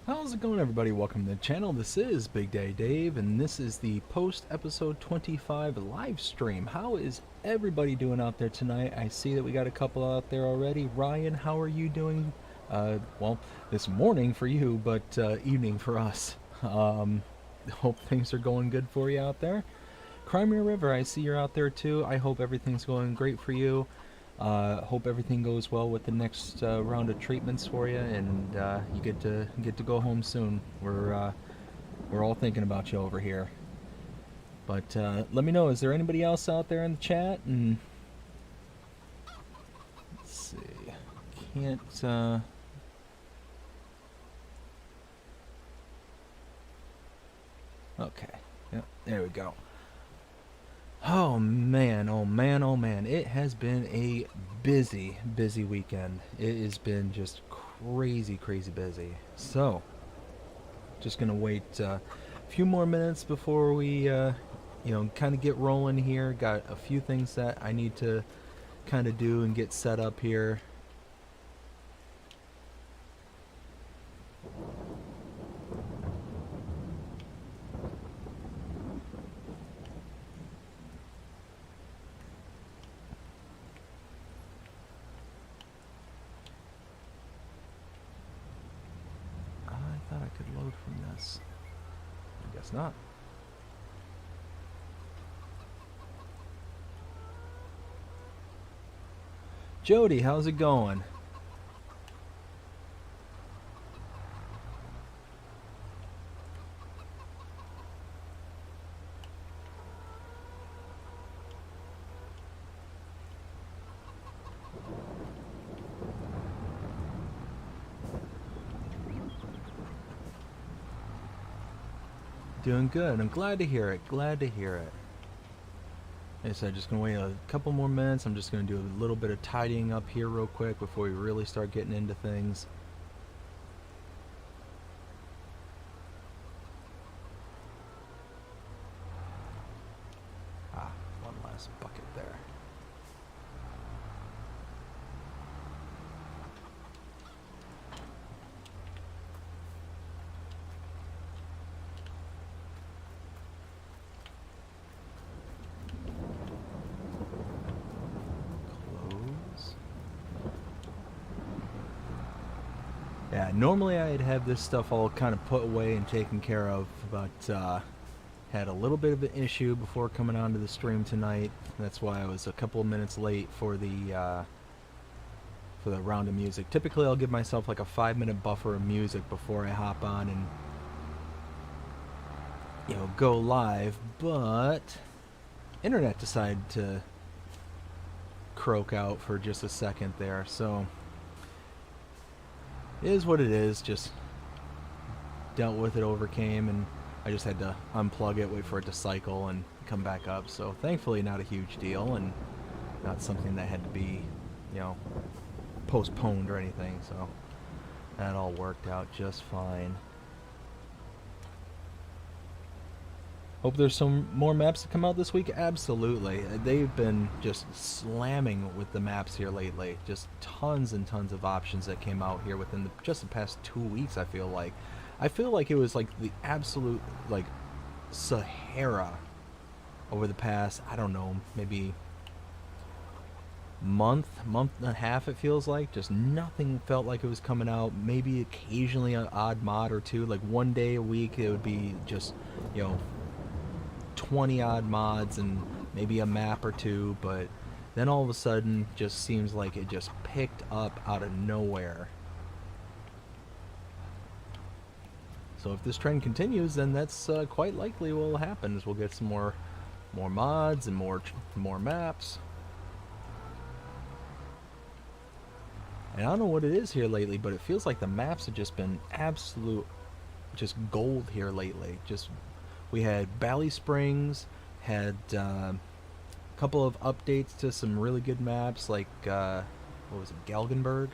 How's it going, everybody? Welcome to the channel. This is Big Day Dave, and this is the post-episode 25 live stream. How is everybody doing out there tonight? I see that we got a couple out there already. Ryan, how are you doing? Well, this morning for you, but evening for us. Hope things are going good for you out there. Crimea River, I see you're out there too. I hope everything's going great for you. Hope everything goes well with the next round of treatments for you, and you get to go home soon. We're all thinking about you over here. But let me know, is there anybody else out there in the chat? And let's see, can't. Okay, yep, there we go. Oh man, oh man, oh man. It has been a busy, busy weekend. It has been just crazy, crazy busy. So, just gonna wait a few more minutes before we, kind of get rolling here. Got a few things that I need to kind of do and get set up here. I thought I could load from this. I guess not. Jody, how's it going? Doing good. I'm glad to hear it. Glad to hear it. Like I said, just gonna wait a couple more minutes. I'm just gonna do a little bit of tidying up here real quick before we really start getting into things. One last bucket there. Yeah, normally I'd have this stuff all kind of put away and taken care of, but had a little bit of an issue before coming onto the stream tonight. That's why I was a couple of minutes late for the round of music. Typically I'll give myself like a 5-minute buffer of music before I hop on and go live, but internet decided to croak out for just a second there, so it is what it is. Just dealt with it, overcame, and I just had to unplug it, wait for it to cycle, and come back up. So thankfully not a huge deal, and not something that had to be, postponed or anything. So that all worked out just fine. Hope there's some more maps to come out this week. Absolutely. They've been just slamming with the maps here lately. Just tons and tons of options that came out here within just the past 2 weeks, I feel like. I feel like it was like the absolute, like, Sahara over the past, I don't know, maybe month and a half, it feels like. Just nothing felt like it was coming out. Maybe occasionally an odd mod or two. Like one day a week it would be just, 20 odd mods and maybe a map or two, but then all of a sudden just seems like it just picked up out of nowhere. So if this trend continues, then that's quite likely what will happen, is we'll get some more mods and more maps. And I don't know what it is here lately, but it feels like the maps have just been absolute just gold here lately. Just we had Bally Springs, had a couple of updates to some really good maps, like, what was it, Galgenberg?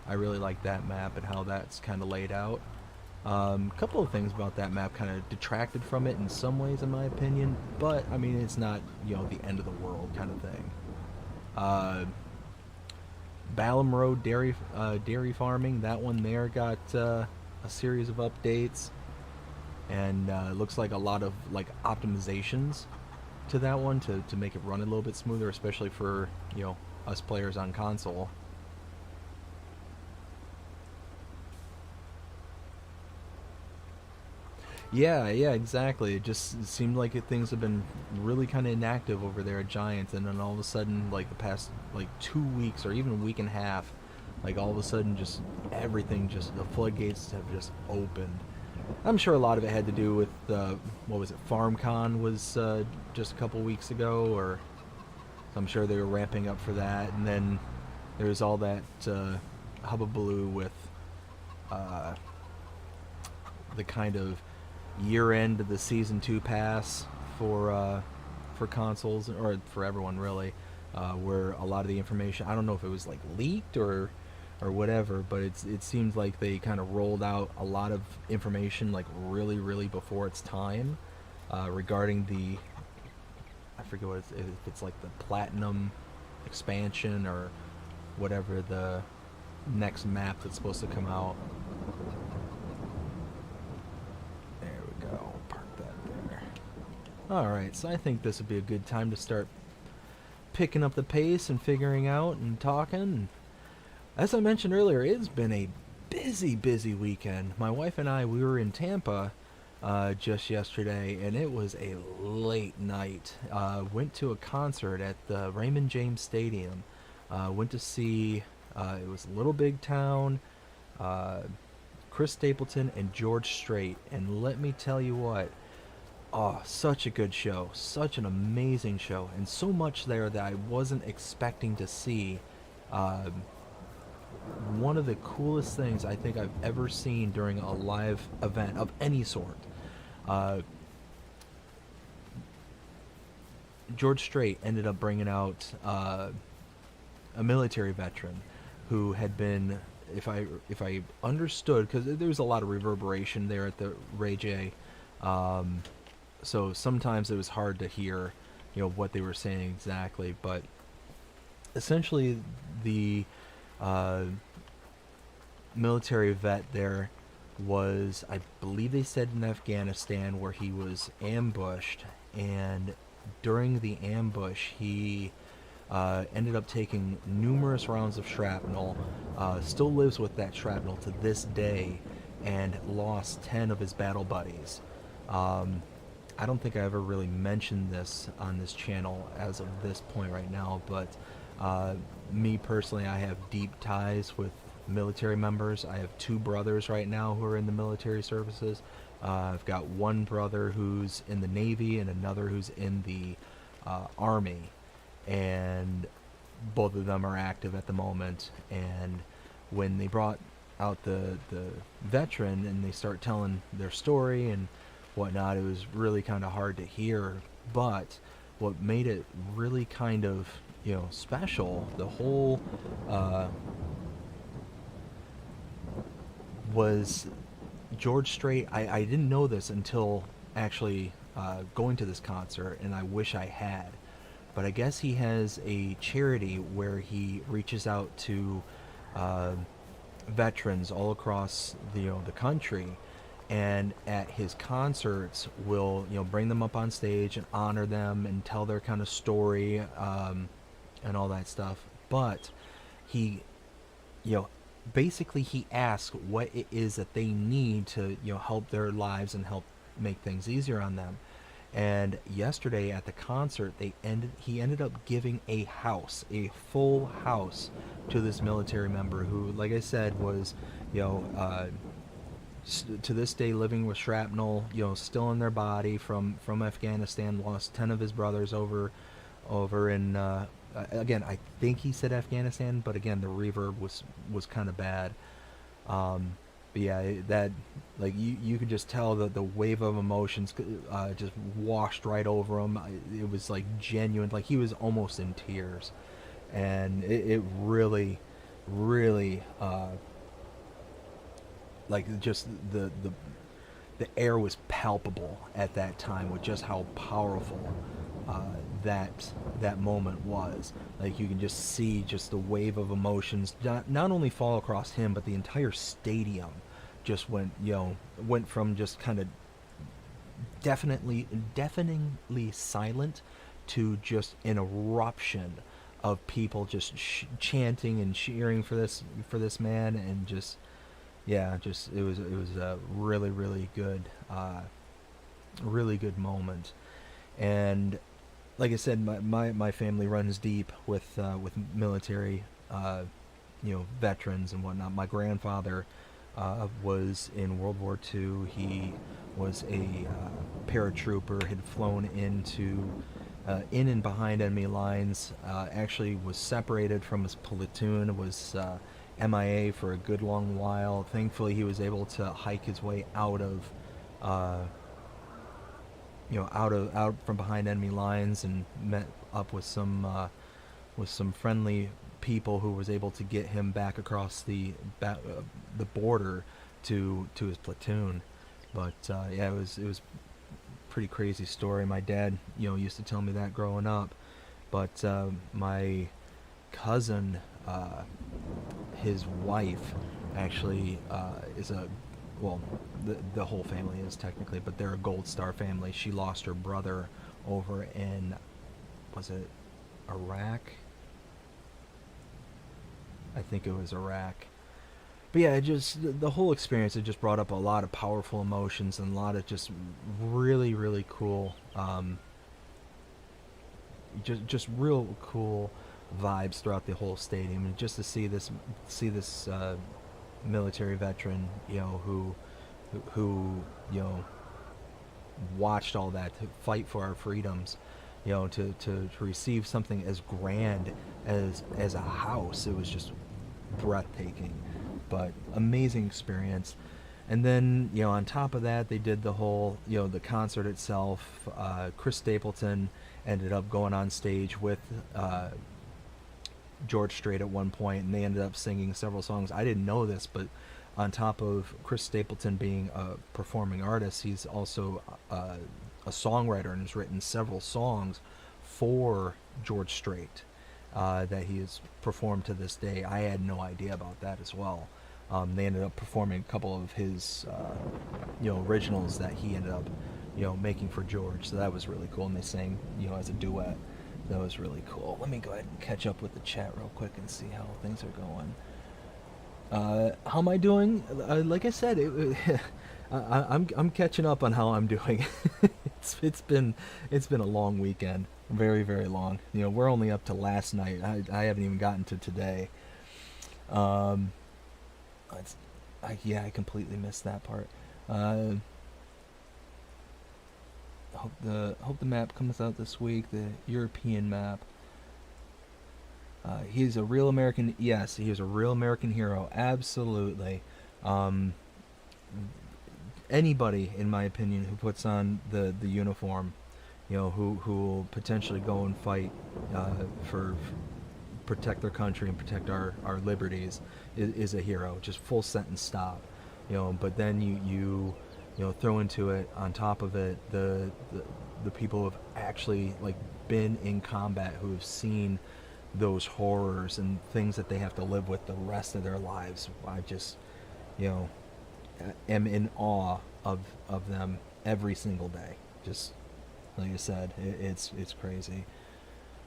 I really like that map and how that's kind of laid out. A couple of things about that map kind of detracted from it in some ways, in my opinion, but, I mean, it's not, the end of the world kind of thing. Ballum Road dairy farming, that one there got a a series of updates, and it looks like a lot of like optimizations to that one to make it run a little bit smoother, especially for us players on console. Yeah, yeah, exactly. It just seemed like things have been really kind of inactive over there at Giants, and then all of a sudden, like the past like 2 weeks or even a week and a half, like all of a sudden, just everything, just the floodgates have just opened. I'm sure a lot of it had to do with what was it? FarmCon was just a couple weeks ago, or so I'm sure they were ramping up for that, and then there was all that hubbubaloo with uh, the kind of year end of the season 2 pass for consoles, or for everyone really, where a lot of the information, I don't know if it was like leaked or whatever, but it seems like they kind of rolled out a lot of information like really really before its time, regarding the, I forget what if it's like the platinum expansion or whatever, the next map that's supposed to come out. There we go. Park that there. Alright, so I think this would be a good time to start picking up the pace and figuring out and talking. As I mentioned earlier, it's been a busy weekend. My wife and I, we were in Tampa just yesterday, and it was a late night. Went to a concert at the Raymond James Stadium. Went to see, it was Little Big Town, Chris Stapleton, and George Strait. And let me tell you what, oh, such a good show. Such an amazing show. And so much there that I wasn't expecting to see. One of the coolest things I think I've ever seen during a live event of any sort. Uh, George Strait ended up bringing out a military veteran who had been, if I understood, because there was a lot of reverberation there at the Ray J, so sometimes it was hard to hear, what they were saying exactly. But essentially, the military vet there was, I believe they said, in Afghanistan, where he was ambushed, and during the ambush he ended up taking numerous rounds of shrapnel, still lives with that shrapnel to this day, and lost 10 of his battle buddies. I don't think I ever really mentioned this on this channel as of this point right now, but me personally, I have deep ties with military members. I have 2 brothers right now who are in the military services. I've got one brother who's in the Navy and another who's in the Army, and both of them are active at the moment. And when they brought out the veteran and they start telling their story and whatnot, it was really kind of hard to hear. But what made it really kind of special, the whole was George Strait. I didn't know this until actually going to this concert, and I wish I had. But I guess he has a charity where he reaches out to veterans all across the country, and at his concerts will bring them up on stage and honor them and tell their kind of story, and all that stuff. But he basically he asks what it is that they need to help their lives and help make things easier on them. And yesterday at the concert, he ended up giving a house, a full house, to this military member who, like I said, was to this day living with shrapnel still in their body from Afghanistan. Lost 10 of his brothers over in again, I think he said Afghanistan, but again, the reverb was kind of bad. But yeah, that, like, you could just tell that the wave of emotions just washed right over him. It was like genuine, like he was almost in tears, and it really, really, like, just the air was palpable at that time with just how powerful that moment was. Like, you can just see just the wave of emotions not only fall across him, but the entire stadium just went from just kind of deafeningly silent to just an eruption of people just chanting and cheering for this man, and just yeah, just it was a really good moment. And like I said, my family runs deep with military veterans and whatnot. My grandfather was in World War II. He was a paratrooper, had flown in and behind enemy lines, actually was separated from his platoon, was MIA for a good long while. Thankfully, he was able to hike his way out of out from behind enemy lines, and met up with some friendly people who was able to get him back across the border to his platoon. But yeah, it was pretty crazy story. My dad used to tell me that growing up. But my cousin, his wife, actually is a well, the whole family is technically, but they're a Gold Star family. She lost her brother over in, was it Iraq? I think it was Iraq. But yeah, the whole experience, it just brought up a lot of powerful emotions and a lot of just really cool, just real cool vibes throughout the whole stadium, and just to see this military veteran, who watched all that to fight for our freedoms, to receive something as grand as a house. It was just breathtaking, but amazing experience. And then on top of that, they did the whole the concert itself. Chris Stapleton ended up going on stage with George Strait at one point, and they ended up singing several songs. I didn't know this, but on top of Chris Stapleton being a performing artist, he's also a songwriter and has written several songs for George Strait that he has performed to this day. I had no idea about that as well. They ended up performing a couple of his originals that he ended up making for George, so that was really cool. And they sang as a duet. That was really cool. Let me go ahead and catch up with the chat real quick and see how things are going. How am I doing? Like I said, I'm catching up on how I'm doing. It's been a long weekend, very long. We're only up to last night. I haven't even gotten to today. I completely missed that part. Hope the map comes out this week. The European map. He's a real American. Yes, he is a real American hero. Absolutely. Anybody, in my opinion, who puts on the uniform, who will potentially go and fight for protect their country and protect our liberties, is a hero. Just full sentence stop. But then you throw into it, on top of it, the people who have actually been in combat, who have seen those horrors and things that they have to live with the rest of their lives. I just am in awe of them every single day. Just like I said, it's crazy.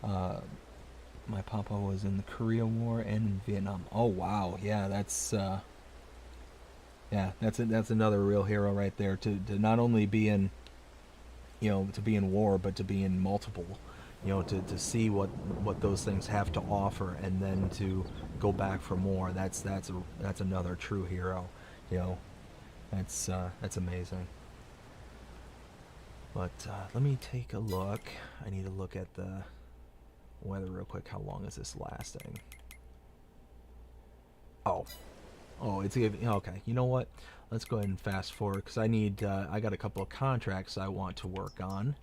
My papa was in the Korea War and in Vietnam. Oh wow, yeah, that's another real hero right there. To not only be in to be in war, but to be in multiple. To see what those things have to offer, and then to go back for more. That's another true hero. That's amazing. But let me take a look. I need to look at the weather real quick. How long is this lasting? Oh, it's okay. You know what? Let's go ahead and fast forward, because I got a couple of contracts I want to work on.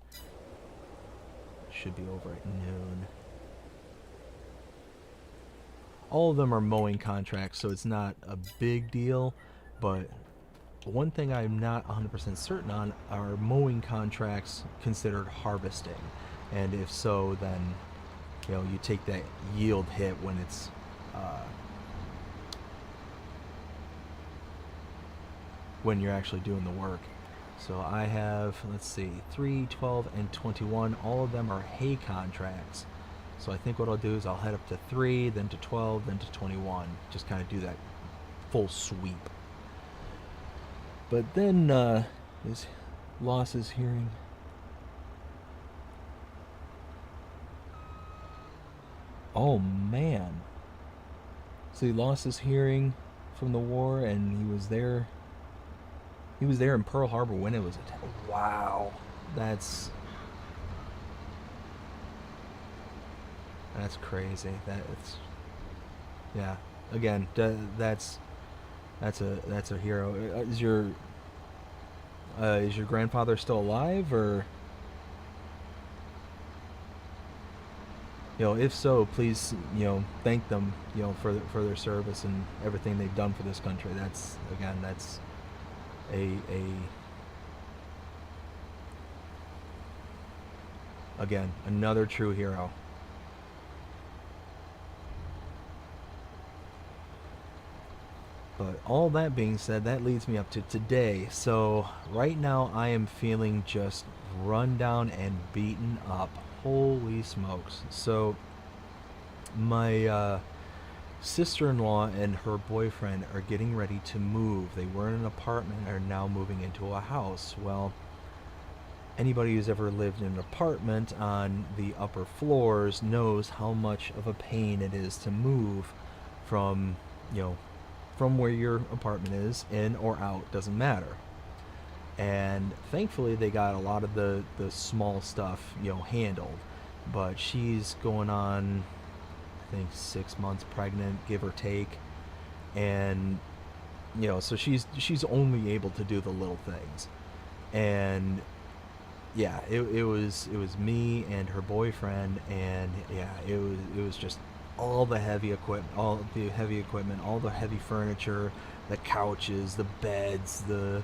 Should be over at noon. All of them are mowing contracts, so it's not a big deal, but one thing I'm not 100% certain on, are mowing contracts considered harvesting? And if so, then you take that yield hit when it's when you're actually doing the work. So I have, let's see, 3, 12, and 21. All of them are hay contracts. So I think what I'll do is I'll head up to 3, then to 12, then to 21. Just kind of do that full sweep. But then his lost his hearing. Oh man. So he lost his hearing from the war, and he was there. He was there in Pearl Harbor when it was attacked. Wow, that's crazy. That's, yeah. Again, that's a hero. Is your grandfather still alive, or, if so, please, thank them, for their service and everything they've done for this country. That's a again, another true hero. But all that being said, that leads me up to today. So right now I am feeling just run down and beaten up. Holy smokes. So my sister-in-law and her boyfriend are getting ready to move. They were in an apartment and are now moving into a house. Well, anybody who's ever lived in an apartment on the upper floors knows how much of a pain it is to move from, from where your apartment is, in or out, doesn't matter. And thankfully they got a lot of the small stuff, handled. But she's going on, I think, 6 months pregnant, give or take. And, so she's only able to do the little things. And yeah, it was me and her boyfriend, and yeah, it was just all the heavy equipment, all the heavy furniture, the couches, the beds, the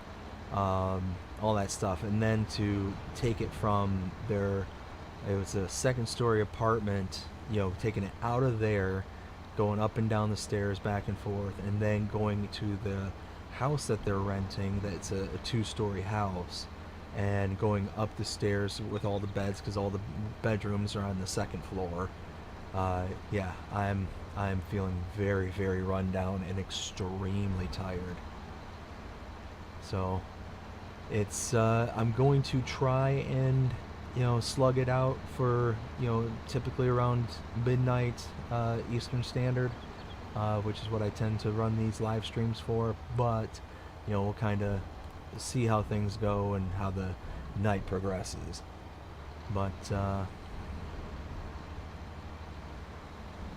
all that stuff. And then to take it from it was a second story apartment, taking it out of there, going up and down the stairs back and forth, and then going to the house that they're renting, that's a 2-story house, and going up the stairs with all the beds, because all the bedrooms are on the second floor. Yeah, I'm feeling very, very run down and extremely tired. So it's I'm going to try and slug it out for typically around midnight Eastern Standard, which is what I tend to run these live streams for. But we'll kind of see how things go and how the night progresses. But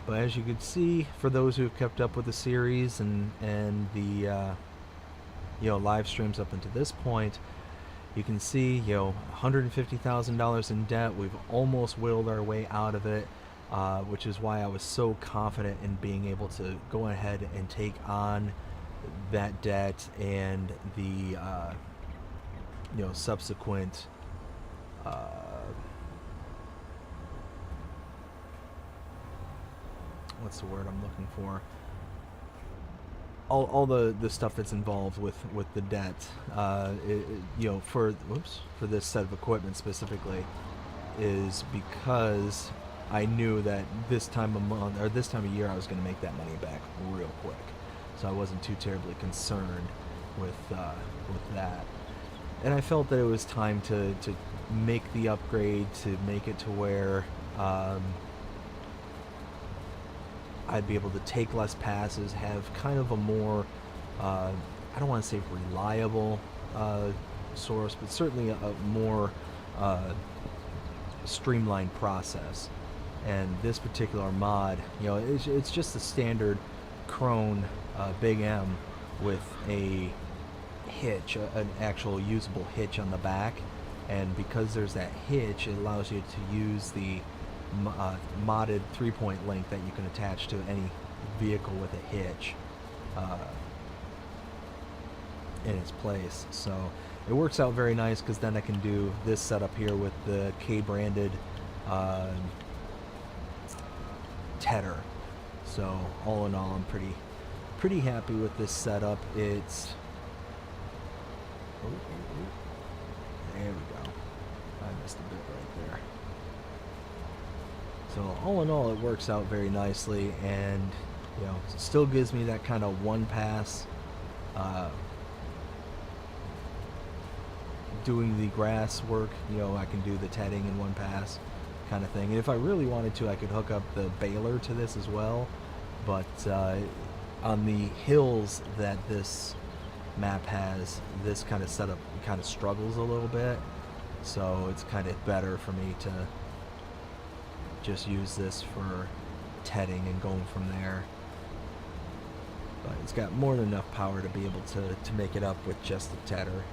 as you can see, for those who have kept up with the series and the live streams up until this point, you can see $150,000 in debt. We've almost whittled our way out of it, which is why I was so confident in being able to go ahead and take on that debt and the subsequent what's the word I'm looking for? All the stuff that's involved with the debt, for this set of equipment specifically, is because I knew that this time of month or this time of year I was going to make that money back real quick, so I wasn't too terribly concerned with that. And I felt that it was time to make the upgrade, to make it to where I'd be able to take less passes, have kind of a more, I don't want to say reliable source, but certainly a more streamlined process. And this particular mod, it's just a standard Krone Big M with a hitch, an actual usable hitch on the back. And because there's that hitch, it allows you to use the modded 3-point link that you can attach to any vehicle with a hitch in its place. So it works out very nice, because then I can do this setup here with the K-branded Tedder. So all in all, I'm pretty happy with this setup. It's Oh, oh, oh. There we go. I missed a bit right there. So all in all, it works out very nicely, and it still gives me that kind of one pass uh, doing the grass work. I can do the tedding in one pass kind of thing. And if I really wanted to, I could hook up the baler to this as well. But on the hills that this map has, this kind of setup kind of struggles a little bit. So it's kind of better for me to just use this for tedding and going from there. But it's got more than enough power to be able to make it up with just the tedder.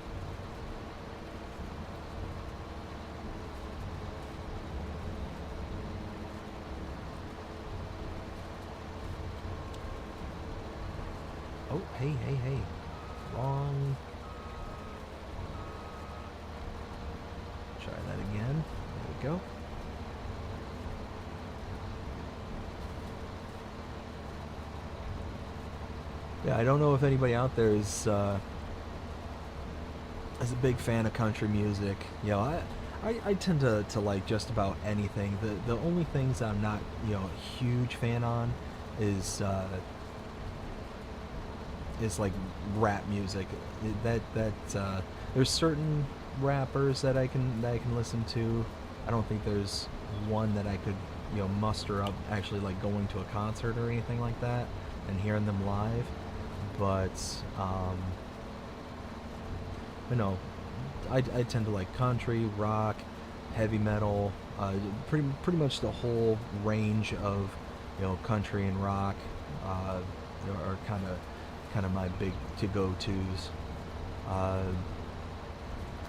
Oh, hey. Wrong. Try that again. There we go. Yeah, I don't know if anybody out there is a big fan of country music. I tend to like just about anything. The only things I'm not a huge fan on is like rap music. There's certain rappers that I can listen to. I don't think there's one that I could muster up actually like going to a concert or anything like that and hearing them live. But I tend to like country, rock, heavy metal, pretty much the whole range of country and rock are kind of my big to-go-tos.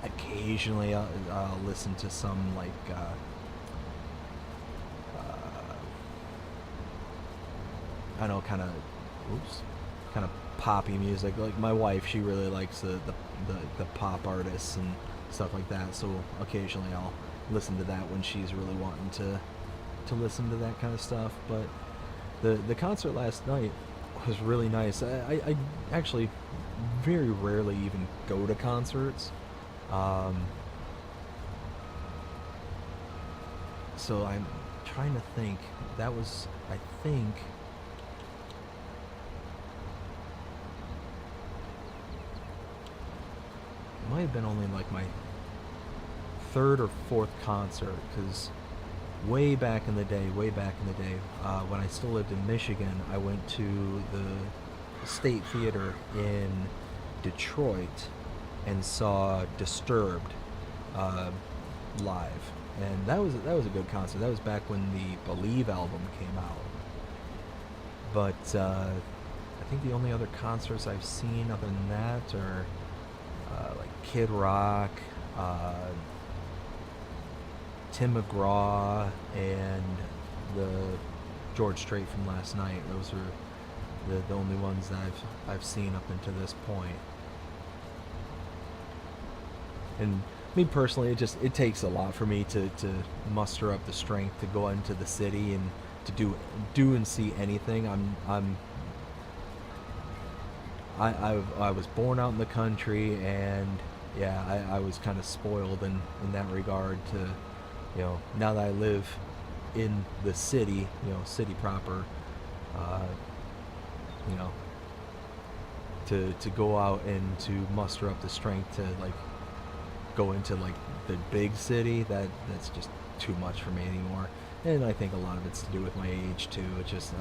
Occasionally I'll listen to some like I don't know, kind of poppy music. Like my wife, she really likes the pop artists and stuff like that, so occasionally I'll listen to that when she's really wanting to listen to that kind of stuff. But the concert last night was really nice. I actually very rarely even go to concerts, so I'm trying to think. That was, I think, might have been only like my third or fourth concert, because way back in the day, when I still lived in Michigan, I went to the State Theater in Detroit and saw Disturbed live, and that was a good concert. That was back when the Believe album came out. But I think the only other concerts I've seen other than that are like Kid Rock, Tim McGraw, and the George Strait from last night. Those are the only ones that I've seen up until this point. And me personally, it takes a lot for me to muster up the strength to go into the city and to do and see anything. I was born out in the country, and yeah, I was kind of spoiled in that regard to, now that I live in the city, city proper, to go out and to muster up the strength to like go into like the big city, that's just too much for me anymore. And I think a lot of it's to do with my age too. It's just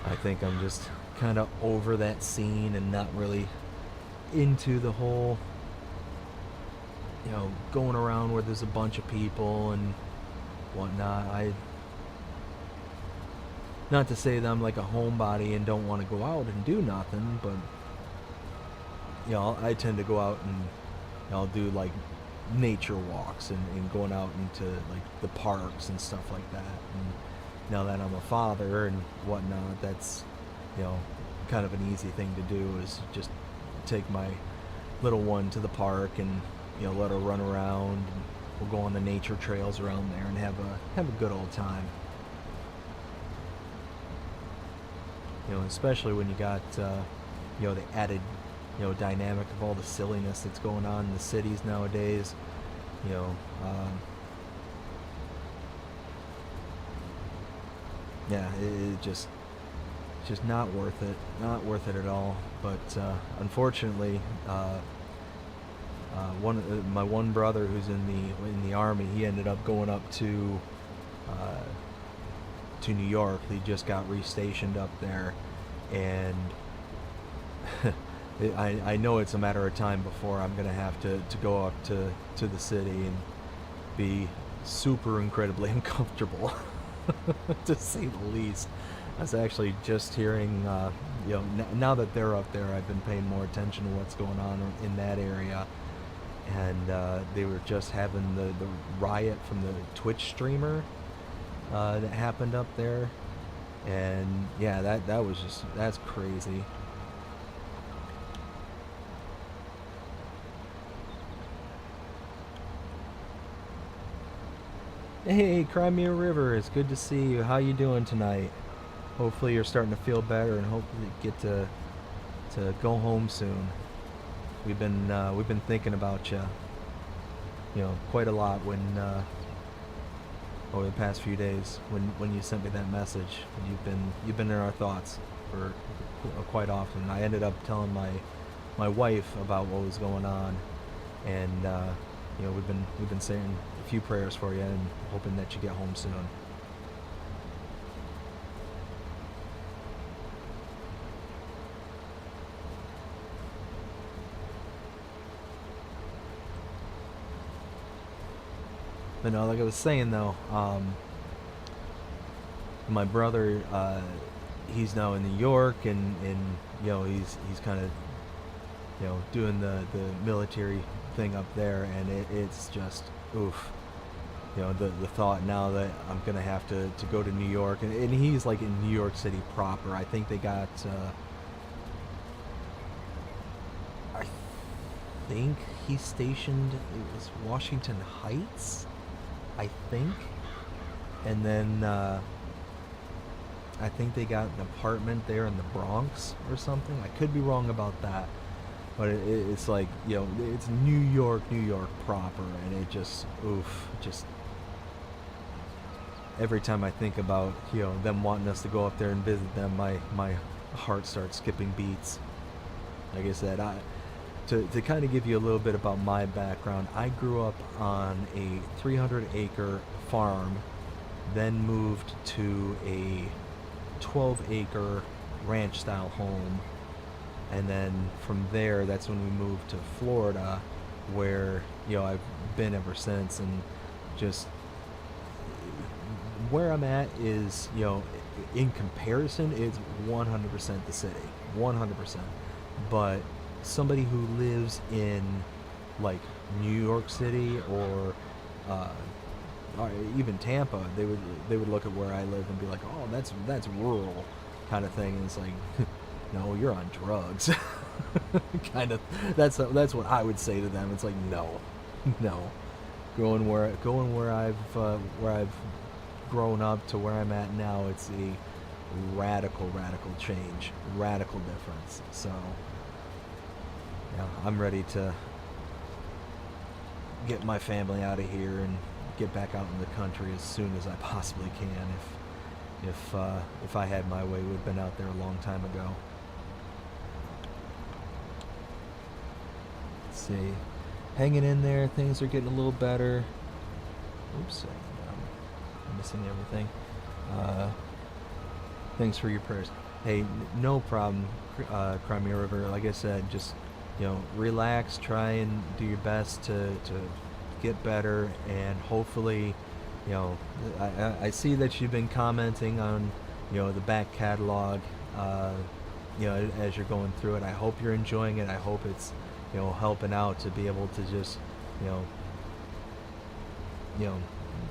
I think I'm just kind of over that scene and not really into the whole, going around where there's a bunch of people and whatnot. Not to say that I'm like a homebody and don't want to go out and do nothing, but I tend to go out and I'll do like nature walks and going out into like the parks and stuff like that. And now that I'm a father and whatnot, that's kind of an easy thing to do, is just take my little one to the park and let her run around, and we'll go on the nature trails around there and have a good old time. Especially when you got the added, dynamic of all the silliness that's going on in the cities nowadays. You know, yeah, it just not worth it. Not worth it at all. But unfortunately, my one brother who's in the army, he ended up going up to New York. He just got restationed up there, and I know it's a matter of time before I'm gonna have to go up to the city and be super incredibly uncomfortable, to say the least. I was actually just hearing, now that they're up there, I've been paying more attention to what's going on in that area, and they were just having the riot from the Twitch streamer that happened up there, and yeah, that's crazy. Hey, Crimea River, it's good to see you. How you doing tonight? Hopefully you're starting to feel better, and hopefully get to go home soon. We've been thinking about you, quite a lot when over the past few days when you sent me that message. You've been in our thoughts for quite often. I ended up telling my wife about what was going on, and we've been saying a few prayers for you and hoping that you get home soon. But no, like I was saying though, my brother, he's now in New York, and he's kind of doing the military thing up there, and it's just oof. The thought now that I'm gonna have to go to New York, and he's like in New York City proper. I think they got I think he's stationed, it was Washington Heights, I think, and then I think they got an apartment there in the Bronx or something. I could be wrong about that, but it's like, it's New York proper, and it just every time I think about them wanting us to go up there and visit them, my heart starts skipping beats. Like I said, to kind of give you a little bit about my background, I grew up on a 300-acre farm, then moved to a 12-acre ranch-style home, and then from there, that's when we moved to Florida, where I've been ever since. And just where I'm at is, in comparison, it's 100% the city, 100%. But somebody who lives in like New York City or even Tampa, they would look at where I live and be like, oh, that's rural kind of thing. And it's like, no, you're on drugs. Kind of. That's what I would say to them. It's like, no. Going where I've grown up to where I'm at now, it's a radical change, radical difference. So I'm ready to get my family out of here and get back out in the country as soon as I possibly can. If I had my way, we would have been out there a long time ago. Let's see, hanging in there. Things are getting a little better. Oops, I'm missing everything. Thanks for your prayers. Hey, no problem, Crimea River. Like I said, just relax, try and do your best to get better, and hopefully, I see that you've been commenting on, the back catalog, as you're going through it. I hope you're enjoying it. I hope it's, helping out to be able to just,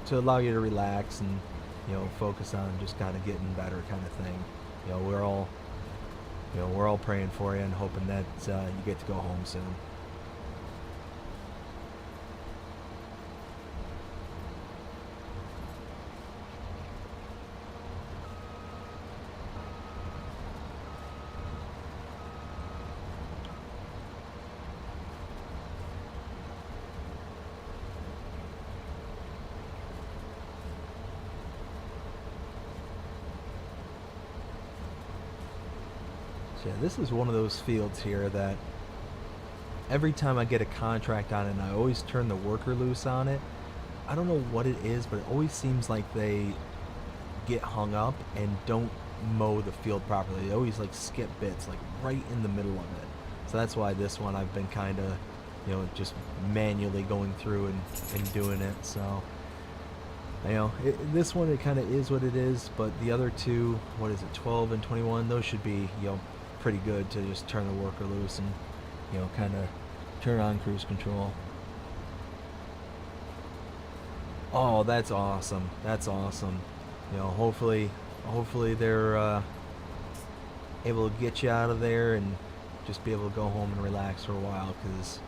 to allow you to relax and, focus on just kind of getting better kind of thing. We're all praying for you and hoping that you get to go home soon. So yeah, this is one of those fields here that every time I get a contract on it and I always turn the worker loose on it, I don't know what it is, but it always seems like they get hung up and don't mow the field properly. They always like skip bits like right in the middle of it. So that's why this one I've been kind of, you know, just manually going through and doing it. So, you know, this one, it kind of is what it is, but the other two, what is it, 12 and 21, those should be, you know, pretty good to just turn the worker loose and, you know, kind of turn on cruise control. Oh, that's awesome. That's awesome. You know, hopefully they're able to get you out of there and just be able to go home and relax for a while, because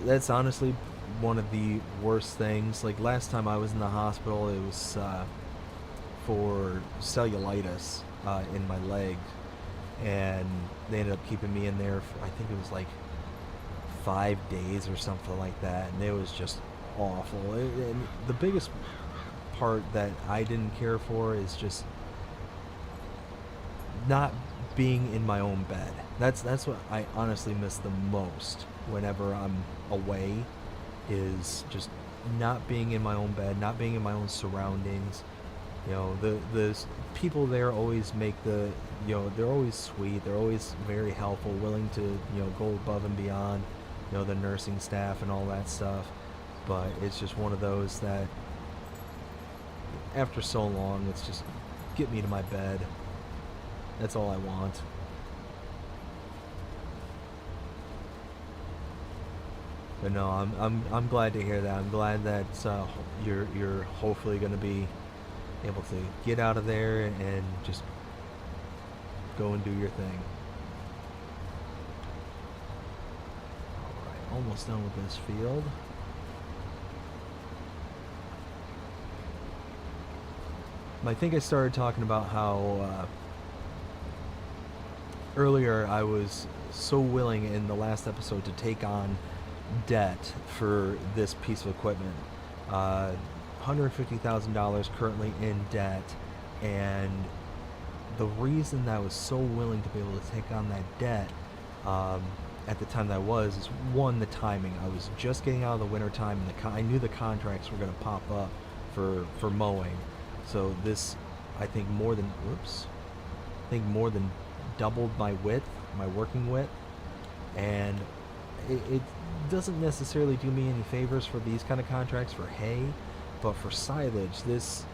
that's honestly one of the worst things. Like last time I was in the hospital, it was for cellulitis in my leg, and they ended up keeping me in there for, I think it was like 5 days or something like that, and it was just awful. And the biggest part that I didn't care for is just not being in my own bed. That's what I honestly miss the most whenever I'm away, is just not being in my own bed, not being in my own surroundings. You know, the people there always make the, you know, they're always sweet, they're always very helpful, willing to, you know, go above and beyond, you know, the nursing staff and all that stuff. But it's just one of those that after so long, it's just get me to my bed. That's all I want. But no, I'm glad to hear that. I'm glad that you're hopefully going to be able to get out of there and just go and do your thing. All right, almost done with this field. I think I started talking about how earlier I was so willing in the last episode to take on debt for this piece of equipment. $150,000 currently in debt, and the reason that I was so willing to be able to take on that debt at the time that I was is, one, the timing. I was just getting out of the winter time, and I knew the contracts were going to pop up for mowing. So this, I think more than doubled my width, my working width, and it doesn't necessarily do me any favors for these kind of contracts for hay, but for silage, this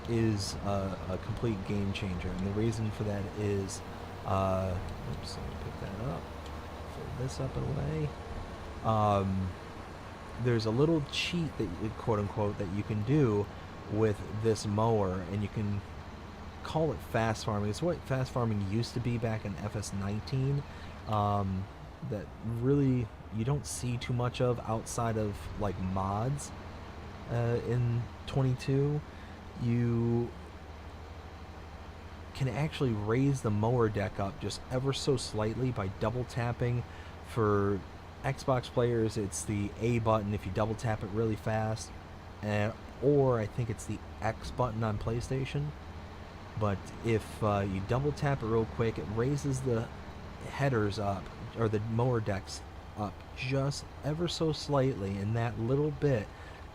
is a complete game changer. And the reason for that is, oops, let me pick that up, fold this up and away. There's a little cheat that, quote unquote, that you can do with this mower, and you can call it fast farming. It's what fast farming used to be back in FS19, that really you don't see too much of outside of like mods in 22. You can actually raise the mower deck up just ever so slightly by double tapping. For Xbox players, it's the A button if you double tap it really fast, or I think it's the X button on PlayStation. But if you double tap it real quick, it raises the headers up, or the mower decks up just ever so slightly. And that little bit,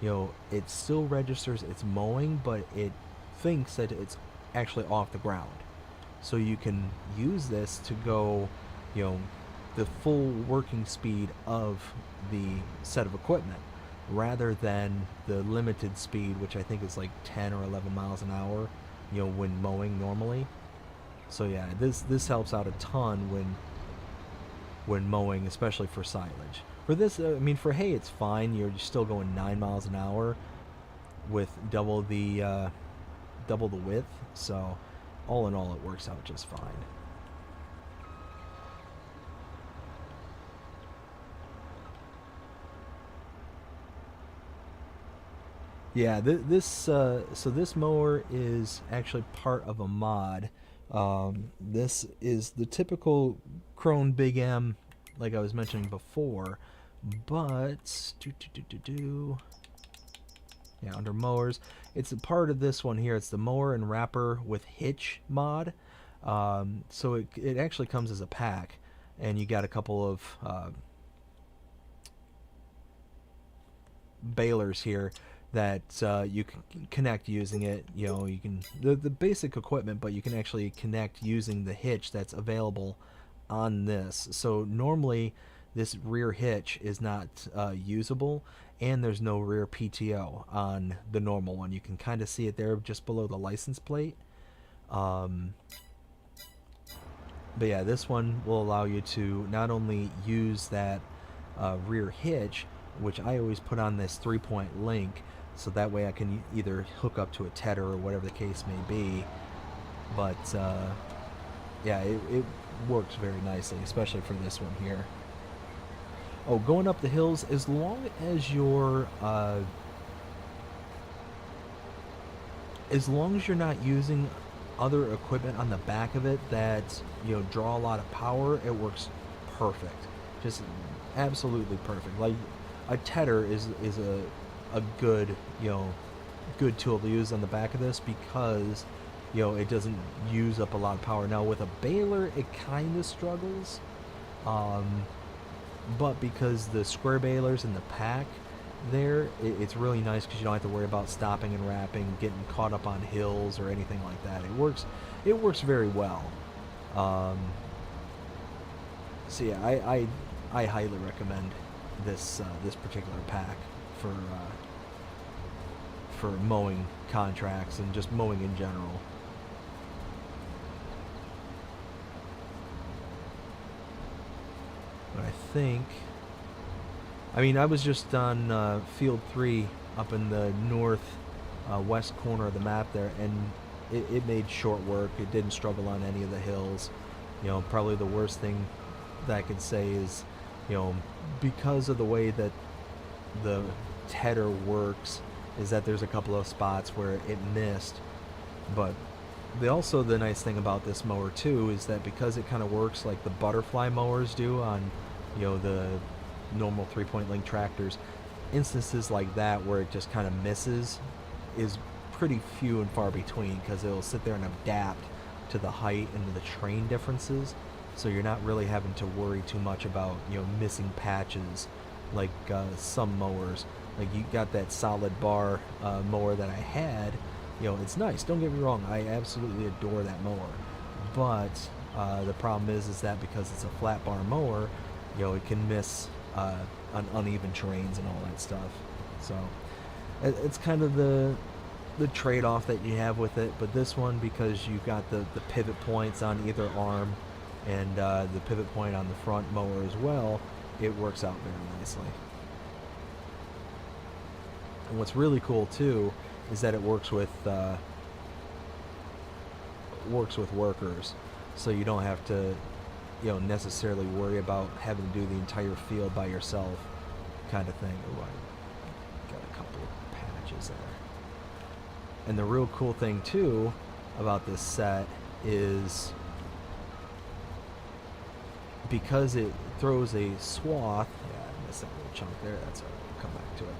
you know, it still registers it's mowing, but it thinks that it's actually off the ground. So you can use this to go, you know, the full working speed of the set of equipment, rather than the limited speed, which I think is like 10 or 11 miles an hour, you know, when mowing normally. So yeah, this helps out a ton when mowing, especially for silage. For this, I mean, for hay it's fine. You're still going 9 miles an hour with double the width. So all in all, it works out just fine. Yeah, so this mower is actually part of a mod. This is the typical Krone Big M, like I was mentioning before, but yeah, under mowers, it's a part of this one here. It's the mower and wrapper with hitch mod. So it actually comes as a pack, and you got a couple of balers here that you can connect using it. You know, you can the basic equipment, but you can actually connect using the hitch that's available on this. So normally this rear hitch is not usable, and there's no rear PTO on the normal one. You can kind of see it there just below the license plate. But yeah, this one will allow you to not only use that rear hitch, which I always put on this 3-point link, so that way I can either hook up to a tether or whatever the case may be. But yeah, it works very nicely, especially for this one here. Oh, going up the hills, as long as you're not using other equipment on the back of it that, you know, draw a lot of power, it works perfect. Just absolutely perfect. Like a tether is a good, you know, good tool to use on the back of this, because, you know, it doesn't use up a lot of power. Now with a baler, it kind of struggles, but because the square balers in the pack there, it's really nice because you don't have to worry about stopping and wrapping, getting caught up on hills or anything like that. It works very well. So yeah, I highly recommend this this particular pack for mowing contracts and just mowing in general. But I mean, I was just on field 3 up in the north west corner of the map there, and it made short work. It didn't struggle on any of the hills. You know, probably the worst thing that I could say is, you know, because of the way that the tether works, is that there's a couple of spots where it missed. But also the nice thing about this mower too is that because it kind of works like the butterfly mowers do on, you know, the normal 3-point link tractors, instances like that where it just kind of misses is pretty few and far between, because it'll sit there and adapt to the height and the train differences, so you're not really having to worry too much about, you know, missing patches like some mowers. Like you got that solid bar mower that I had, you know, it's nice, don't get me wrong, I absolutely adore that mower, but the problem is that because it's a flat bar mower, you know, it can miss on uneven terrains and all that stuff. So it's kind of the trade-off that you have with it. But this one, because you've got the pivot points on either arm and the pivot point on the front mower as well, it works out very nicely. And what's really cool too is that it works with workers, so you don't have to, you know, necessarily worry about having to do the entire field by yourself, kind of thing. Oh, I got a couple of patches there. And the real cool thing too about this set is because it throws a swath. Yeah, I missed that little chunk there. That's alright. We'll come back to it.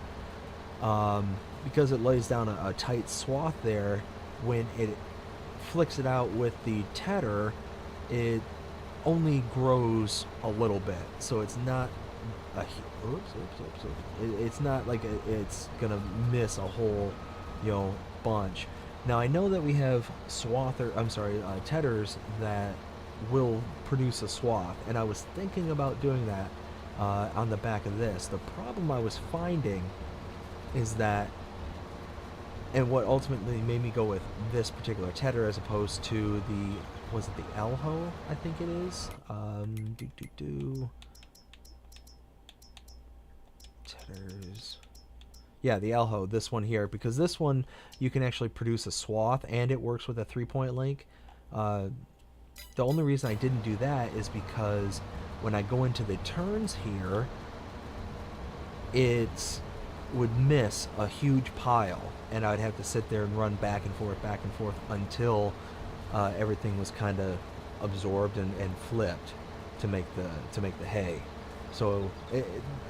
Because it lays down a tight swath there, when it flicks it out with the tether, it only grows a little bit, so it's not a it's not like it's gonna miss a whole, you know, bunch. Now I know that we have tethers that will produce a swath, and I was thinking about doing that on the back of this. The problem I was finding is that, and what ultimately made me go with this particular tether as opposed to was it the Elho? I think it is. Tethers. Yeah, the Elho, this one here, because this one you can actually produce a swath and it works with a 3-point link. The only reason I didn't do that is because when I go into the turns here, it would miss a huge pile, and I'd have to sit there and run back and forth until everything was kind of absorbed and flipped to make the hay. So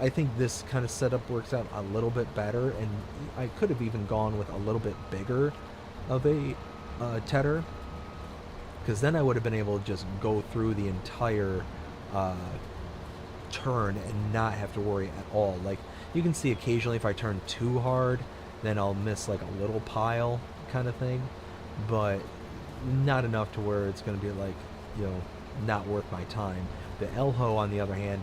I think this kind of setup works out a little bit better, and I could have even gone with a little bit bigger of a tether, because then I would have been able to just go through the entire uh, turn and not have to worry at all. Like, you can see occasionally if I turn too hard, then I'll miss like a little pile kind of thing, but not enough to where it's going to be like, you know, not worth my time. The Elho, on the other hand,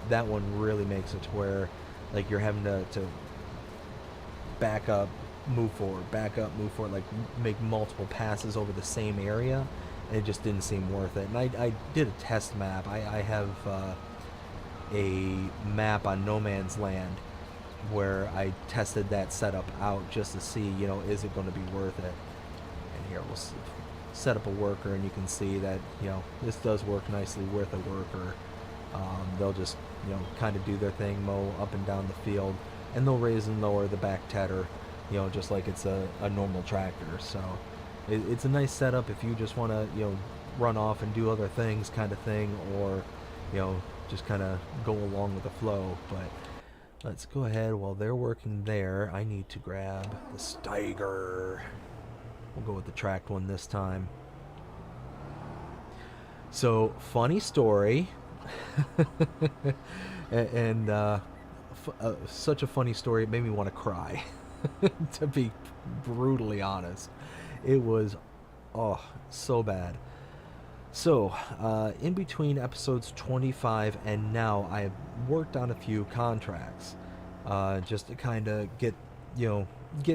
that one really makes it to where like you're having to back up, move forward, back up, move forward, like make multiple passes over the same area, and it just didn't seem worth it. And I did a test map. I have a map on No Man's Land where I tested that setup out just to see, you know, is it going to be worth it. And here we'll set up a worker, and you can see that, you know, this does work nicely with a worker. They'll just, you know, kind of do their thing, mow up and down the field, and they'll raise and lower the back tedder, you know, just like it's a normal tractor. So it's a nice setup if you just want to, you know, run off and do other things kind of thing, or, you know, just kind of go along with the flow. But let's go ahead. While they're working there, I need to grab the Steiger. We'll go with the tracked one this time. So, funny story. And such a funny story, it made me want to cry. To be brutally honest, it was, oh, so bad. So in between episodes 25 and now, I have worked on a few contracts, just to kind of get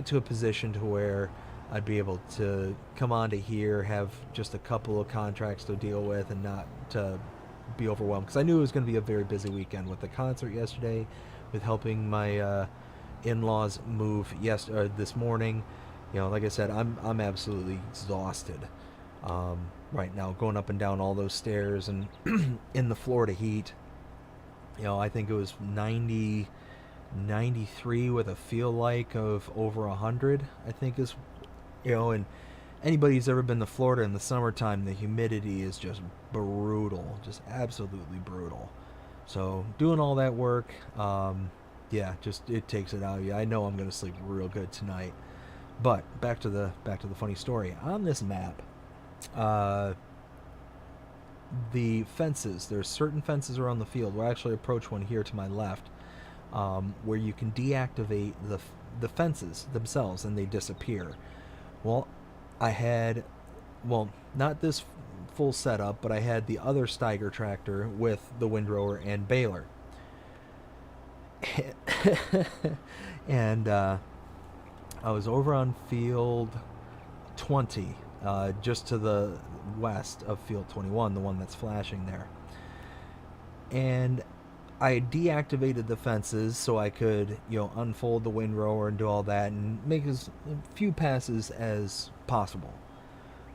to a position to where I'd be able to come on to here, have just a couple of contracts to deal with, and not to be overwhelmed, because I knew it was going to be a very busy weekend with the concert yesterday, with helping my in-laws move this morning. You know, like I said, I'm absolutely exhausted right now, going up and down all those stairs and in the Florida heat. You know, I think it was 90, 93 with a feel like of over 100, I think is, you know, and anybody who's ever been to Florida in the summertime, the humidity is just brutal, just absolutely brutal. So doing all that work, yeah, just it takes it out of you. I know I'm gonna sleep real good tonight. But back to the funny story. On this map, the fences, there's certain fences around the field. We'll actually approach one here to my left, where you can deactivate the fences themselves and they disappear. Well, I had, well, not this full setup, but I had the other Steiger tractor with the windrower and baler. And I was over on field 20, just to the west of field 21, the one that's flashing there. And I deactivated the fences so I could, you know, unfold the windrower and do all that and make as few passes as possible.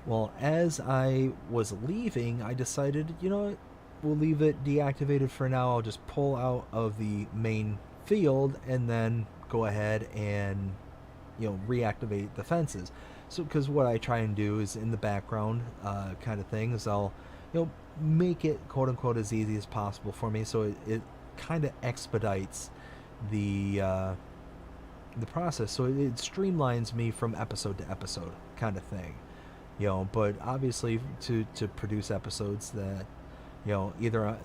Well, as I was leaving, I decided, you know what, we'll leave it deactivated for now. I'll just pull out of the main field and then go ahead and, you know, reactivate the fences. So, because what I try and do is in the background kind of thing is I'll, you know, make it quote unquote as easy as possible for me, so it kind of expedites the process, so it streamlines me from episode to episode kind of thing, you know. But obviously to produce episodes that, you know, either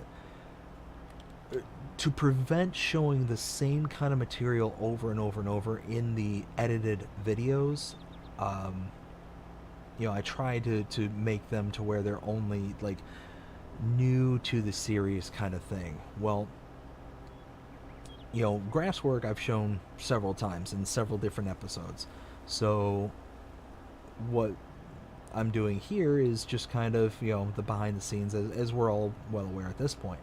to prevent showing the same kind of material over and over and over in the edited videos, you know, I try to make them to where they're only like new to the series kind of thing. Well, you know, grass work I've shown several times in several different episodes. So what I'm doing here is just kind of, you know, the behind the scenes, as we're all well aware at this point.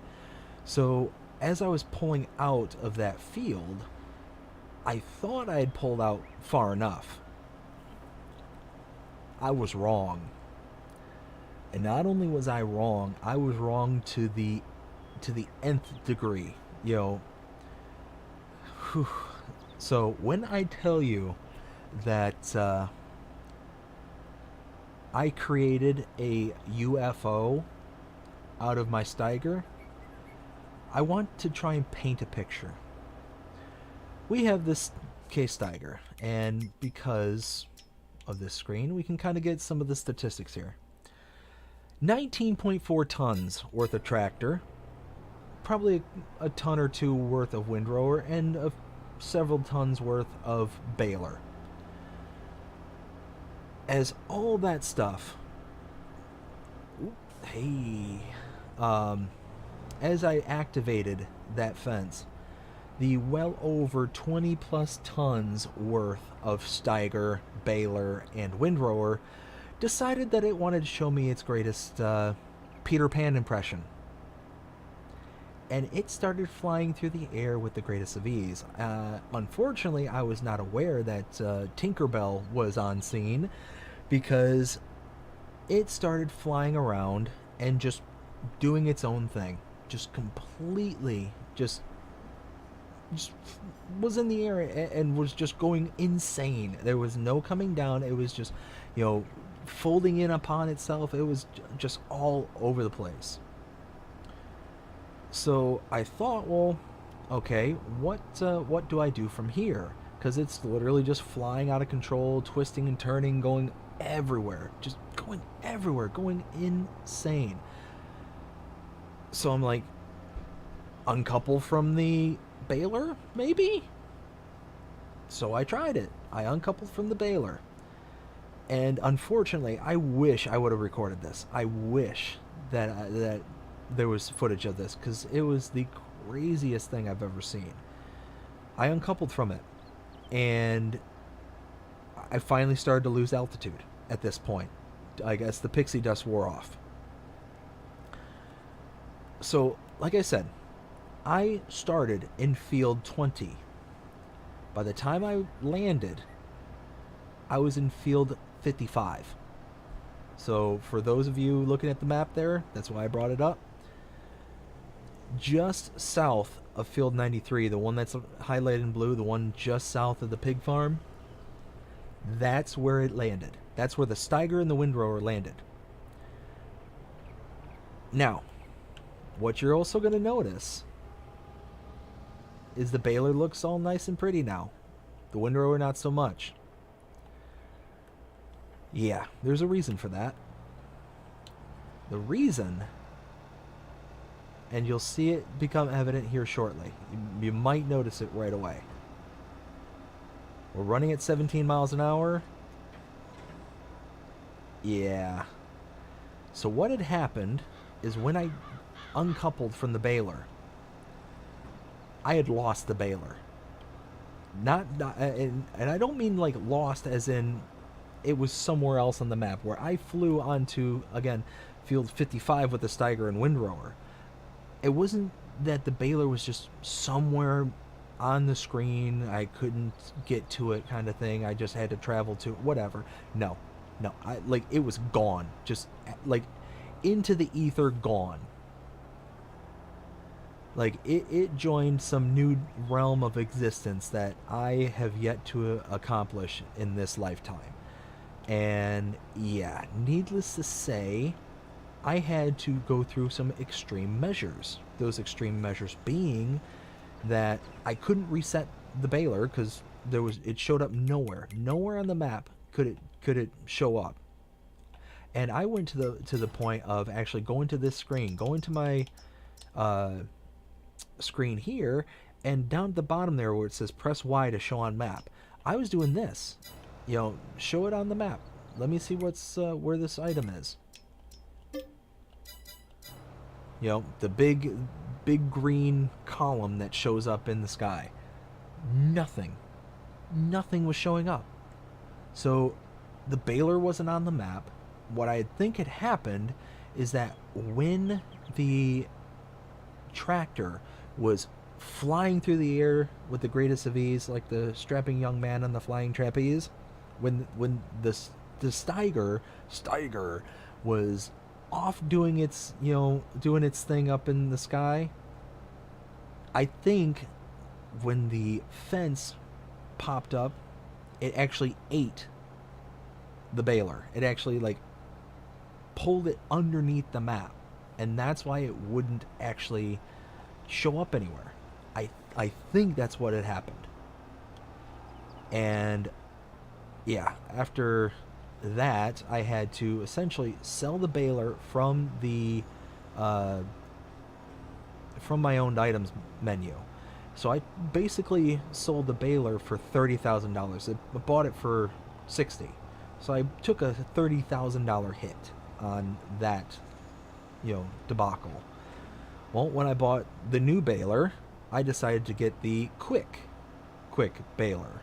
So as I was pulling out of that field, I thought I had pulled out far enough. I was wrong. And not only was I wrong to the nth degree, you know. Whew. So when I tell you that I created a UFO out of my Steiger, I want to try and paint a picture. We have this case Steiger, and because of this screen, we can kind of get some of the statistics here. 19.4 tons worth of tractor, probably a ton or two worth of windrower, and several tons worth of baler. As all that stuff, hey, as I activated that fence, the well over 20 plus tons worth of Steiger, baler, and windrower decided that it wanted to show me its greatest Peter Pan impression. And it started flying through the air with the greatest of ease. Unfortunately, I was not aware that Tinkerbell was on scene, because it started flying around and just doing its own thing. Just completely, just was in the air and was just going insane. There was no coming down. It was just, folding in upon itself. It was just all over the place. So I thought, well, okay, what do I do from here? Because it's literally just flying out of control, twisting and turning, going everywhere, just going everywhere, going insane. So I'm like, uncouple from the baler, maybe? So I tried it. I uncoupled from the baler. And unfortunately, I wish I would have recorded this. I wish that there was footage of this, because it was the craziest thing I've ever seen. I uncoupled from it, and I finally started to lose altitude at this point. I guess the pixie dust wore off. So, like I said, I started in field 20. By the time I landed, I was in field 55. So, for those of you looking at the map there, that's why I brought it up. Just south of field 93, the one that's highlighted in blue, the one just south of the pig farm, that's where it landed. That's where the Steiger and the windrower landed. Now, what you're also going to notice is the baler looks all nice and pretty now. The windrower not so much. Yeah, there's a reason for that. The reason, and you'll see it become evident here shortly. You might notice it right away. We're running at 17 miles an hour. Yeah. So what had happened is when I uncoupled from the baler, I had lost the baler. And I don't mean like lost as in it was somewhere else on the map, where I flew onto, again, field 55 with the Steiger and windrower. It wasn't that the baler was just somewhere on the screen, I couldn't get to it kind of thing, I just had to travel to it, whatever. No, it was gone, just like into the ether, gone. Like it joined some new realm of existence that I have yet to accomplish in this lifetime. And yeah, needless to say, I had to go through some extreme measures. Those extreme measures being that I couldn't reset the baler, because it showed up nowhere on the map could it show up. And I went to the point of actually going to this screen, going to my screen here, and down at the bottom there where it says press Y to show on map, I was doing this, show it on the map, let me see what's where this item is. The big green column that shows up in the sky. Nothing was showing up. So the baler wasn't on the map. What I think had happened is that when the tractor was flying through the air with the greatest of ease, like the strapping young man on the flying trapeze, when the Steiger was off doing its thing up in the sky, I think when the fence popped up, it actually ate the baler. It actually pulled it underneath the map, and that's why it wouldn't actually show up anywhere. I think that's what had happened. And yeah, after that, I had to essentially sell the baler uh, from my owned items menu. So I basically sold the baler for $30,000. I bought it for 60. So I took a $30,000 hit on that, debacle. Well, when I bought the new baler, I decided to get the quick baler.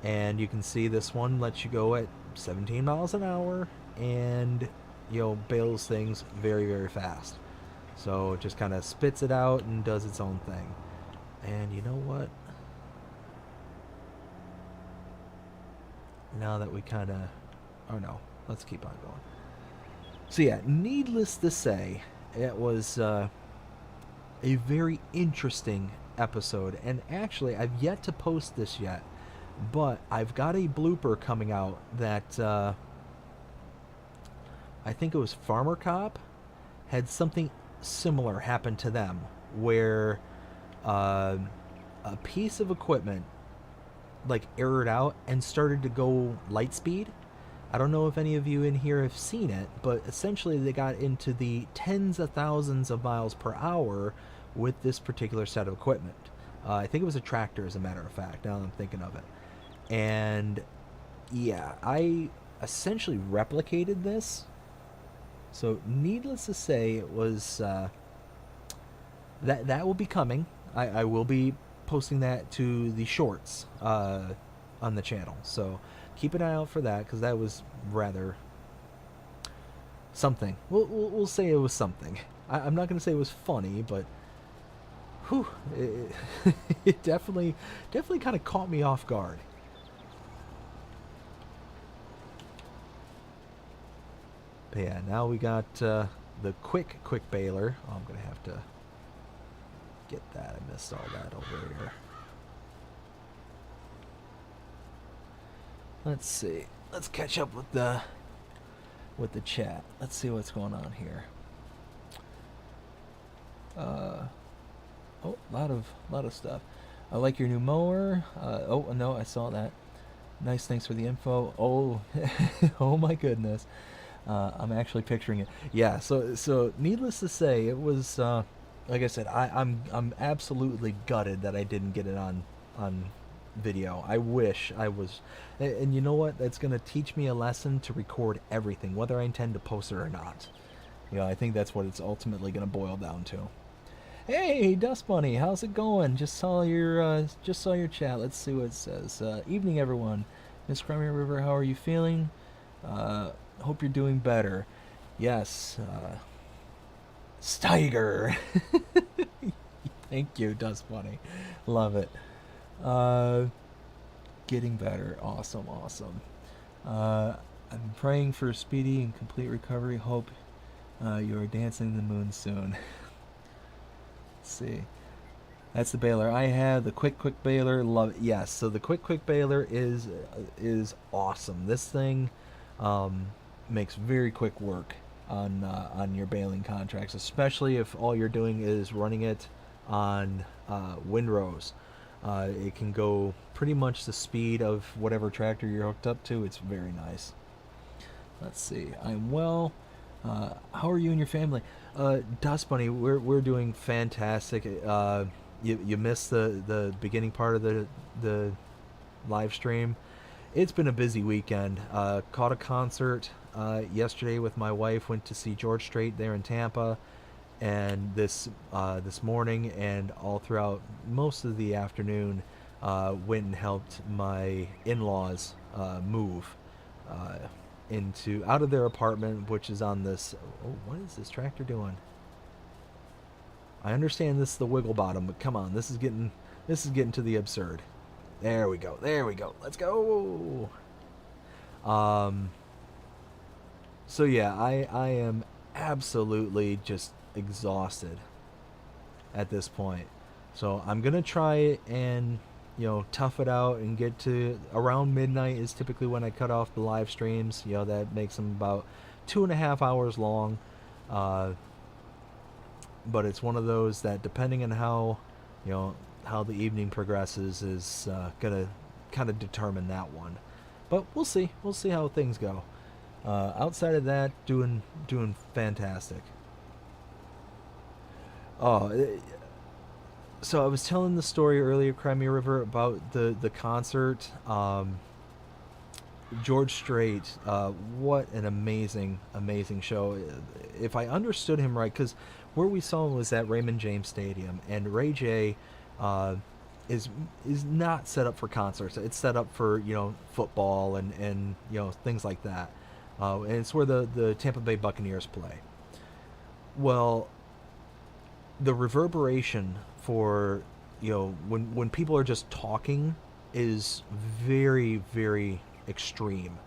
And you can see this one lets you go at 17 miles an hour and, bales things very, very fast. So it just kind of spits it out and does its own thing. And you know what? Now that we kind of... Oh no, let's keep on going. So yeah, needless to say, it was a very interesting episode. And actually, I've yet to post this yet, but I've got a blooper coming out that I think it was Farmer Cop had something similar happen to them, where a piece of equipment like errored out and started to go light speed. I don't know if any of you in here have seen it, but essentially they got into the tens of thousands of miles per hour with this particular set of equipment. I think it was a tractor, as a matter of fact, now that I'm thinking of it. And yeah, I essentially replicated this. So needless to say, it was that will be coming. I will be posting that to the shorts on the channel. So keep an eye out for that, because that was rather something. We'll say it was something. I'm not going to say it was funny, but whew, it definitely kind of caught me off guard. But yeah, now we got the quick baler. Oh, I'm going to have to get that. I missed all that over here. Let's see. Let's catch up with the chat. Let's see what's going on here. Oh, lot of stuff. I like your new mower. Oh no, I saw that. Nice, thanks for the info. Oh, oh my goodness. I'm actually picturing it. Yeah. So needless to say, it was like I said. I'm absolutely gutted that I didn't get it on video. I wish I was. And you know what? That's gonna teach me a lesson to record everything, whether I intend to post it or not. I think that's what it's ultimately gonna boil down to. Hey, Dust Bunny, how's it going? Just saw your chat. Let's see what it says. Evening, everyone. Miss Crimea River, how are you feeling? Hope you're doing better. Yes. Steiger. Thank you, Dust Bunny. Love it. Getting better. Awesome. I'm praying for a speedy and complete recovery. Hope you are dancing the moon soon. Let's see. That's the baler I have. The quick baler. Love it. Yes. So the quick baler is awesome. This thing makes very quick work on your baling contracts, especially if all you're doing is running it on windrows. It can go pretty much the speed of whatever tractor you're hooked up to. It's very nice. Let's see. I'm well. How are you and your family? Dust Bunny, we're doing fantastic. You missed the beginning part of the live stream. It's been a busy weekend. Caught a concert yesterday with my wife. Went to see George Strait there in Tampa, and this morning and all throughout most of the afternoon, went and helped my in-laws move out of their apartment, which is on this. Oh, what is this tractor doing? I understand this is the wiggle bottom, but come on, this is getting to the absurd. There we go. Let's go. So yeah, I am absolutely just exhausted at this point. So I'm gonna try and tough it out and get to around midnight is typically when I cut off the live streams. That makes them about 2.5 hours long. But it's one of those that, depending on how the evening progresses, is gonna kind of determine that one. But we'll see. We'll see how things go. Outside of that, doing fantastic. Oh, so I was telling the story earlier, Crimea River, about the concert. George Strait, what an amazing show. If I understood him right, because where we saw him was at Raymond James Stadium, and Ray J uh, is not set up for concerts. It's set up for football and things like that. And it's where the Tampa Bay Buccaneers play. Well, the reverberation for when people are just talking is very extreme.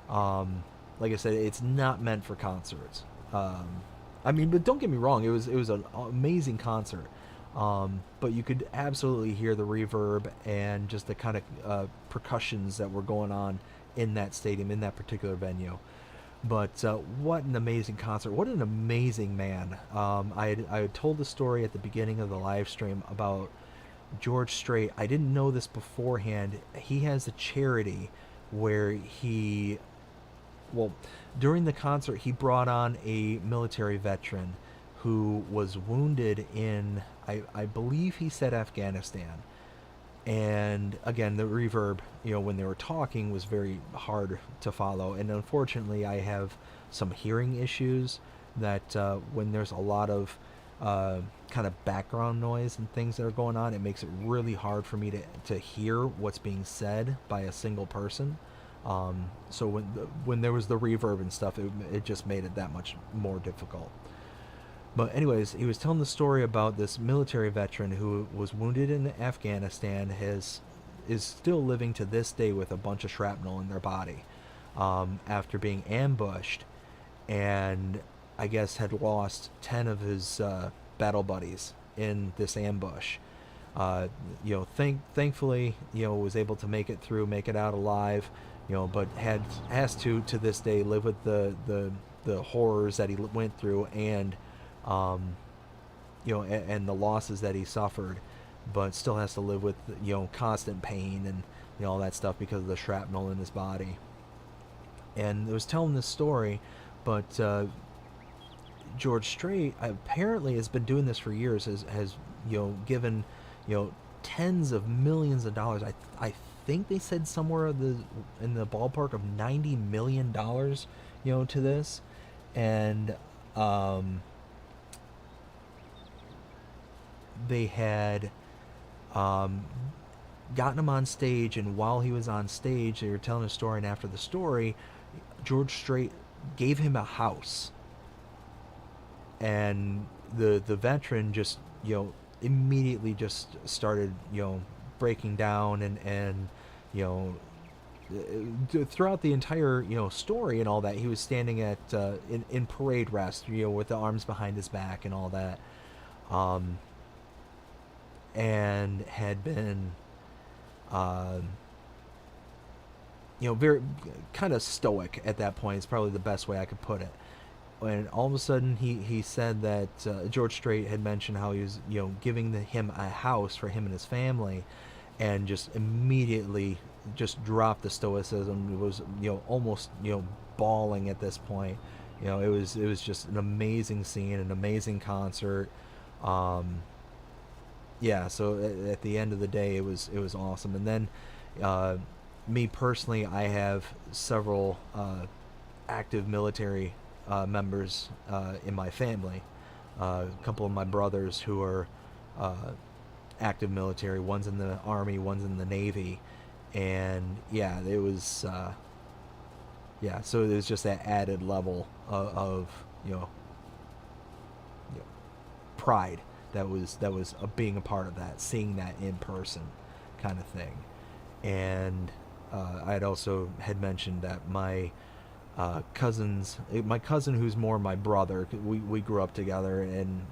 Like I said, it's not meant for concerts. I mean, but don't get me wrong, it was an amazing concert. But you could absolutely hear the reverb and just the kind of percussions that were going on in that stadium, in that particular venue. But what an amazing concert! What an amazing man! I had told the story at the beginning of the live stream about George Strait. I didn't know this beforehand. He has a charity where well, during the concert, he brought on a military veteran who was wounded in, I believe he said Afghanistan. And again, the reverb, when they were talking was very hard to follow. And unfortunately, I have some hearing issues that when there's a lot of kind of background noise and things that are going on, it makes it really hard for me to hear what's being said by a single person. So when there was the reverb and stuff, it just made it that much more difficult. But anyways, he was telling the story about this military veteran who was wounded in Afghanistan, is still living to this day with a bunch of shrapnel in their body, after being ambushed, and I guess had lost 10 of his battle buddies in this ambush. Thankfully, was able to make it out alive, but has to this day live with the horrors that he went through, and and the losses that he suffered, but still has to live with constant pain and all that stuff because of the shrapnel in his body. And it was telling this story, but George Strait apparently has been doing this for years. Has given tens of millions of dollars. I think they said somewhere in the ballpark of $90 million to this, and they had gotten him on stage, and while he was on stage, they were telling a story, and after the story, George Strait gave him a house, and the veteran just immediately just started breaking down, and throughout the entire story and all that, he was standing at in parade rest, with the arms behind his back and all that, and had been very kind of stoic at that point. It's probably the best way I could put it. And all of a sudden he said that George Strait had mentioned how he was giving him a house for him and his family, and just immediately just dropped the stoicism. It was almost bawling at this point. It was just an amazing scene, an amazing concert. Yeah, so at the end of the day, it was awesome. And then me personally, I have several active military members in my family. A couple of my brothers who are active military. One's in the Army, one's in the Navy, and yeah, it was so it was just that added level of pride that was being a part of that, seeing that in person, kind of thing. And I had also had mentioned that my cousin who's more my brother, we grew up together, and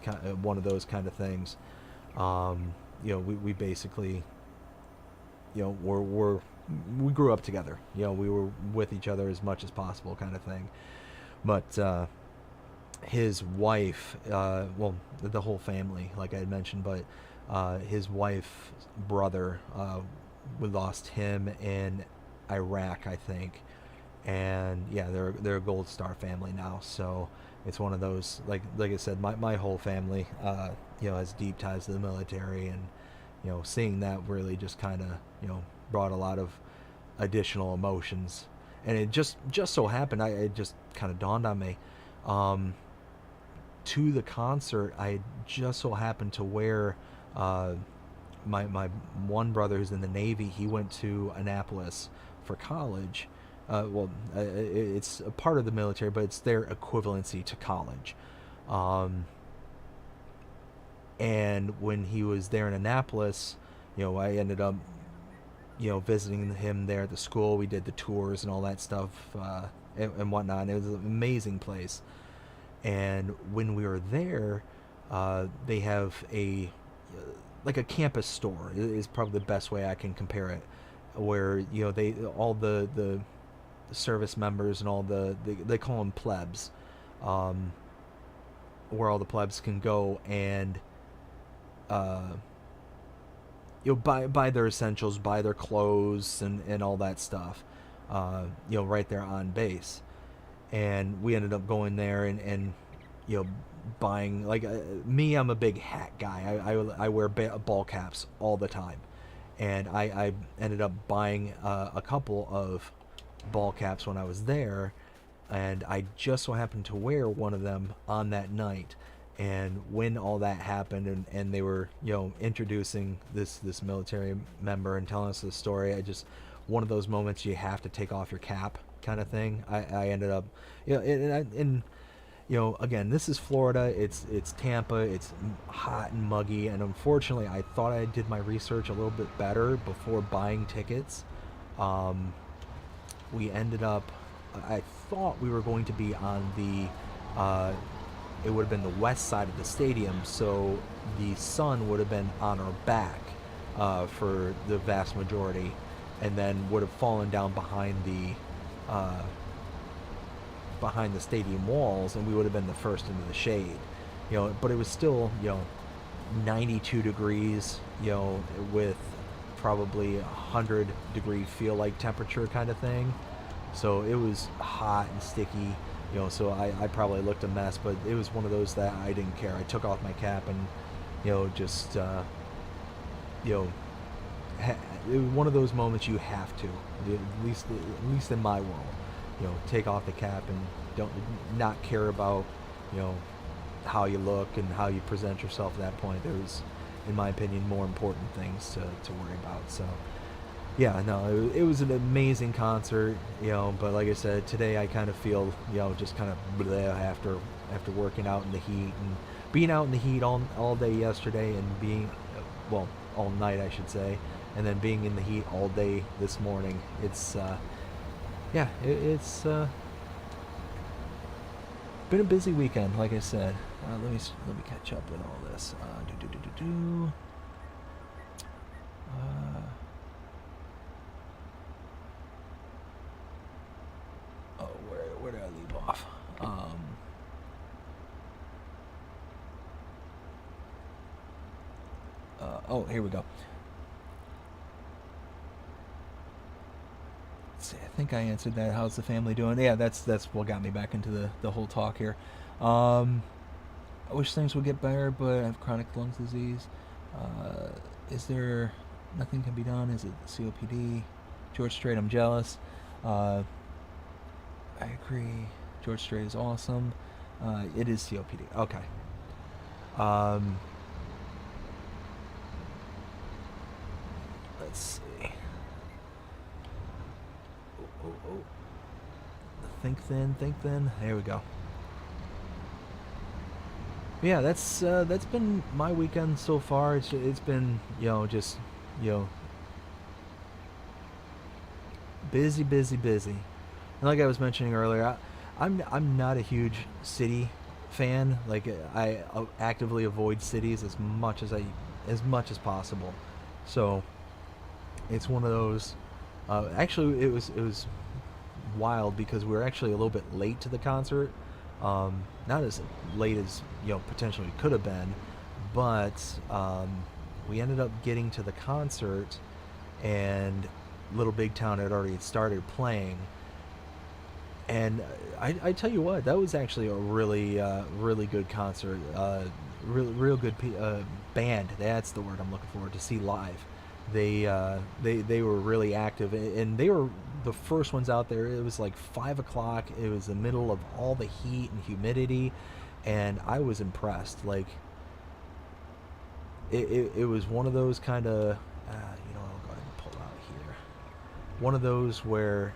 kind of one of those kind of things. We basically we grew up together. We were with each other as much as possible, kind of thing. But his wife, well, the whole family, like I had mentioned, but his wife's brother, we lost him in, Iraq, I think. And yeah, they're a Gold Star family now. So it's one of those, like I said, my whole family, has deep ties to the military, and seeing that really just kind of brought a lot of additional emotions. And it just so happened, it just kind of dawned on me, um, to the concert, I just so happened to wear, my one brother who's in the Navy. He went to Annapolis for college. It's a part of the military, but it's their equivalency to college. Um, and when he was there in Annapolis, I ended up, visiting him there at the school. We did the tours and all that stuff, and whatnot. It was an amazing place. And when we were there, they have like a campus store is probably the best way I can compare it, where they all the service members and all they call them plebs, where all the plebs can go and buy their essentials, buy their clothes and all that stuff, right there on base. And we ended up going there and buying, like, me, I'm a big hat guy. I wear ball caps all the time, and I ended up buying a couple of ball caps when I was there, and I just so happened to wear one of them on that night. And when all that happened, and they were introducing this military member and telling us the story, one of those moments you have to take off your cap kind of thing. I ended up, and again, this is Florida. It's Tampa. It's hot and muggy, and unfortunately, I thought I did my research a little bit better before buying tickets. We ended up, I thought we were going to be on the, it would have been the west side of the stadium, so the sun would have been on our back for the vast majority, and then would have fallen down behind the stadium walls, and we would have been the first into the shade. But it was still 92 degrees, with probably 100-degree feel like temperature kind of thing. So it was hot and sticky, so I probably looked a mess, but it was one of those that I didn't care. I took off my cap and just it was one of those moments you have to, at least in my world, take off the cap and not care about how you look and how you present yourself at that point. There's, in my opinion, more important things to worry about. So yeah, no, it was an amazing concert, but like I said, today I kind of feel, just kind of bleh after working out in the heat and being out in the heat all day yesterday, and being, well, all night I should say, and then being in the heat all day this morning. It's it's been a busy weekend, like I said. Let me catch up with all this. Where did I leave off? Here we go. Let's see, I think I answered that. How's the family doing? Yeah, that's what got me back into the whole talk here. I wish things would get better, but I have chronic lung disease. Is there nothing can be done? Is it COPD? George Strait, I'm jealous. I agree. George Strait is awesome. It is COPD. Okay. Let's see. Oh. Think thin. There we go. Yeah, that's been my weekend so far. It's been just busy. And like I was mentioning earlier, I'm not a huge city fan. Like, I actively avoid cities as much as possible. So it's one of those. Actually, it was wild because we were actually a little bit late to the concert. Not as late as potentially could have been, but we ended up getting to the concert, and Little Big Town had already started playing. And I tell you what, that was actually a really really good concert. Real good band. That's the word I'm looking for to see live. They were really active, and they were the first ones out there. It was like 5 o'clock. It was the middle of all the heat and humidity, and I was impressed. Like it was one of those kind of I'll go ahead and pull out here. One of those where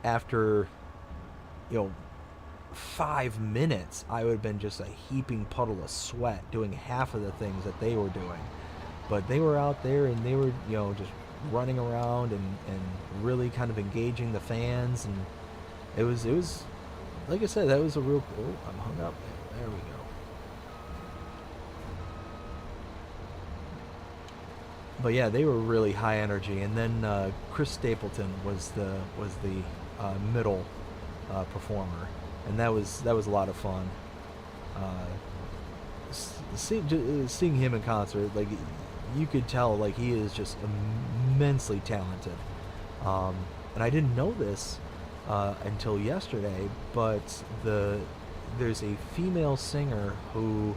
after 5 minutes, I would have been just a heaping puddle of sweat doing half of the things that they were doing. But they were out there and they were, just running around and really kind of engaging the fans. And it was, like I said, that was a real, oh, I'm hung up. There we go. But yeah, they were really high energy. And then Chris Stapleton was the middle performer, and that was a lot of fun. Seeing him in concert, like you could tell, like he is just immensely talented. And I didn't know this until yesterday, but there's a female singer who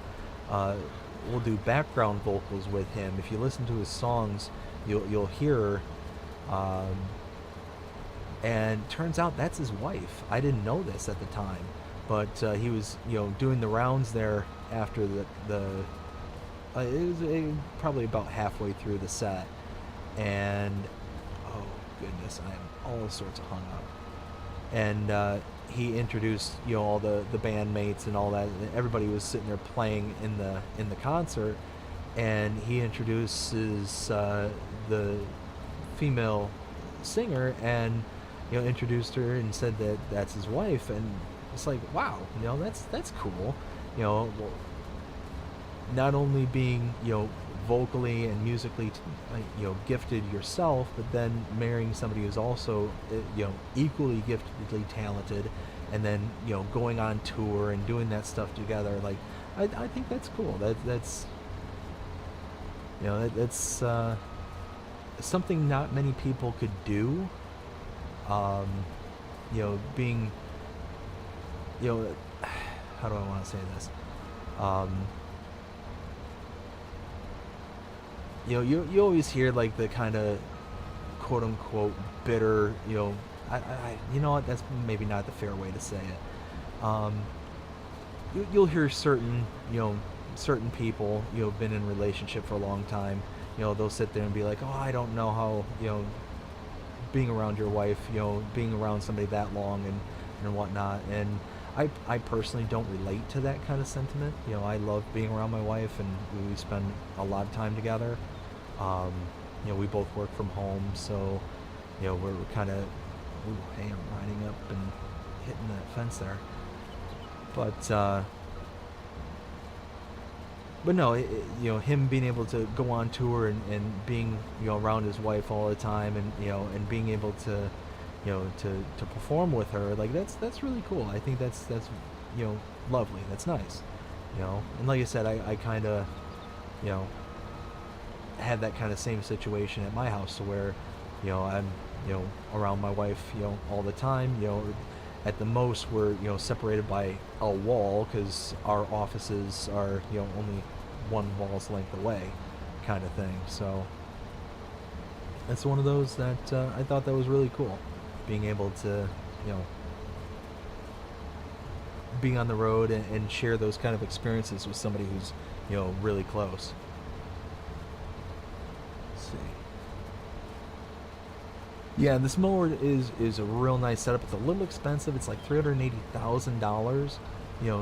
will do background vocals with him. If you listen to his songs, you'll hear her. And turns out that's his wife. I didn't know this at the time, but he was doing the rounds there after it was probably about halfway through the set, and oh goodness, I'm all sorts of hung up. And he introduced all the bandmates and all that, and everybody was sitting there playing in the concert, and he introduces the female singer and introduced her and said that that's his wife. And it's like, wow, that's cool. Not only being vocally and musically gifted yourself, but then marrying somebody who's also equally giftedly talented, and then going on tour and doing that stuff together. Like I think that's cool. That's something not many people could do. Being how do I want to say this? You always hear like the kind of quote unquote bitter, I you know what, that's maybe not the fair way to say it. You'll hear certain people been in a relationship for a long time, they'll sit there and be like, oh, I don't know how being around your wife, being around somebody that long and whatnot. And I personally don't relate to that kind of sentiment. I love being around my wife, and we spend a lot of time together. We both work from home, so we're kind of, hey, I'm riding up and hitting that fence there. But no, him being able to go on tour and being around his wife all the time, and and being able to to perform with her, like that's really cool. I think that's lovely. That's nice. And like I said, I kind of had that kind of same situation at my house, to where I'm around my wife all the time. At the most we're separated by a wall, because our offices are only one wall's length away, kind of thing. So it's one of those that I thought that was really cool, being able to being on the road and share those kind of experiences with somebody who's really close. Let's see. Yeah, this mower is a real nice setup. It's a little expensive. It's like $380,000.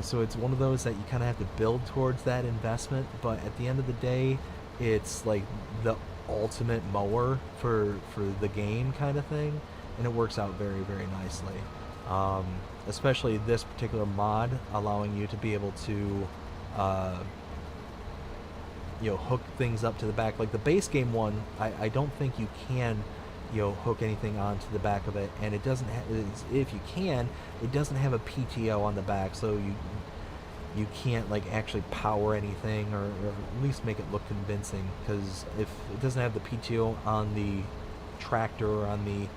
So it's one of those that you kind of have to build towards that investment. But at the end of the day, it's like the ultimate mower for the game kind of thing, and it works out very, very nicely. Especially this particular mod, allowing you to be able to hook things up to the back. Like the base game one, I don't think you can hook anything onto the back of it, and it doesn't if you can, it doesn't have a PTO on the back, so you can't like actually power anything, or at least make it look convincing, because if it doesn't have the PTO on the tractor or on the,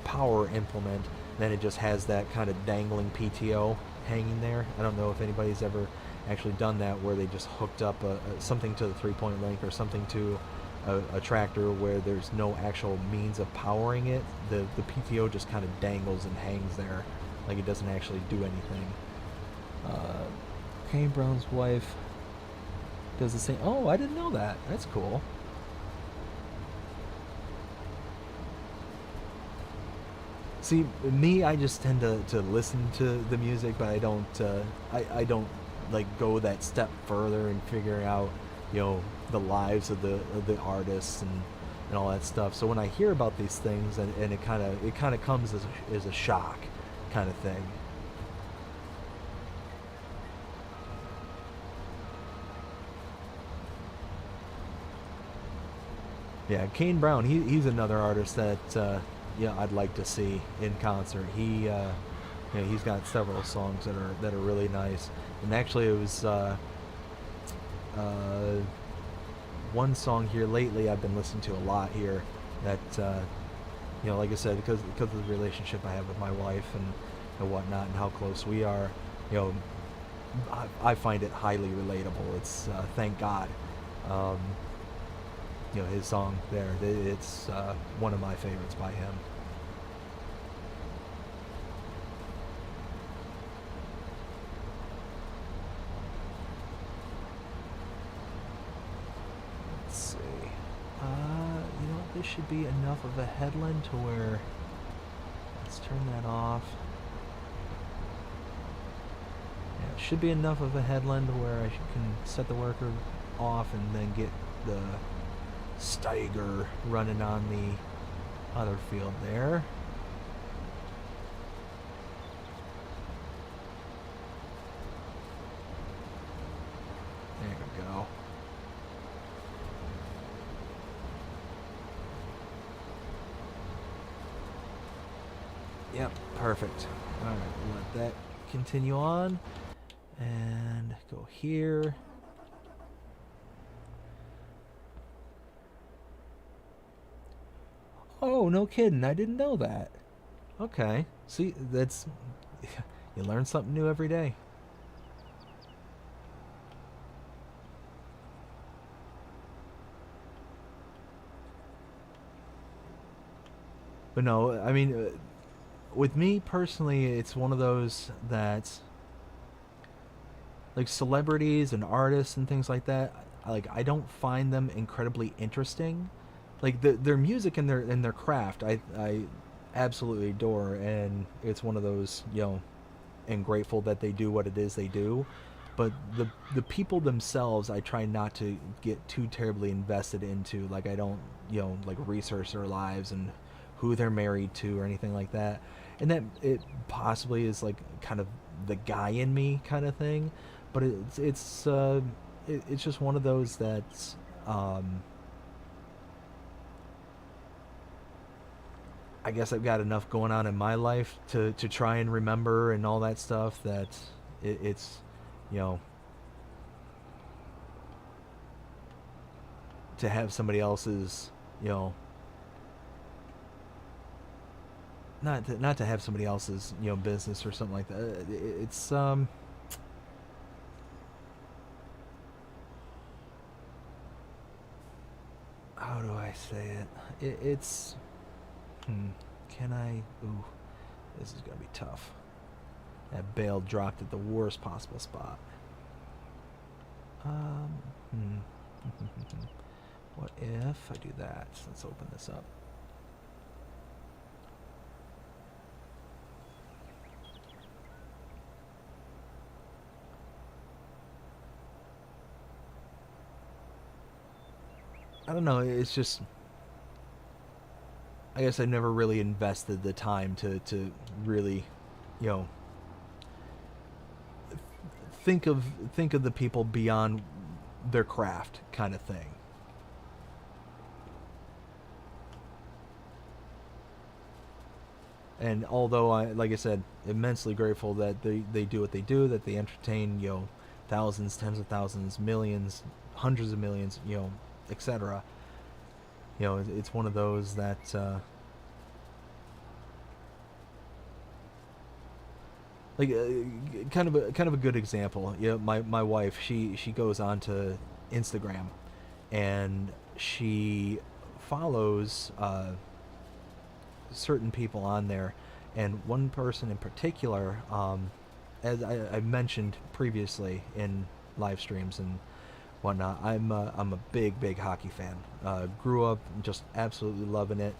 power implement. Then it just has that kind of dangling PTO hanging there. I don't know if anybody's ever actually done that, where they just hooked up something to the 3-point link or something to a tractor where there's no actual means of powering it. The PTO just kind of dangles and hangs there, like it doesn't actually do anything. Kane Brown's wife does the same. Oh, I didn't know that. That's cool. See, me, I just tend to listen to the music, but I don't like go that step further and figure out, the lives of the artists and all that stuff. So when I hear about these things, and it kind of comes as a shock kind of thing. Yeah, Kane Brown, he's another artist that I'd like to see in concert. He's got several songs that are really nice. And actually, it was one song here lately I've been listening to a lot here that like I said, because of the relationship I have with my wife and whatnot, and how close we are, I find it highly relatable. It's Thank God. His song there, it's one of my favorites by him. Let's see. This should be enough of a headland to where, let's turn that off. Yeah, it should be enough of a headland where I can set the worker off and then get the Steiger running on the other field there. There we go. Yep, perfect. Alright, let that continue on and go here. Oh, no kidding. I didn't know that. Okay. See, that's... You learn something new every day. But no, I mean, with me personally, it's one of those that... Like, celebrities and artists and things like that, I don't find them incredibly interesting. Like their music and their craft, I absolutely adore, and it's one of those, and grateful that they do what it is they do. But the people themselves, I try not to get too terribly invested into. Like, I don't like research their lives and who they're married to or anything like that. And that it possibly is like kind of the guy in me kind of thing. But it's just one of those that. I guess I've got enough going on in my life to try and remember and all that stuff that it's, to have somebody else's, not to have somebody else's, business or something like that. It's, how do I say it? It's... Can I... Ooh, this is going to be tough. That bale dropped at the worst possible spot. What if I do that? Let's open this up. I don't know, it's just... I guess I never really invested the time to really, think of the people beyond their craft kind of thing. And although like I said, immensely grateful that they do what they do, that they entertain, thousands, tens of thousands, millions, hundreds of millions, etc. It's one of those that like kind of a good example. My wife, she goes on to Instagram, and she follows certain people on there, and one person in particular, as I mentioned previously in live streams and whatnot, I'm a big hockey fan. Grew up just absolutely loving it.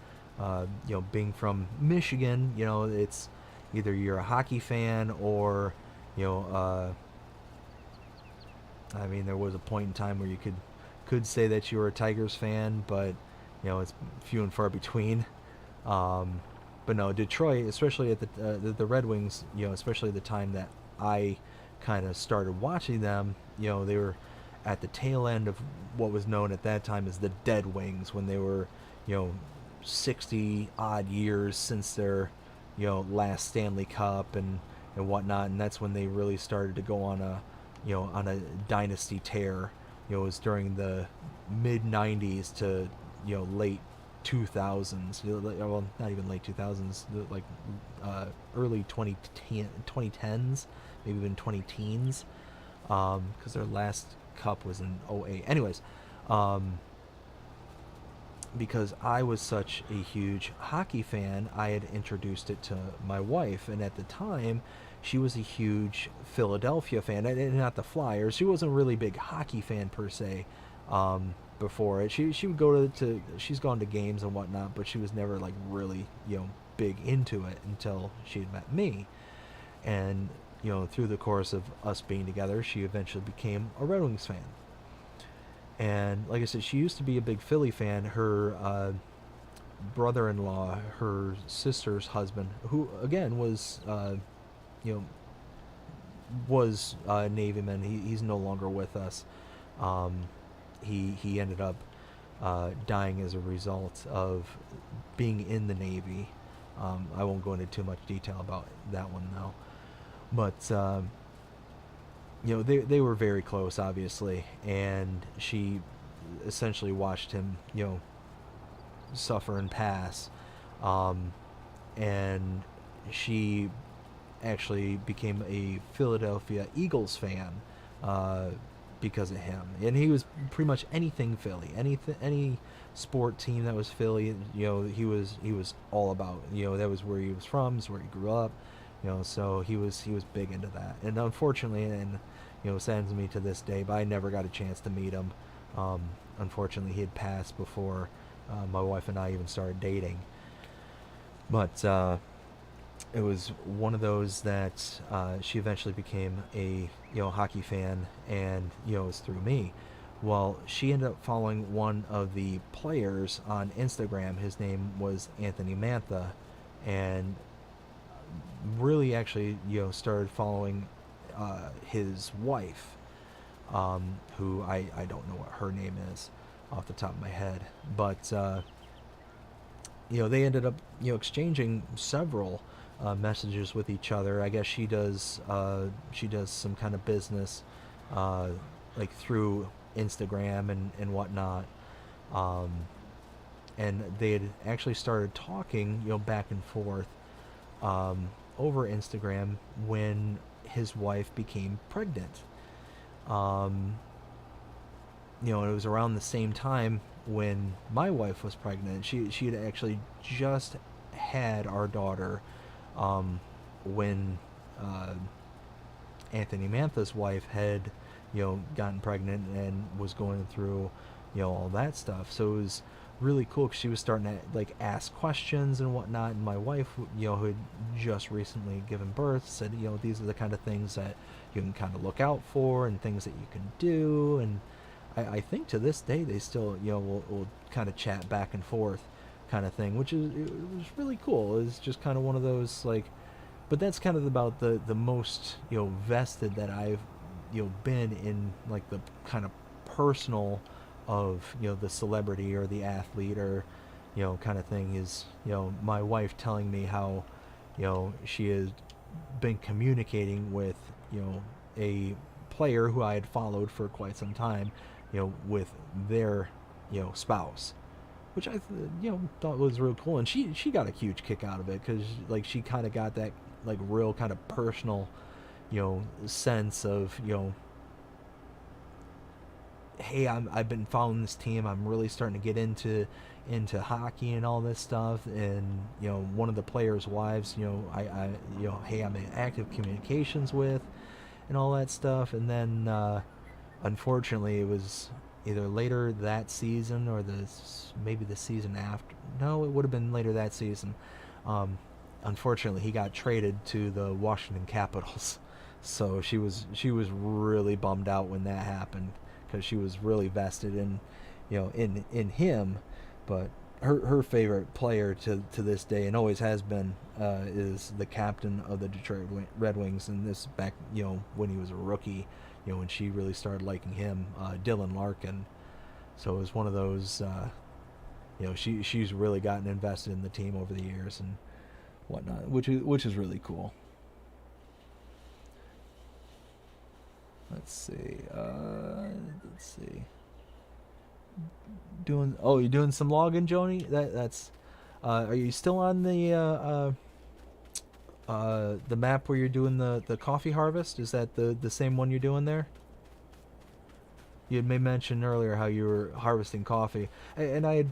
Being from Michigan, it's either you're a hockey fan or, you know, I mean, there was a point in time where you could say that you were a Tigers fan, but it's few and far between. Um, but no, Detroit, especially at the Red Wings, especially the time that I kind of started watching them, they were at the tail end of what was known at that time as the Dead Wings, when they were, you know, 60 odd years since their, last Stanley Cup and whatnot, and that's when they really started to go on a dynasty tear. It was during the mid '90s to late 2000s. Well, not even late 2000s, like early 2010s, maybe even 20 teens, because their last cup was in '08. Anyways, because I was such a huge hockey fan, I had introduced it to my wife, and at the time, she was a huge Philadelphia fan, and not the Flyers. She wasn't a really big hockey fan per se. Before it, she would go she's gone to games and whatnot, but she was never like really big into it until she had met me, and through the course of us being together, she eventually became a Red Wings fan. And like I said, she used to be a big Philly fan. Her brother-in-law, her sister's husband, who again you know, was a Navy man. He's no longer with us. He ended up dying as a result of being in the Navy. I won't go into too much detail about that one now, but they were very close, obviously, and she essentially watched him, suffer and pass, and she actually became a Philadelphia Eagles fan because of him. And he was pretty much anything Philly, any sport team that was Philly, he was all about. That was where he was from, is where he grew up. So he was big into that. And unfortunately, and saddens me to this day, but I never got a chance to meet him. Unfortunately, he had passed before my wife and I even started dating. But it was one of those that she eventually became a hockey fan, and it was through me. Well, she ended up following one of the players on Instagram. His name was Anthony Mantha, and really actually started following his wife, who I don't know what her name is off the top of my head, but they ended up exchanging several messages with each other. I guess she does some kind of business like through Instagram and whatnot, and they had actually started talking back and forth over Instagram when his wife became pregnant. It was around the same time when my wife was pregnant. She had actually just had our daughter when Anthony Mantha's wife had gotten pregnant and was going through all that stuff. So it was really cool because she was starting to like ask questions and whatnot, and my wife who had just recently given birth said these are the kind of things that you can kind of look out for and things that you can do. And I think to this day they still will kind of chat back and forth kind of thing, which it was really cool. It's just kind of one of those like, but that's kind of about the most vested that I've been in like the kind of personal of the celebrity or the athlete or kind of thing is my wife telling me how she has been communicating with a player who I had followed for quite some time with their spouse. which thought was real cool, and she got a huge kick out of it because like she kind of got that like real kind of personal, sense of hey, I've been following this team. I'm really starting to get into hockey and all this stuff. And one of the players' wives, hey, I'm in active communications with, and all that stuff. And then, unfortunately, it was either later that season or maybe the season after. No, it would have been later that season. Unfortunately, he got traded to the Washington Capitals. So she was really bummed out when that happened because she was really vested in, in him. But her favorite player to this day and always has been is the captain of the Detroit Red Wings, and this back when he was a rookie, when she really started liking him, Dylan Larkin. So it was one of those, she's really gotten invested in the team over the years and whatnot, which is really cool. Let's see. Let's see. You're doing some logging, Joni? That's. Are you still on the map where you're doing the coffee harvest? Is that the same one you're doing there? You had made mention earlier how you were harvesting coffee, and I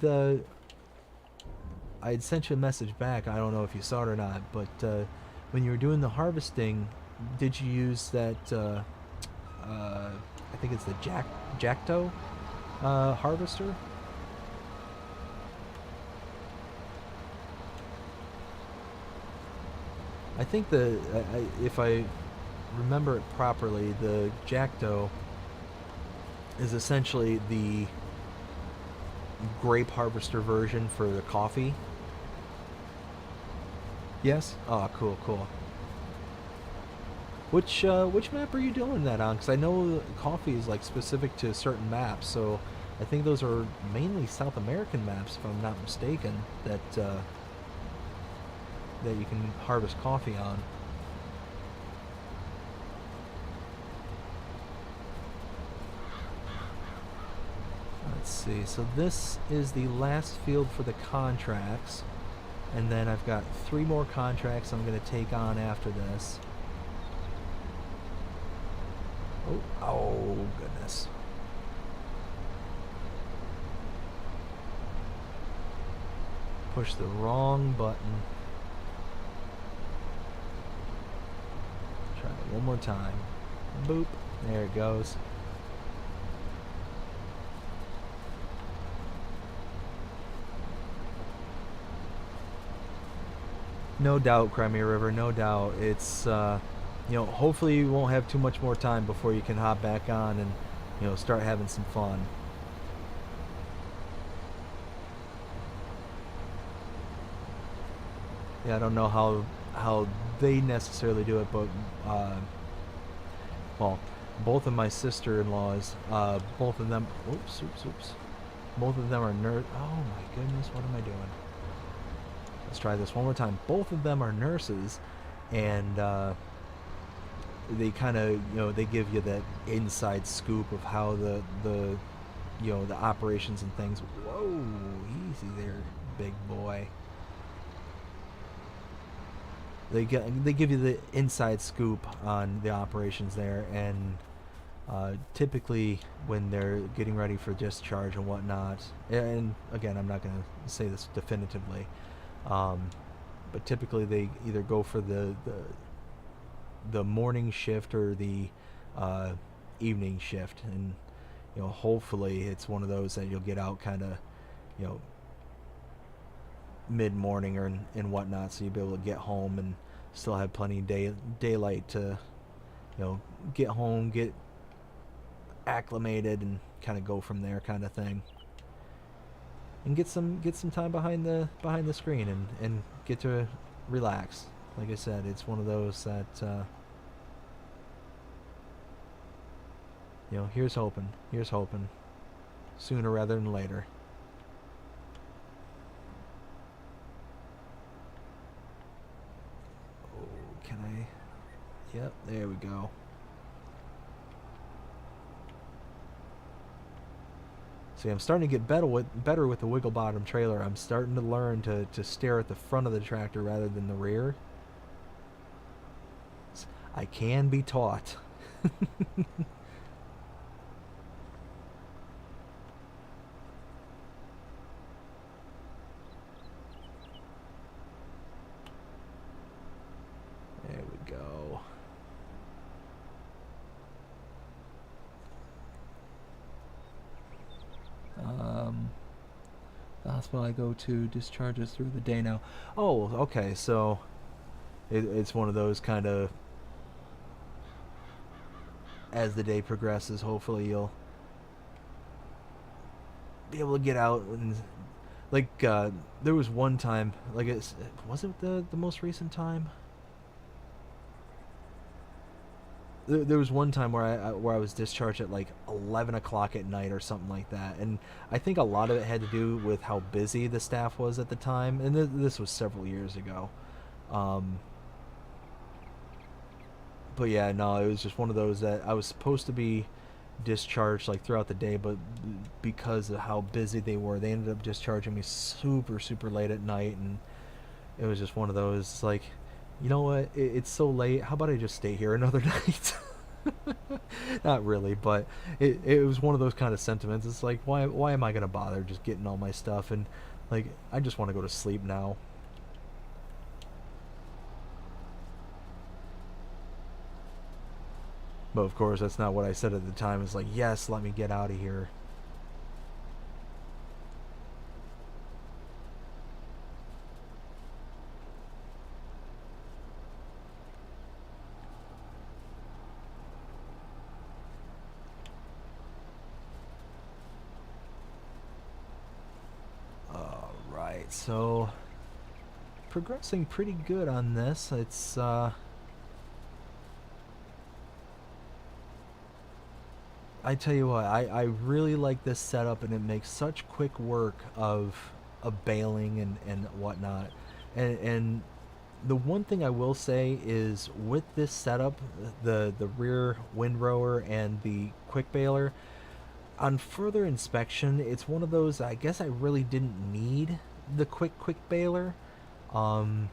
had sent you a message back. I don't know if you saw it or not, but when you were doing the harvesting, did you use that? I think it's the Jackto harvester. I think if I remember it properly, the Jackdo is essentially the grape harvester version for the coffee. Yes. Oh, cool, cool. Which map are you doing that on? Because I know coffee is like specific to certain maps, so I think those are mainly South American maps, if I'm not mistaken, that you can harvest coffee on. Let's see. So this is the last field for the contracts, and then I've got 3 more contracts I'm going to take on after this. Oh goodness. Push the wrong button. Try it one more time. Boop. There it goes. No doubt, Crimea River, no doubt. It's hopefully you won't have too much more time before you can hop back on and, start having some fun. Yeah, I don't know how they necessarily do it, but well, both of my sister-in-laws, both of them. Oops. Both of them are nurse. Oh my goodness, what am I doing? Let's try this one more time. Both of them are nurses, and they kind of they give you that inside scoop of how the the operations and things. Whoa, easy there, big boy. They give you the inside scoop on the operations there, and typically when they're getting ready for discharge and whatnot. And again, I'm not going to say this definitively, but typically they either go for the morning shift or the evening shift, and hopefully it's one of those that you'll get out kind of mid-morning or and whatnot, so you'll be able to get home and still have plenty of daylight to get home, get acclimated, and kind of go from there, kind of thing, and get some time behind the screen and get to relax. Like I said, it's one of those that here's hoping sooner rather than later. Can I? Yep, there we go. See, I'm starting to get better with the wiggle bottom trailer. I'm starting to learn to stare at the front of the tractor rather than the rear. I can be taught. There we go. The hospital I go to discharges through the day now. Oh, okay, so it's one of those kind of, as the day progresses, hopefully you'll be able to get out and, like, there was one time, like, was it the most recent time? There was one time where I was discharged at like 11 o'clock at night or something like that, and I think a lot of it had to do with how busy the staff was at the time, and this was several years ago. Um, but yeah, no, it was just one of those that I was supposed to be discharged like throughout the day, but because of how busy they were, they ended up discharging me super late at night, and it was just one of those, like, you know what, it's so late, how about I just stay here another night? Not really, but it was one of those kind of sentiments. It's like, why am I gonna bother just getting all my stuff, and like, I just want to go to sleep now. But of course, that's not what I said at the time. It's like, yes, let me get out of here. Alright, so progressing pretty good on this. It's I tell you what, I really like this setup, and it makes such quick work of baling and whatnot. And the one thing I will say is, with this setup, the rear windrower and the quick baler, on further inspection, it's one of those, I guess I really didn't need the quick baler. Um,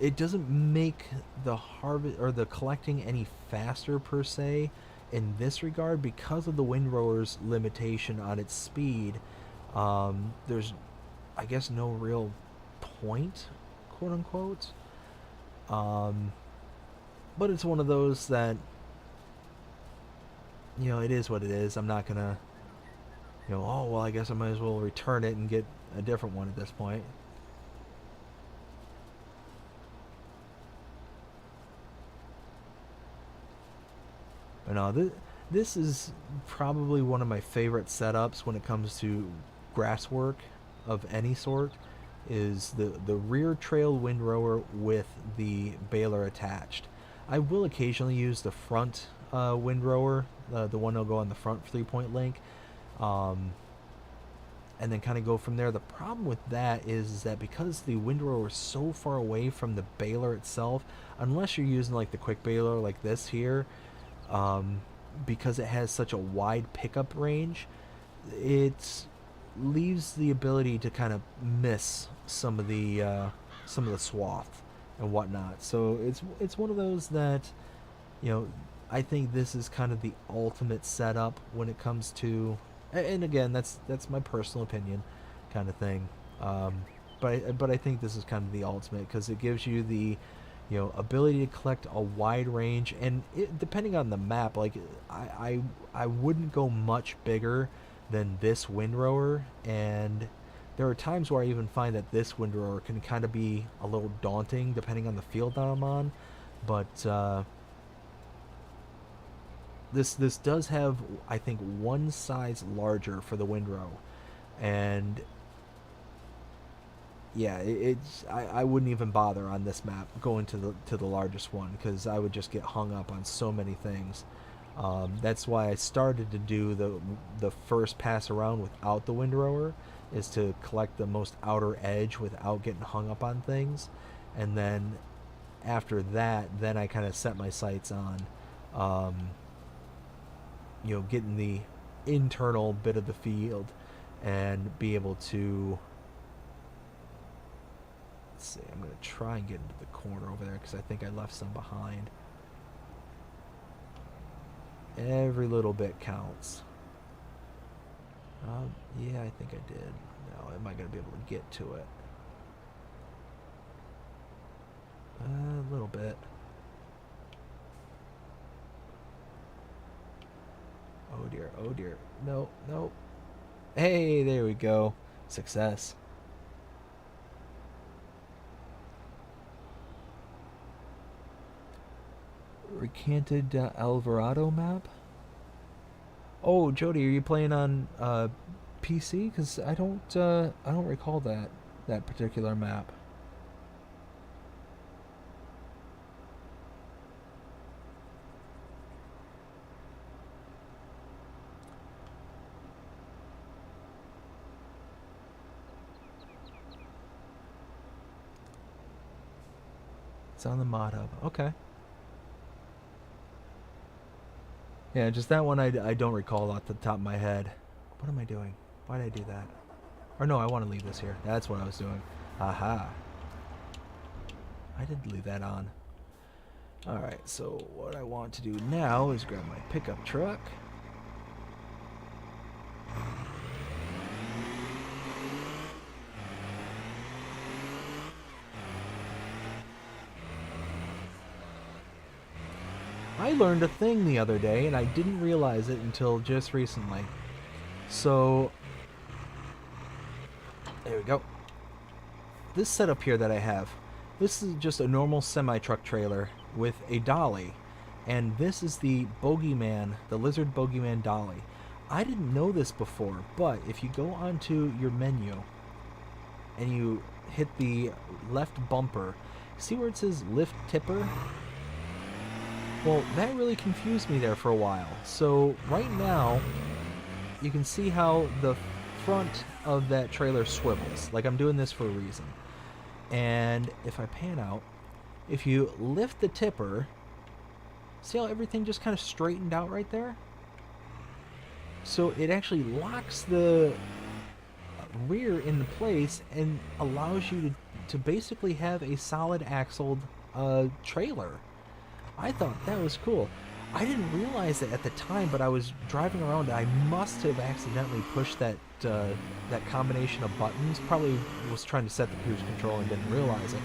it doesn't make the harvest or the collecting any faster per se in this regard, because of the windrower's limitation on its speed. There's, I guess, no real point, quote unquote. Um, but it's one of those that, it is what it is. I'm not gonna, oh well, I guess I might as well return it and get a different one at this point. But no, this is probably one of my favorite setups when it comes to grass work of any sort. Is the rear trail windrower with the baler attached. I will occasionally use the front windrower, the one that'll go on the front 3-point link, um, and then kind of go from there. The problem with that is that because the windrower is so far away from the baler itself, unless you're using like the quick baler like this here, um, because it has such a wide pickup range, it leaves the ability to kind of miss some of the swath and whatnot. So it's one of those that, I think this is kind of the ultimate setup when it comes to, and again, that's my personal opinion, kind of thing. But I think this is kind of the ultimate, because it gives you the, ability to collect a wide range, and depending on the map, like, I wouldn't go much bigger than this windrower, and there are times where I even find that this windrower can kind of be a little daunting depending on the field that I'm on. But this does have, I think, one size larger for the windrow, and yeah, I wouldn't even bother on this map going to the largest one, because I would just get hung up on so many things. That's why I started to do the first pass around without the windrower, is to collect the most outer edge without getting hung up on things, and then after that, then I kind of set my sights on, getting internal bit of the field and be able to, let's see, I'm going to try and get into the corner over there because I think I left some behind. Every little bit counts. Yeah, I think I did. Now, am I going to be able to get to it? A little bit. Oh dear, oh dear. No, no. Hey, there we go. Success. Recanted Alvarado map? Oh, Jody, are you playing on PC? Because I don't recall that particular map. It's on the mod hub. Okay. Yeah, just that one I don't recall off the top of my head. What am I doing? Why did I do that? Or no, I want to leave this here. That's what I was doing. Aha. I did leave that on. Alright, so what I want to do now is grab my pickup truck. I learned a thing the other day, and I didn't realize it until just recently. So, there we go. This setup here that I have, this is just a normal semi-truck trailer with a dolly. And this is the Bogeyman, the Lizard Bogeyman dolly. I didn't know this before, but if you go onto your menu and you hit the left bumper, see where it says lift tipper? Well, that really confused me there for a while. So right now, you can see how the front of that trailer swivels. Like I'm doing this for a reason. And if I pan out, if you lift the tipper, see how everything just kind of straightened out right there? So it actually locks the rear into place and allows you to basically have a solid axled trailer. I thought that was cool. I didn't realize it at the time, but I was driving around and I must have accidentally pushed that combination of buttons. Probably was trying to set the cruise control and didn't realize it.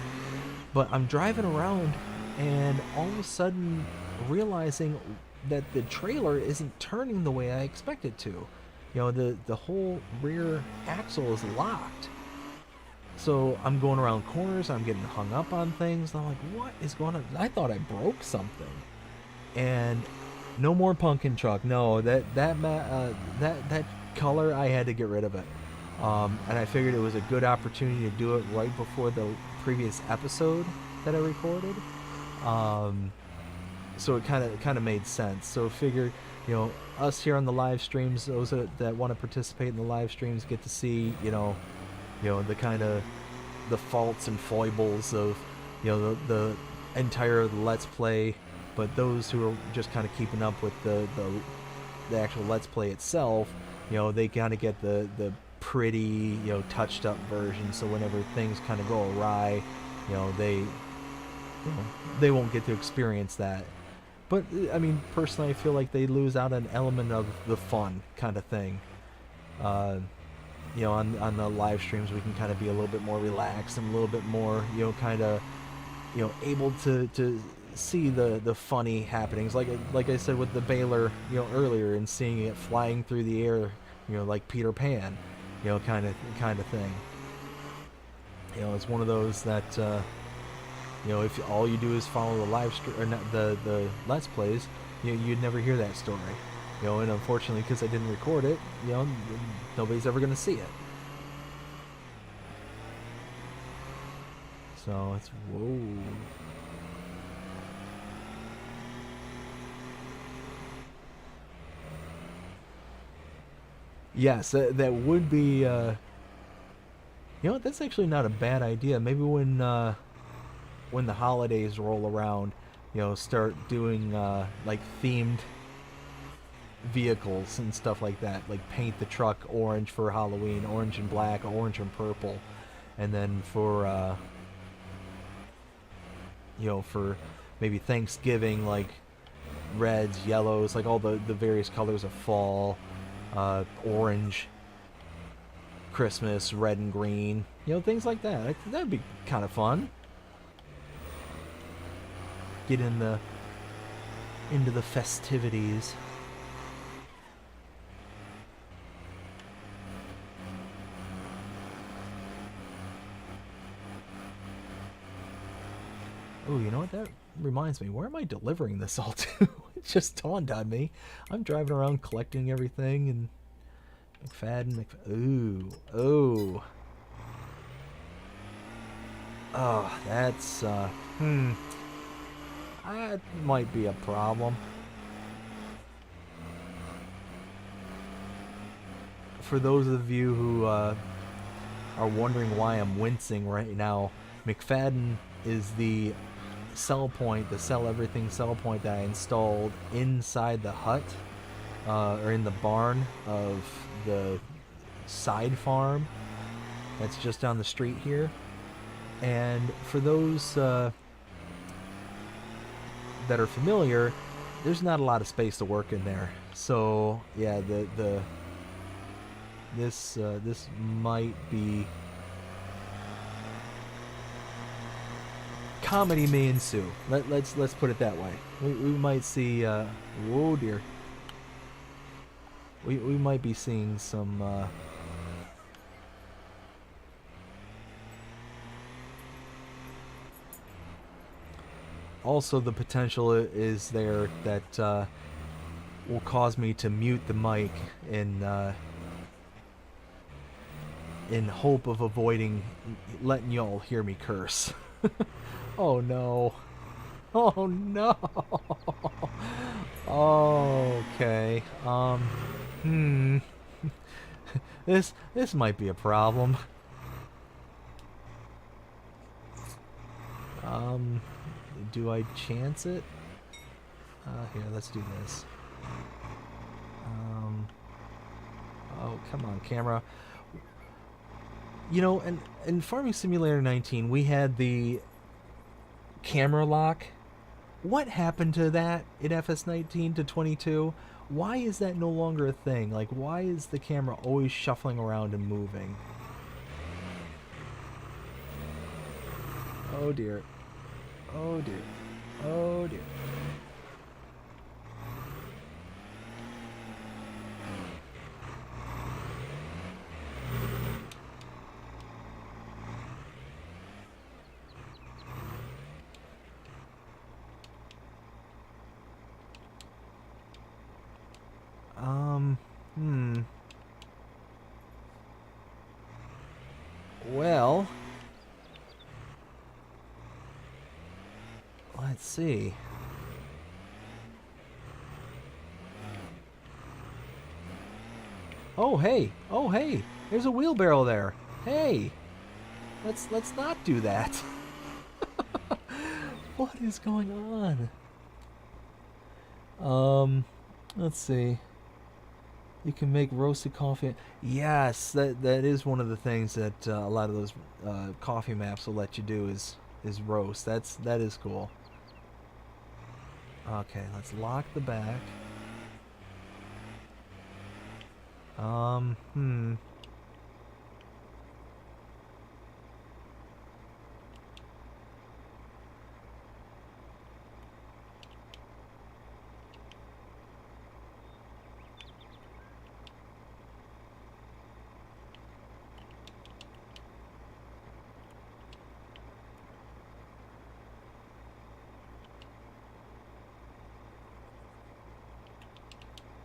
But I'm driving around and all of a sudden realizing that the trailer isn't turning the way I expect it to. You know, the whole rear axle is locked. So I'm going around corners, I'm getting hung up on things, and I'm like, what is going on? I thought I broke something. And no more pumpkin truck. No, that color, I had to get rid of it. And I figured it was a good opportunity to do it right before the previous episode that I recorded. So it kind of made sense. So figure, you know, us here on the live streams, those that want to participate in the live streams get to see, you know, the kind of the faults and foibles of, you know, the entire Let's Play. But those who are just kind of keeping up with the actual Let's Play itself, you know, they kind of get the pretty, you know, touched up version. So whenever things kind of go awry, you know, they won't get to experience that. But I mean, personally, I feel like they lose out an element of the fun kind of thing. You know, on the live streams, we can kind of be a little bit more relaxed and a little bit more, you know, kind of, you know, able to see the funny happenings. Like I said with the Baylor, you know, earlier, and seeing it flying through the air, you know, like Peter Pan, you know, kind of thing. You know, it's one of those that, you know, if all you do is follow the live stream or not, the Let's Plays, you'd never hear that story. You know, and unfortunately, because I didn't record it, you know, nobody's ever going to see it. So it's, whoa. Yes, that would be, you know, that's actually not a bad idea. Maybe when the holidays roll around, you know, start doing like themed vehicles and stuff like that. Like paint the truck orange for Halloween, orange and black, orange and purple, and then for you know, for maybe Thanksgiving, like reds, yellows, like all the various colors of fall, orange, Christmas, red and green, you know, things like that. That'd be kind of fun. Get into the festivities. Oh, you know what? That reminds me. Where am I delivering this all to? It just dawned on me. I'm driving around collecting everything and McFadden. Ooh, oh, oh, that's that might be a problem. For those of you who are wondering why I'm wincing right now, McFadden is the sell point, the sell everything sell point that I installed inside the hut, or in the barn of the side farm that's just down the street here. And for those that are familiar, there's not a lot of space to work in there. So yeah, this might be, comedy may ensue. Let's put it that way. We might see. Oh dear. We might be seeing some. Also, the potential is there that will cause me to mute the mic in hope of avoiding letting y'all hear me curse. Oh no. Oh no. Okay. This might be a problem. Do I chance it? Here, let's do this. Oh, come on, camera. You know, in Farming Simulator 19, we had the camera lock. What happened to that in FS19 to 22? Why is that no longer a thing? Like, why is the camera always shuffling around and moving? Oh dear. Oh dear. Oh dear. Well, let's see. Oh hey, oh hey, there's a wheelbarrow there. Hey, let's not do that. What is going on? Let's see. You can make roasted coffee. Yes, that is one of the things that a lot of those coffee maps will let you do is roast. That is cool. Okay, let's lock the back.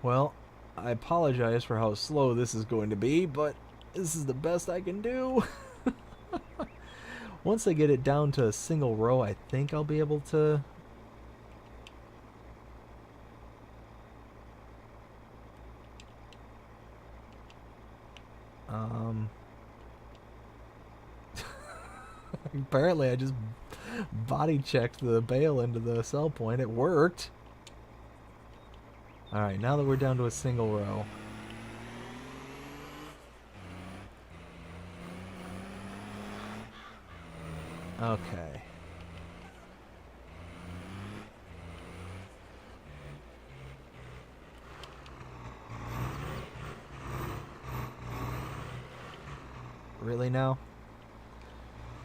Well, I apologize for how slow this is going to be, but this is the best I can do. Once I get it down to a single row, I think I'll be able to... Apparently I just body checked the bale into the sell point. It worked. Alright, now that we're down to a single row. Okay. Really now?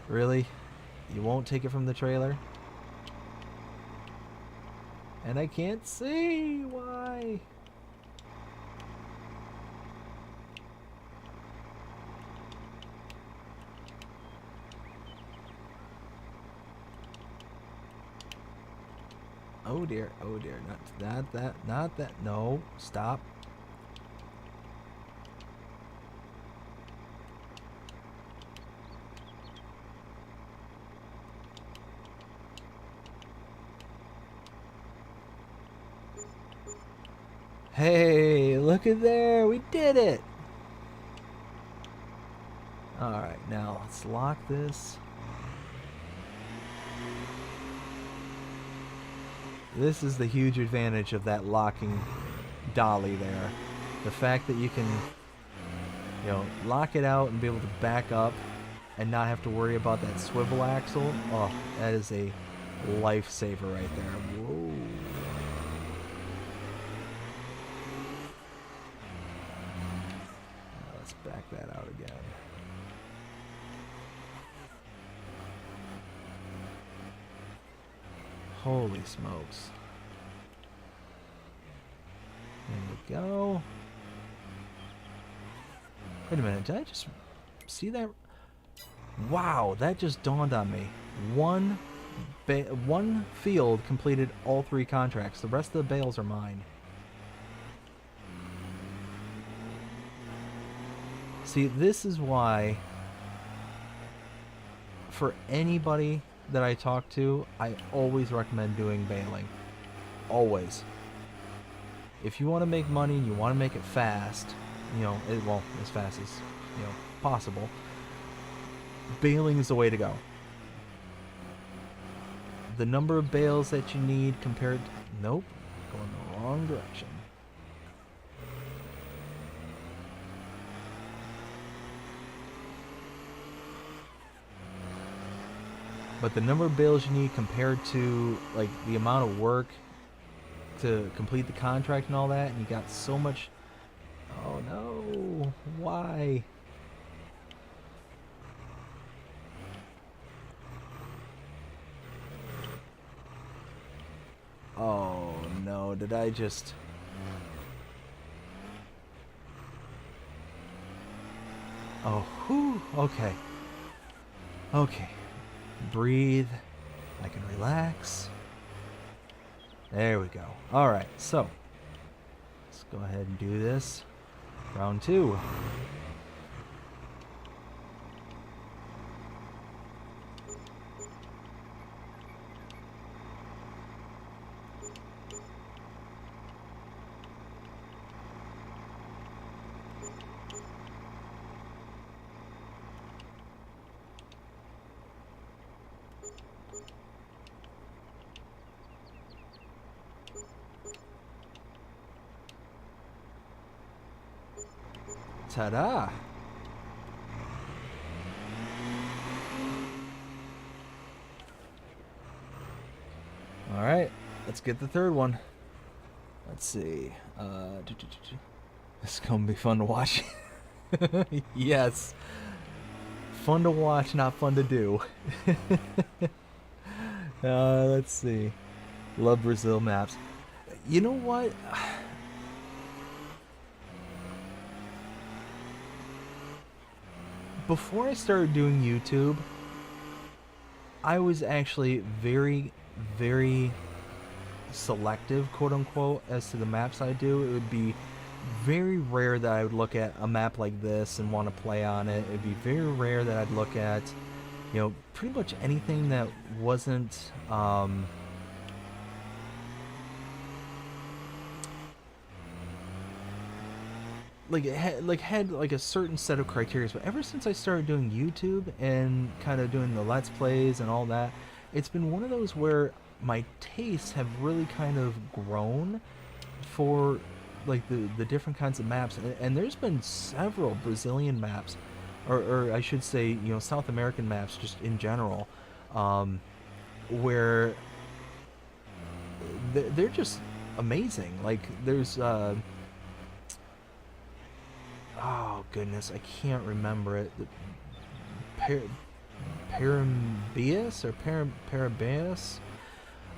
Really? You won't take it from the trailer? And I can't see why. Oh dear, not that, no, stop. Hey, look at there, we did it! Alright, now let's lock this. This is the huge advantage of that locking dolly there. The fact that you can, you know, lock it out and be able to back up and not have to worry about that swivel axle. Oh, that is a lifesaver right there. Whoa. Let's back that out again. Holy smokes. There we go. Wait a minute, did I just see that? Wow, that just dawned on me. One field completed all 3 contracts. The rest of the bales are mine. See, this is why, for anybody that I talk to, I always recommend doing baling. Always. If you want to make money and you want to make it fast, you know, well, as fast as, you know, possible, baling is the way to go. The number of bales that you need compared to, nope, going the wrong direction. But the number of bales you need compared to, like, the amount of work to complete the contract and all that, and you got so much. Oh no, why? Oh no, did I just... Oh, whew, okay. Okay. Breathe. I can relax. There we go. Alright, so let's go ahead and do this. Round 2. Ta-da! Alright, let's get the third one. Let's see. This is gonna be fun to watch. Yes. Fun to watch, not fun to do. Let's see. Love Brazil maps. You know what? Before I started doing YouTube, I was actually very, very selective, quote unquote, as to the maps I do. It would be very rare that I would look at a map like this and want to play on it. It would be very rare that I'd look at, you know, pretty much anything that wasn't, like it had like a certain set of criteria. But ever since I started doing YouTube and kind of doing the Let's Plays and all that, it's been one of those where my tastes have really kind of grown, for like the different kinds of maps, and there's been several Brazilian maps, or I should say, South American maps just in general, where they're just amazing. Like there's oh goodness, I can't remember it. Parambias or Parabias.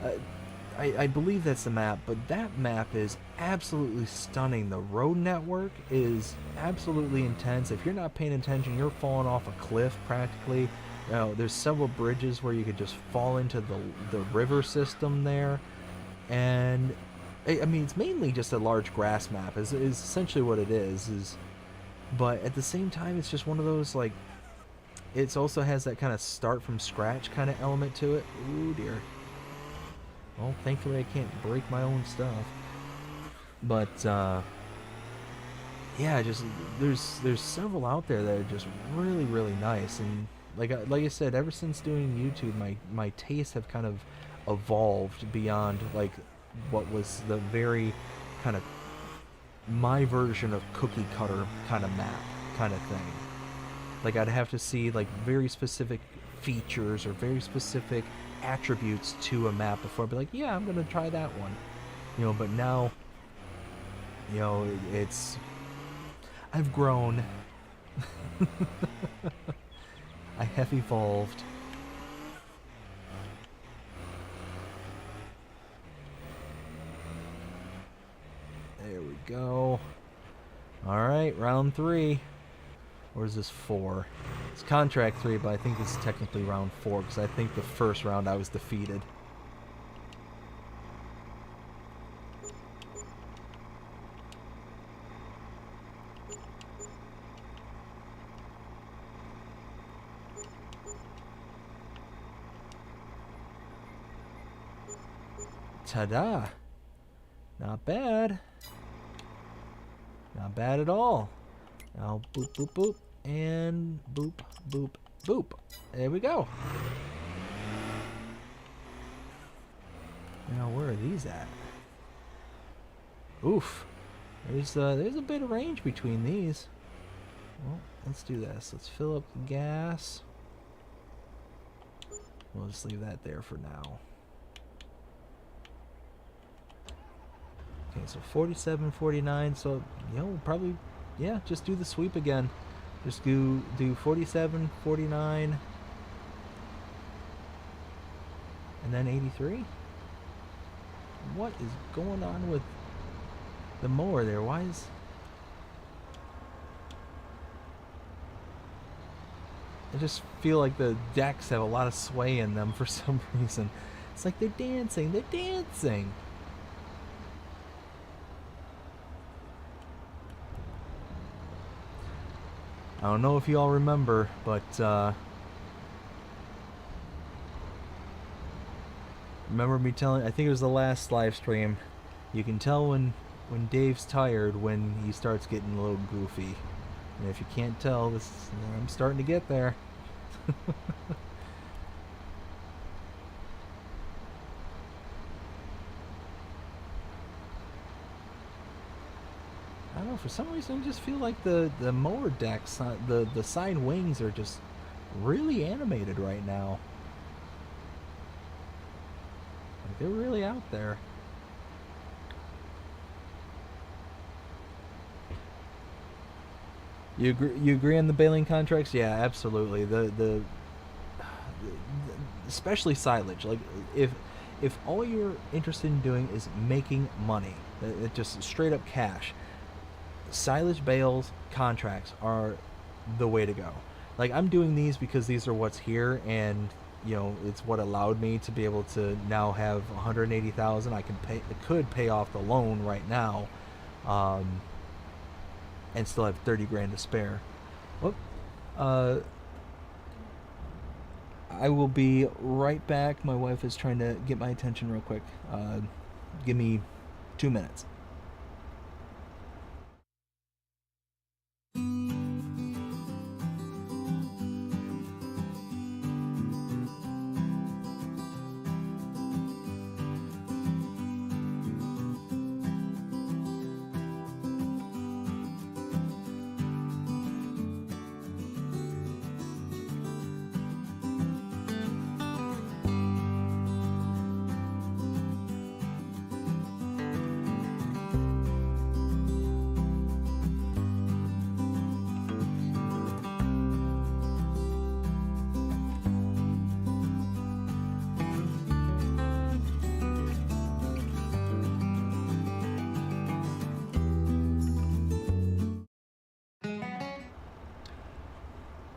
Uh, I believe that's the map, but that map is absolutely stunning. The road network is absolutely intense. If you're not paying attention, you're falling off a cliff practically. There's several bridges where you could just fall into the river system there. And I mean, it's mainly just a large grass map is essentially what it is, but at the same time, it's just one of those, like, it also has that kind of start from scratch kind of element to it. Ooh dear. Well, thankfully I can't break my own stuff. But yeah, just there's several out there that are just really really nice. And like I said, ever since doing YouTube, my tastes have kind of evolved beyond like what was the very kind of my version of cookie cutter kind of map kind of thing. Like I'd have to see like very specific features or very specific attributes to a map before I'd be like, yeah, I'm gonna try that one. But now, it's I've grown. I have evolved. There we go. Alright, round 3. Or is this 4? It's contract 3, but I think this is technically round 4, because I think the first round I was defeated. Ta-da! Not bad. Not bad at all. Now boop boop boop and boop boop boop. There we go. Now where are these at? Oof. There's a bit of range between these. Well, let's do this. Let's fill up the gas. We'll just leave that there for now. Okay, so 47, 49. So we'll probably, yeah, just do the sweep again. Just do 47, 49, and then 83. What is going on with the mower there? Why is... I just feel like the decks have a lot of sway in them for some reason. It's like they're dancing. They're dancing. I don't know if you all remember, but remember me telling, I think it was the last live stream, you can tell when Dave's tired when he starts getting a little goofy. And if you can't tell, I'm starting to get there. I don't know, for some reason I just feel like the mower decks, the side wings are just really animated right now. Like they're really out there. You agree on the baling contracts? Yeah, absolutely. The especially silage. Like if all you're interested in doing is making money, it just straight up cash, silage bales contracts are the way to go. Like I'm doing these because these are what's here, and it's what allowed me to be able to now have 180,000. I could pay off the loan right now, and still have 30 grand to spare. Whoop. I will be right back. My wife is trying to get my attention real quick. Give me 2 minutes.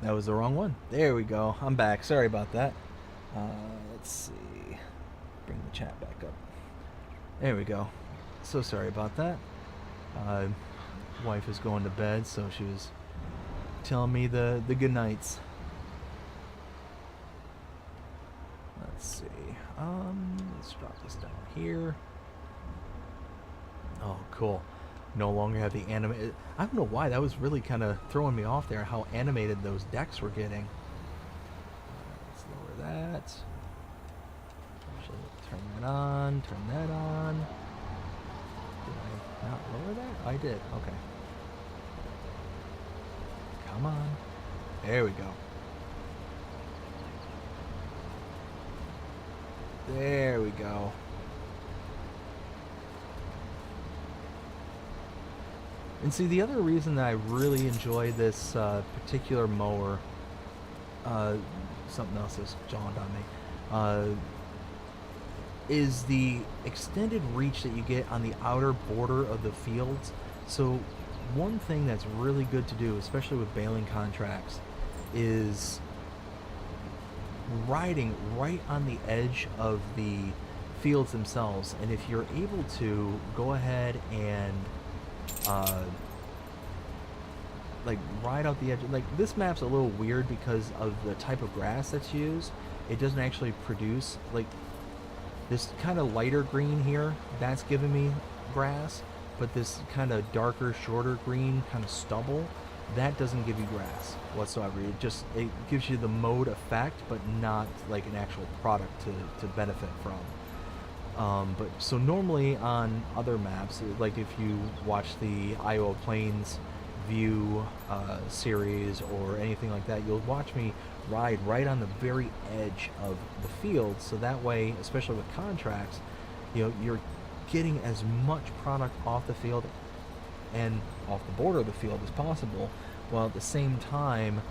That was the wrong one. There we go. I'm back. Sorry about that. Let's see. Bring the chat back up. There we go. So sorry about that. Wife is going to bed, so she was telling me the good nights. Let's see. Let's drop this down here. Oh, cool. No longer have the animated. I don't know why that was really kind of throwing me off there. How animated those decks were getting. Let's lower that. Actually, turn that on. Turn that on. Did I not lower that? I did. Okay. Come on. There we go. There we go. And see, the other reason that I really enjoy this particular mower, something else has dawned on me, is the extended reach that you get on the outer border of the fields. So one thing that's really good to do, especially with baling contracts, is riding right on the edge of the fields themselves. And if you're able to go ahead and like ride out the edge, like this map's a little weird because of the type of grass that's used. It doesn't actually produce like this kind of lighter green here, that's giving me grass, but this kind of darker, shorter green kind of stubble, that doesn't give you grass whatsoever. It gives you the mode effect, but not like an actual product to benefit from. But so normally on other maps, like if you watch the Iowa Plains View series or anything like that, you'll watch me ride right on the very edge of the field, so that way, especially with contracts, you know, you're getting as much product off the field and off the border of the field as possible, while at the same time,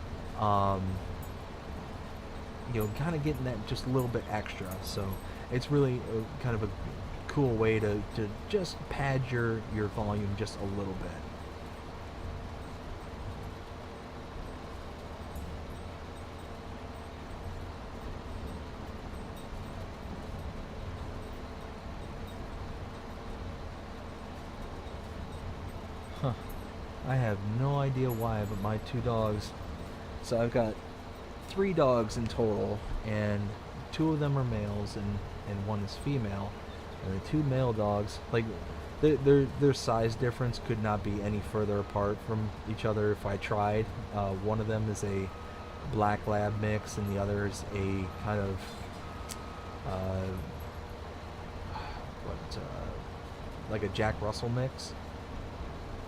you know, kind of getting that just a little bit extra. So it's really kind of a cool way to just pad your volume just a little bit. Huh. I have no idea why, but my two dogs. So I've got 3 dogs in total, and 2 of them are males, and 1 is female. And the 2 male dogs, like their size difference could not be any further apart from each other if I tried. One of them is a black lab mix, and the other is a kind of like a Jack Russell mix.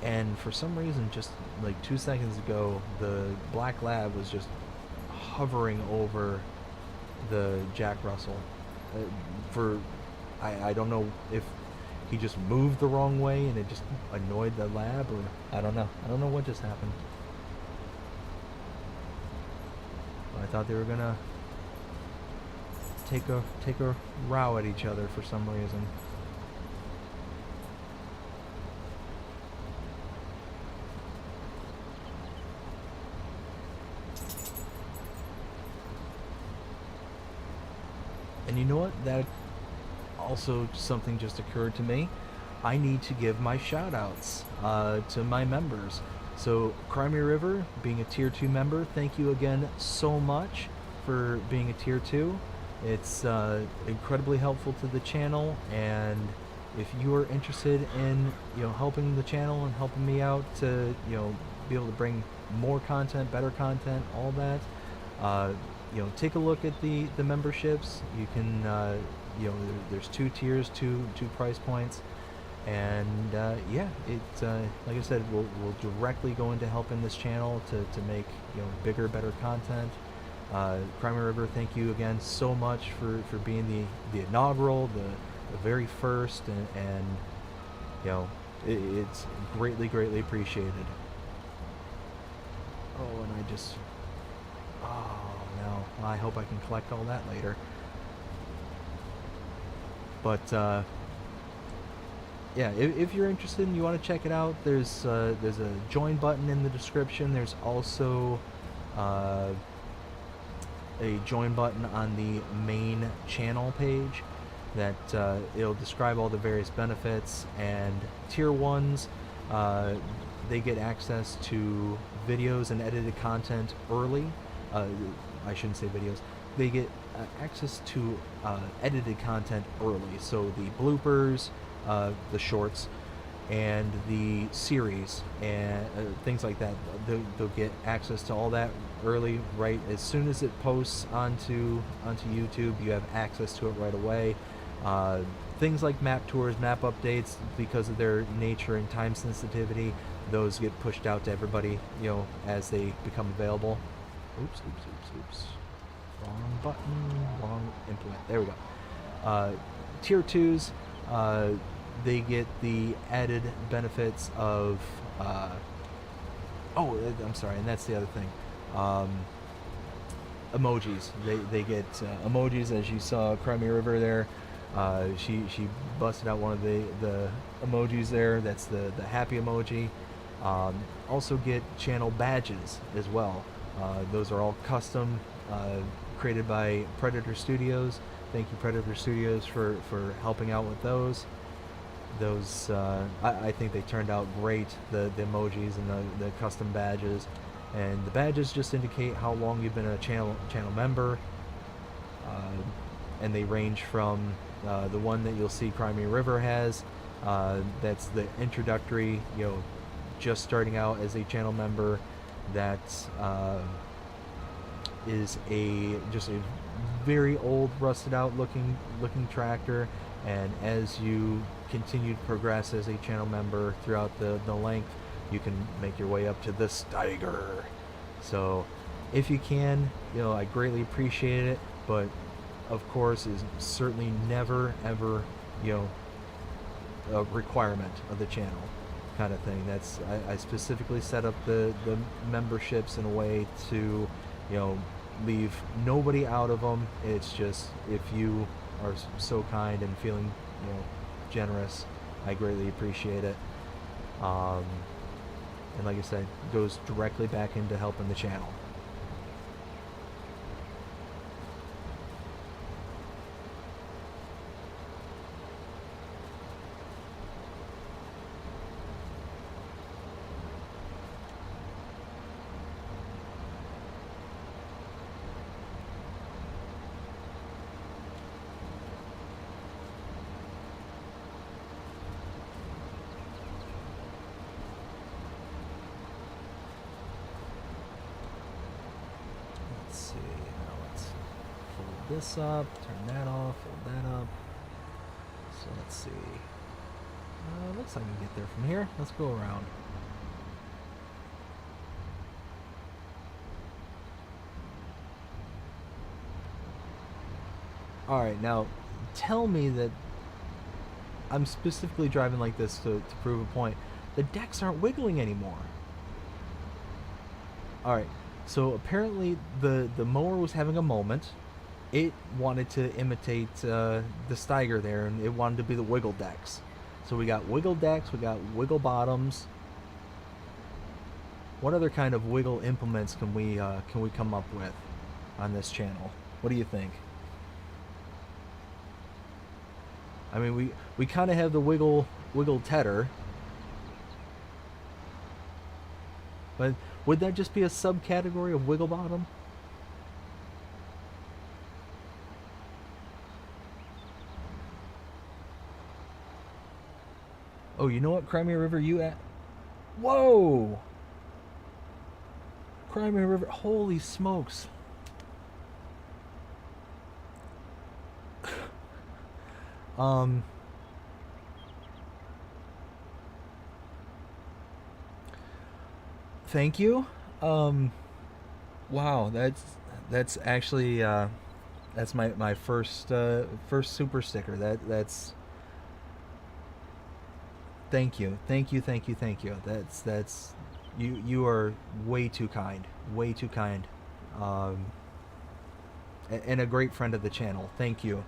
And for some reason, just like 2 seconds ago, the black lab was just hovering over the Jack Russell. I don't know if he just moved the wrong way and it just annoyed the lab, or I don't know. I don't know what just happened. I thought they were gonna take a row at each other for some reason. And you know what? That also something just occurred to me. I need to give my shout outs to my members. So Crimea River, being a tier 2 member, thank you again so much for being a tier 2. It's incredibly helpful to the channel, and if you are interested in, you know, helping the channel and helping me out to, you know, be able to bring more content, better content, all that, you know, take a look at the memberships. You can, you know, there's 2 tiers, two price points, and yeah, it like I said, will directly go into helping this channel to make, you know, bigger, better content. Crimea River, thank you again so much for being the inaugural, the very first, and you know, it's greatly appreciated. Oh, and I just, oh no, well, I hope I can collect all that later. But yeah, if you're interested and you want to check it out, there's a join button in the description. There's also uh, a join button on the main channel page that it'll describe all the various benefits. And tier ones, they get access to videos and edited content early. I shouldn't say videos. They get access to edited content early. So the bloopers, the shorts, and the series and things like that. They'll get access to all that early, right as soon as it posts onto YouTube. You have access to it right away. Things like map tours, map updates, because of their nature and time sensitivity, those get pushed out to everybody, as they become available. Oops. Wrong button, wrong implement. There we go. Tier 2s, they get the added benefits of I'm sorry, and that's the other thing. Emojis. They get emojis, as you saw Crimea River there. She busted out one of the emojis there. That's the happy emoji. Also get channel badges as well. Those are all custom, created by Predator Studios. Thank you, Predator Studios, for helping out with those. I think they turned out great, the emojis and the custom badges. And the badges just indicate how long you've been a channel member, and they range from the one that you'll see Crimea River has. That's the introductory, just starting out as a channel member. That is just a very old, rusted out looking tractor. And as you continue to progress as a channel member throughout the length, you can make your way up to the Steiger. So if you can, I greatly appreciate it, but of course is certainly never ever a requirement of the channel kind of thing. That's I specifically set up the memberships in a way to leave nobody out of them. It's just, if you are so kind and feeling generous, I greatly appreciate it. And like I said, it goes directly back into helping the channel. This up, turn that off, fold that up. So let's see. Looks like we can get there from here. Let's go around. Alright, now tell me that I'm specifically driving like this to prove a point. The decks aren't wiggling anymore. Alright, so apparently the mower was having a moment. It wanted to imitate the Steiger there, and it wanted to be the wiggle decks. So we got wiggle decks, we got wiggle bottoms. What other kind of wiggle implements can we come up with on this channel? What do you think? I mean, we kind of have the wiggle tedder, but would that just be a subcategory of wiggle bottom? Oh, you know what, Crimea River, you at? Whoa! Crimea River, holy smokes. Thank you. Wow, that's actually that's my first super sticker. That's thank you. That's you are way too kind. And a great friend of the channel. Thank you.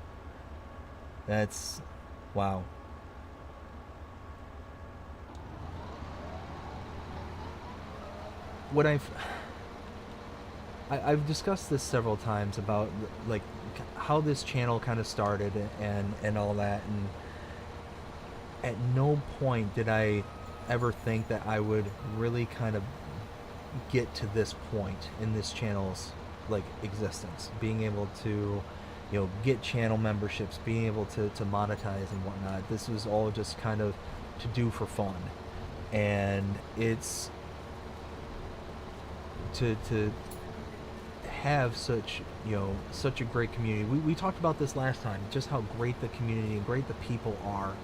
That's wow. I've discussed this several times about like how this channel kind of started and all that, and at no point did I ever think that I would really kind of get to this point in this channel's like existence, being able to get channel memberships, being able to monetize and whatnot. This was all just kind of to do for fun, and it's to have such a great community. We talked about this last time, just how great the community and great the people are.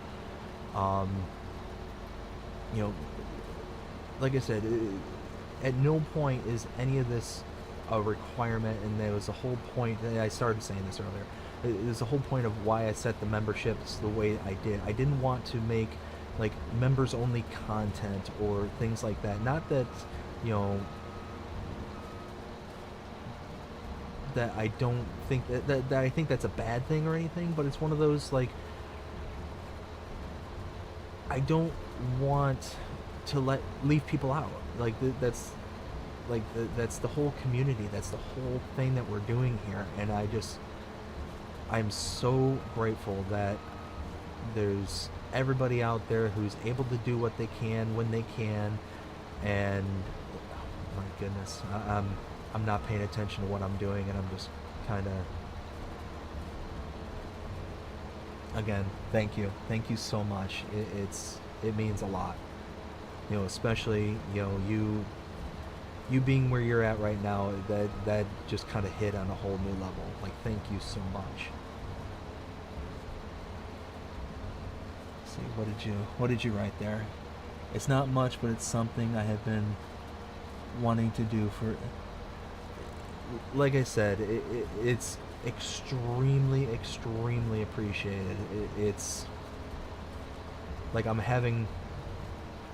You know, like I said, at no point is any of this a requirement, and there was a whole point. I started saying this earlier. There's a whole point of why I set the memberships the way I did. I didn't want to make like members only content or things like that. Not that that I don't think that I think that's a bad thing or anything, but it's one of those like I don't want to leave people out. Like that's that's the whole community. That's the whole thing that we're doing here, and I'm so grateful that there's everybody out there who's able to do what they can when they can, and oh my goodness, I'm not paying attention to what I'm doing, and I'm just kind of, again, thank you so much. It means a lot, especially you being where you're at right now. That just kind of hit on a whole new level. Like, thank you so much. Let's see, what did you write there? It's not much, but it's something I have been wanting to do for. Like I said, it's extremely appreciated. It's like I'm having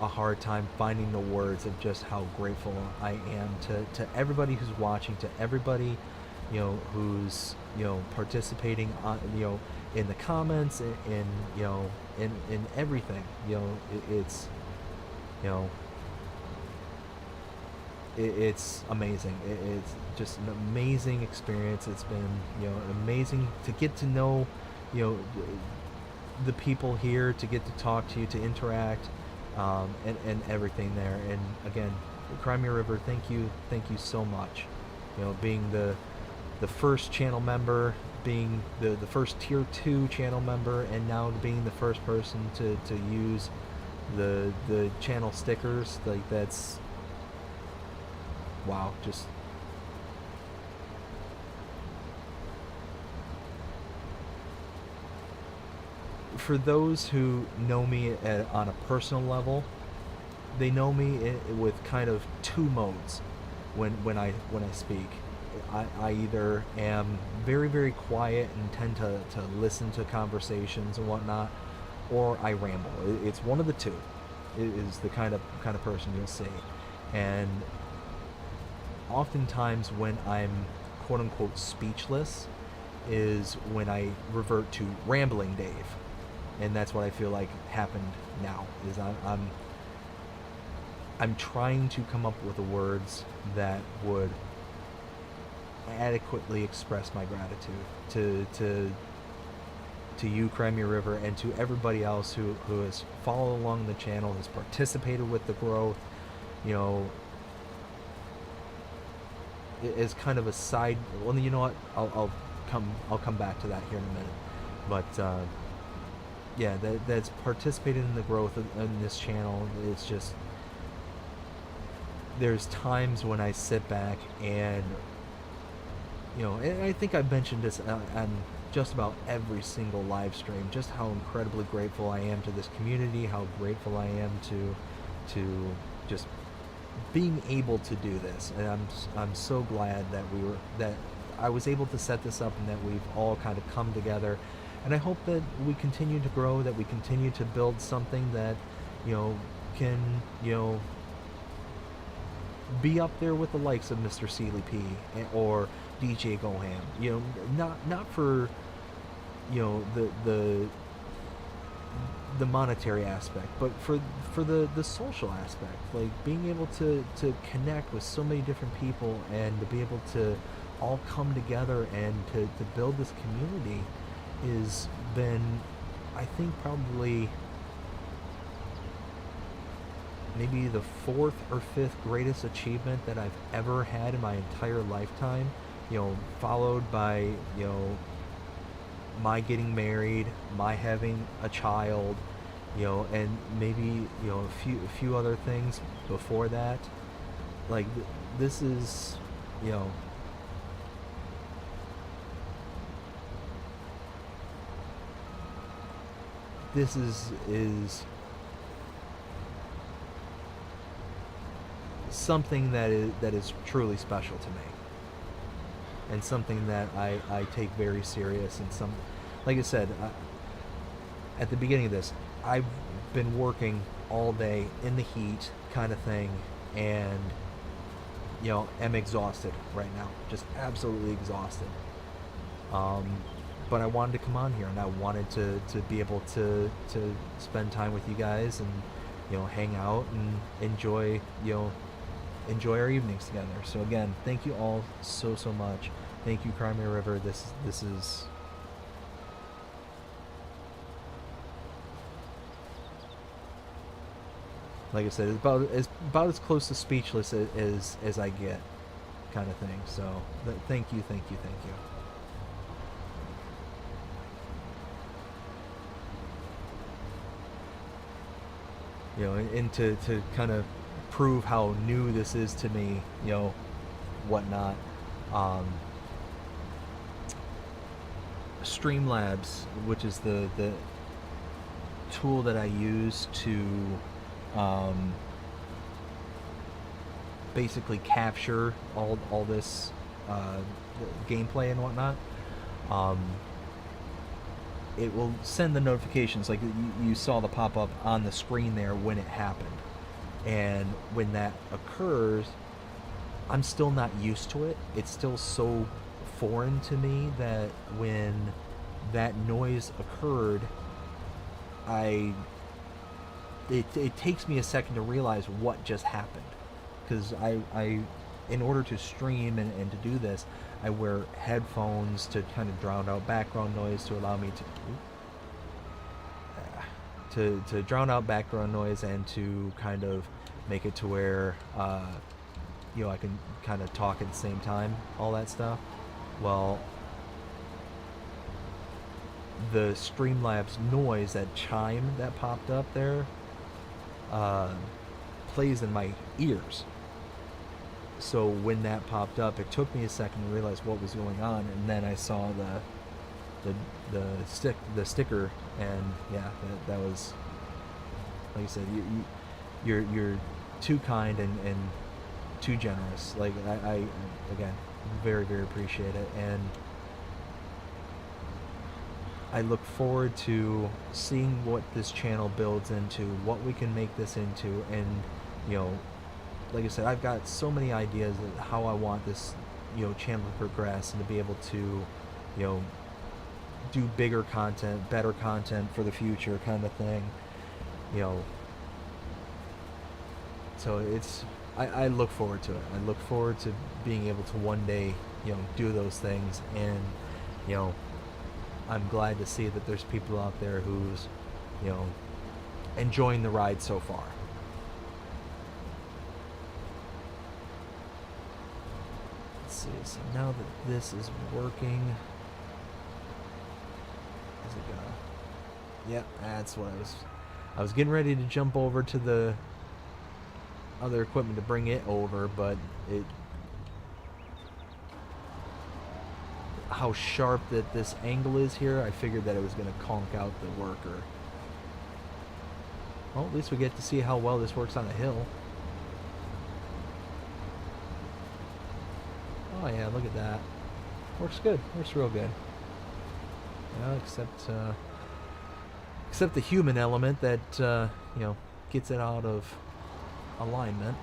a hard time finding the words of just how grateful I am to everybody who's watching, to everybody who's participating on in the comments, in everything. It's it's amazing. It's just an amazing experience. It's been amazing to get to know the people here, to get to talk to you, to interact, and everything there. And again, Crimea River, thank you so much. Being the first channel member, being the first tier 2 channel member, and now being the first person to use the channel stickers. Like, that's wow. Just for those who know me on a personal level, they know me with kind of two modes when I speak. I either am very quiet and tend to listen to conversations and whatnot, or I ramble. It's one of the two. It is the kind of person you'll see. And oftentimes when I'm quote unquote speechless is when I revert to rambling Dave. And that's what I feel like happened now. Is I'm trying to come up with the words that would adequately express my gratitude to you, Crimea River, and to everybody else who has followed along the channel, has participated with the growth. As kind of a side. Well, you know what? I'll come back to that here in a minute. But yeah, that's participated in the growth in this channel. It's just, there's times when I sit back and and I think I've mentioned this on just about every single live stream, just how incredibly grateful I am to this community, how grateful I am to just being able to do this. And I'm so glad that I was able to set this up, and that we've all kind of come together. And I hope that we continue to grow, that we continue to build something that can be up there with the likes of Mr. Sealy P or DJ Goham. Not for the the monetary aspect, but for the social aspect, like being able to connect with so many different people and to be able to all come together and to build this community is been, I think, probably maybe the fourth or fifth greatest achievement that I've ever had in my entire lifetime. You know, followed by, you know, my getting married, my having a child, you know, and maybe, you know, a few other things before that. Like this is, you know, this is something that is truly special to me, and something that I take very serious. And some, like I said, at the beginning of this, I've been working all day in the heat kind of thing, and you know, am exhausted right now, just absolutely exhausted. But I wanted to come on here, and I wanted to be able to spend time with you guys, and you know, hang out and enjoy, you know, enjoy our evenings together. So again, thank you all so much. Thank you, Crimea River. This is, like I said, it's about as close to speechless as I get, kind of thing. So thank you. You know, and to kind of prove how new this is to me, you know, whatnot. Streamlabs, which is the tool that I use to basically capture all this gameplay and whatnot. It will send the notifications, like you saw the pop-up on the screen there when it happened. And when that occurs, I'm still not used to it. It's still so foreign to me that when that noise occurred, it takes me a second to realize what just happened. Because I in order to stream and to do this, I wear headphones to kind of drown out background noise, to allow me to drown out background noise, and to kind of make it to where you know, I can kind of talk at the same time, all that stuff. Well, the Streamlabs noise, that chime that popped up there, plays in my ears. So when that popped up, it took me a second to realize what was going on, and then I saw the sticker, and yeah, that was, like I said, you're too kind and too generous. Like I again, very appreciate it, and I look forward to seeing what this channel builds into, what we can make this into. And you know, like I said, I've got so many ideas of how I want this, you know, channel to progress, and to be able to, you know, do bigger content, better content for the future, kind of thing. You know, so it's, I look forward to it. I look forward to being able to one day, you know, do those things. And you know, I'm glad to see that there's people out there who's, you know, enjoying the ride so far. Let's see, so now that this is working, is it gonna, yep, that's what I was getting ready to jump over to the other equipment to bring it over, but how sharp that this angle is here, I figured that it was going to conk out the worker. Well, at least we get to see how well this works on a hill. Oh yeah, look at that. Works good. Works real good. Yeah, except the human element that you know, gets it out of alignment.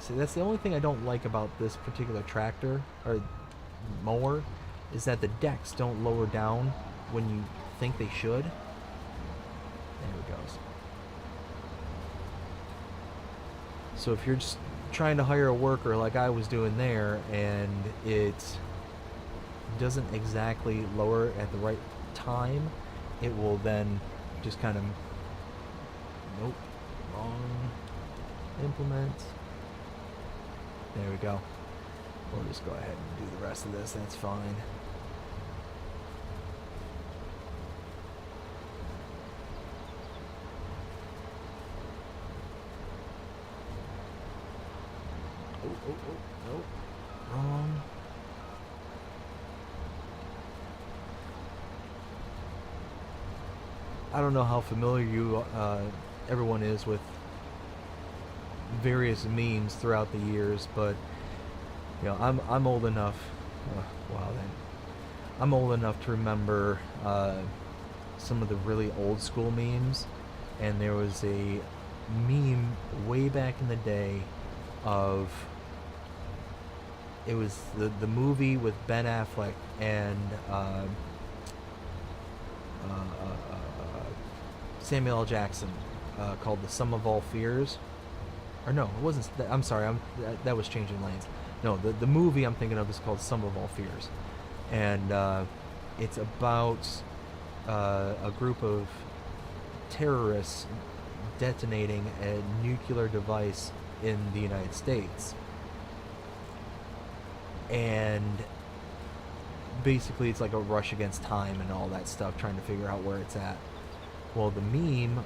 See, that's the only thing I don't like about this particular tractor or mower, is that the decks don't lower down when you think they should. There it goes. So if you're just trying to hire a worker like I was doing there, and it doesn't exactly lower at the right time, it will then just kind of, nope, wrong, implement. There we go. We'll just go ahead and do the rest of this, that's fine. Oh, nope, wrong. I don't know how familiar everyone is with various memes throughout the years, but you know, I'm old enough. Wow, then I'm old enough to remember some of the really old school memes, and there was a meme way back in the day of, it was the movie with Ben Affleck and Samuel L. Jackson, called The Sum of All Fears. Or no, it wasn't. I'm sorry, that was Changing Lanes. No, the movie I'm thinking of is called Sum of All Fears, and it's about a group of terrorists detonating a nuclear device in the United States. And basically it's like a rush against time and all that stuff, trying to figure out where it's at. Well, the meme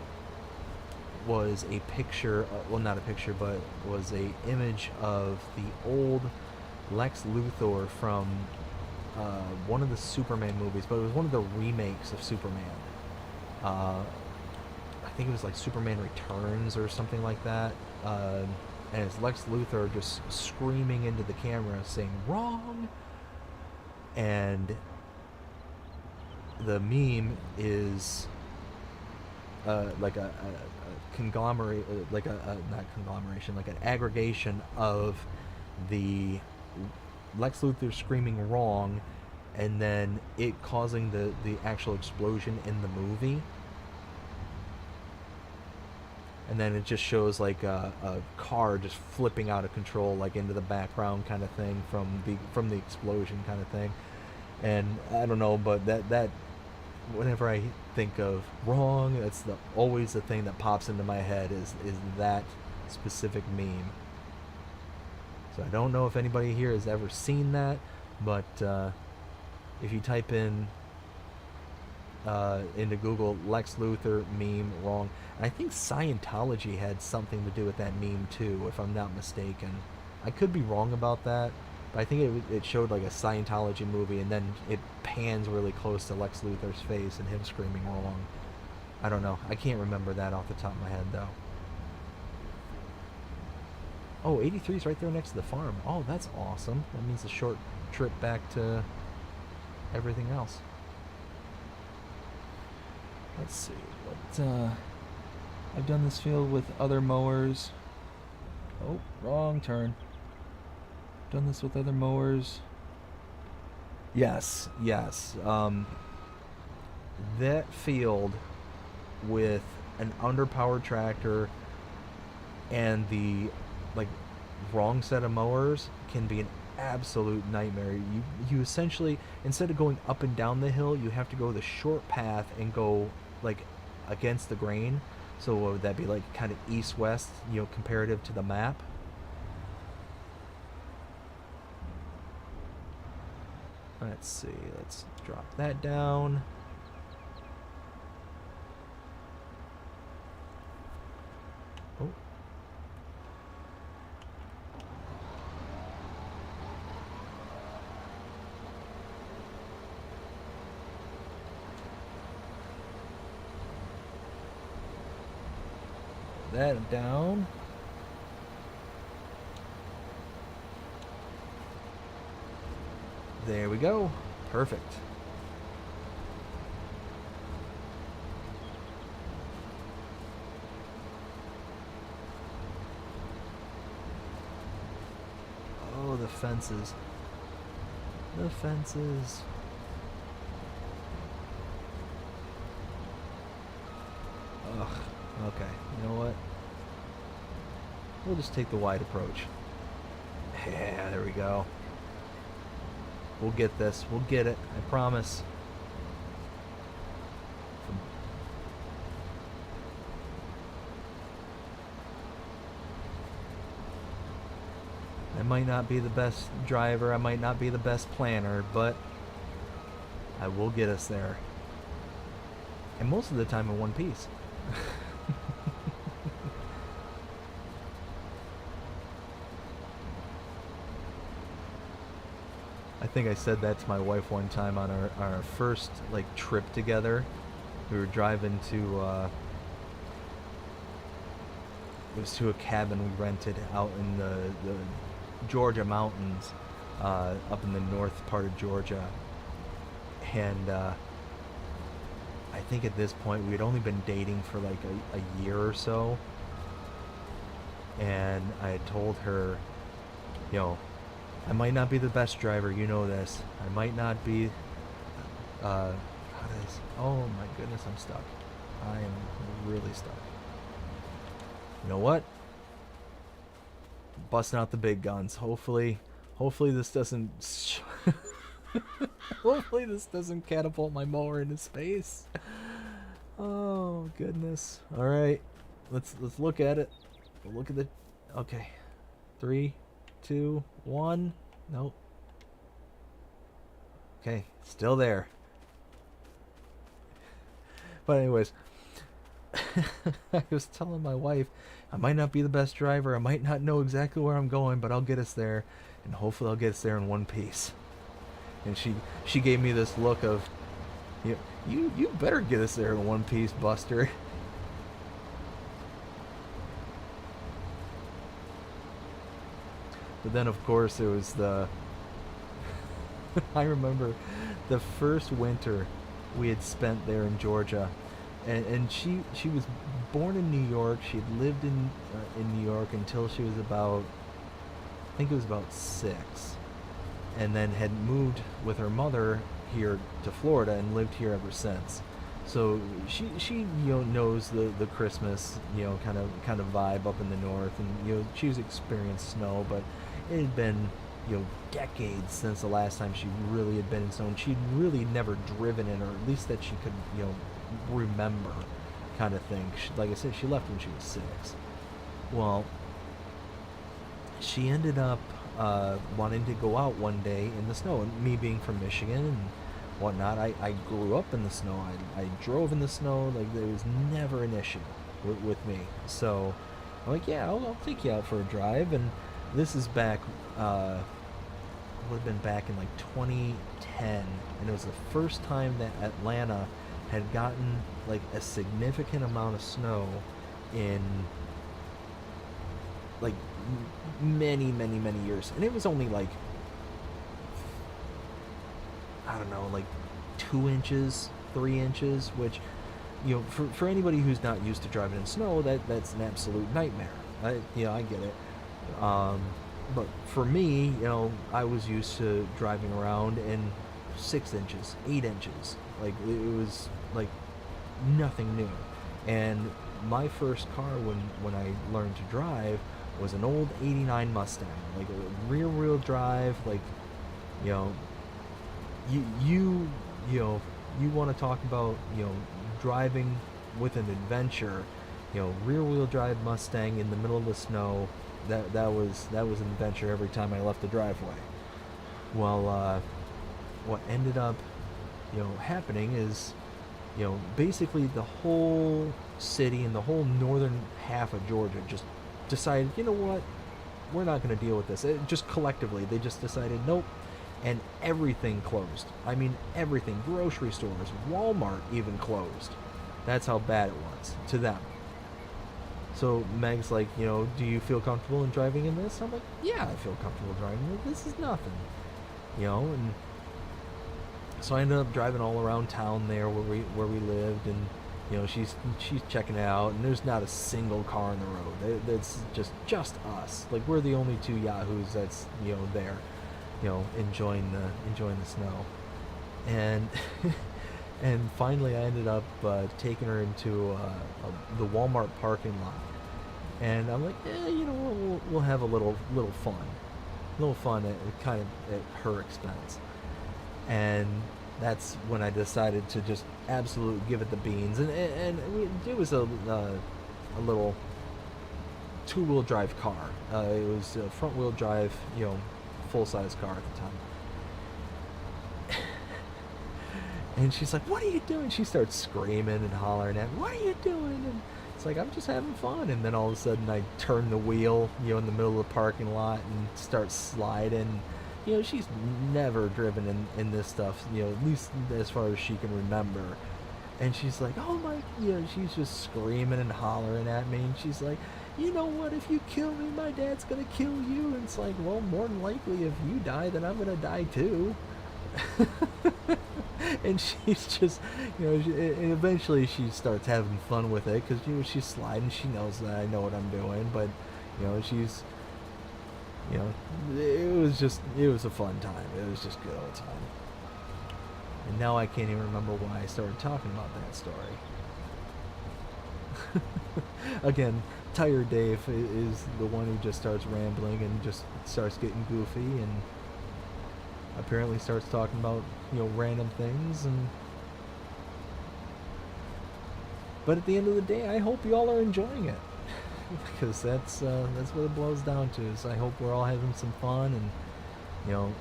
was a picture, well, not a picture, but was a image of the old Lex Luthor from one of the Superman movies, but it was one of the remakes of Superman. I think it was like Superman Returns or something like that. And it's Lex Luthor just screaming into the camera saying wrong, and the meme is like a conglomerate, like a not conglomeration, like an aggregation of the Lex Luthor screaming wrong, and then it causing the actual explosion in the movie. And then it just shows like a car just flipping out of control, like into the background, kind of thing, from the explosion, kind of thing. And I don't know, but that whenever I think of wrong, that's always the thing that pops into my head is that specific meme. So I don't know if anybody here has ever seen that, but if you type in into Google Lex Luthor meme wrong, and I think Scientology had something to do with that meme too, if I'm not mistaken. I could be wrong about that, but I think it showed like a Scientology movie, and then it pans really close to Lex Luthor's face and him screaming wrong. I don't know. I can't remember that off the top of my head though. Oh, 83 is right there next to the farm. Oh, that's awesome. That means a short trip back to everything else. Let's see what I've done this field with other mowers. Oh, wrong turn. Done this with other mowers. Yes. That field with an underpowered tractor and the like wrong set of mowers can be an absolute nightmare. You essentially, instead of going up and down the hill, you have to go the short path and go like against the grain. So what would that be, like kind of east-west, you know, comparative to the map? Let's see, let's drop that down. Oh. That down. There we go. Perfect. Oh, the fences. The fences. Okay, you know what? We'll just take the wide approach. Yeah, there we go. We'll get this. We'll get it. I promise. I might not be the best driver. I might not be the best planner, but I will get us there. And most of the time in one piece. I think I said that to my wife one time on our first like trip together. We were driving to it was to a cabin we rented out in the Georgia mountains, up in the north part of Georgia. And I think at this point we had only been dating for like a year or so. And I had told her, you know, I might not be the best driver, you know this. I might not be, how does, oh my goodness, I'm stuck. I am really stuck. You know what? Busting out the big guns. Hopefully this doesn't, hopefully this doesn't catapult my mower into space. Oh goodness. All right, let's look at it. Look at the, okay. 3, 2, 1. Nope. Okay, still there. But anyways, I was telling my wife, I might not be the best driver. I might not know exactly where I'm going, but I'll get us there, and hopefully I'll get us there in one piece. And she gave me this look of, you better get us there in one piece, Buster. But then, of course, it was the... I remember the first winter we had spent there in Georgia. And she was born in New York. She had lived in New York until she was about... I think it was about 6. And then had moved with her mother here to Florida and lived here ever since. So she knows the Christmas kind of vibe up in the north, and she's experienced snow, but it had been decades since the last time she really had been in snow, and she'd really never driven in, or at least that she could remember, kind of thing. Like I said, she left when she was 6. Well, she ended up wanting to go out one day in the snow, and me being from Michigan and whatnot, I grew up in the snow. I drove in the snow. Like, there was never an issue with me. So I'm like, yeah, I'll take you out for a drive. And this is back, would have been back in like 2010, and it was the first time that Atlanta had gotten like a significant amount of snow in like many years. And it was only like, I don't know, like 2 inches, 3 inches, which, for anybody who's not used to driving in snow, that's an absolute nightmare. I get it. But for me, I was used to driving around in 6 inches, 8 inches. Like, it was like nothing new. And my first car when I learned to drive was an old 89 Mustang, like a rear-wheel drive, like, you want to talk about driving with an adventure, rear-wheel drive Mustang in the middle of the snow. That was an adventure every time I left the driveway. Well, what ended up happening is basically the whole city and the whole northern half of Georgia just decided, you know what, we're not going to deal with this. Just collectively, they just decided, nope. And everything closed. I mean, everything. Grocery stores, Walmart even closed. That's how bad it was to them. So Meg's like, do you feel comfortable in driving in this? I'm like, yeah, I feel comfortable driving in this. This is nothing. And so I ended up driving all around town there where we lived, and she's checking it out, and there's not a single car on the road. It's just us. Like, we're the only 2 yahoos that's there, enjoying the snow. And And finally, I ended up taking her into the Walmart parking lot, and I'm like, you know, we'll have a little fun at kind of at her expense. And that's when I decided to just absolutely give it the beans. It was a little two-wheel drive car. It was a front-wheel drive, you know, full-size car at the time. And she's like, "What are you doing?" She starts screaming and hollering at me, "What are you doing?" And it's like, "I'm just having fun." And then all of a sudden, I turn the wheel, you know, in the middle of the parking lot and start sliding. You know, she's never driven in this stuff, you know, at least as far as she can remember. And she's like, "Oh my," you know, she's just screaming and hollering at me. And she's like, "You know what? If you kill me, my dad's gonna kill you." And it's like, well, more than likely, if you die, then I'm gonna die too. And she's just, you know, and eventually she starts having fun with it because, you know, she's sliding. She knows that I know what I'm doing, but, you know, she's, you know, it was a fun time. It was just good old time. And now I can't even remember why I started talking about that story. Again, Tired Dave is the one who just starts rambling and just starts getting goofy and apparently starts talking about, you know, random things. And but at the end of the day, I hope you all are enjoying it because that's what it boils down to. Is I hope we're all having some fun and, you know,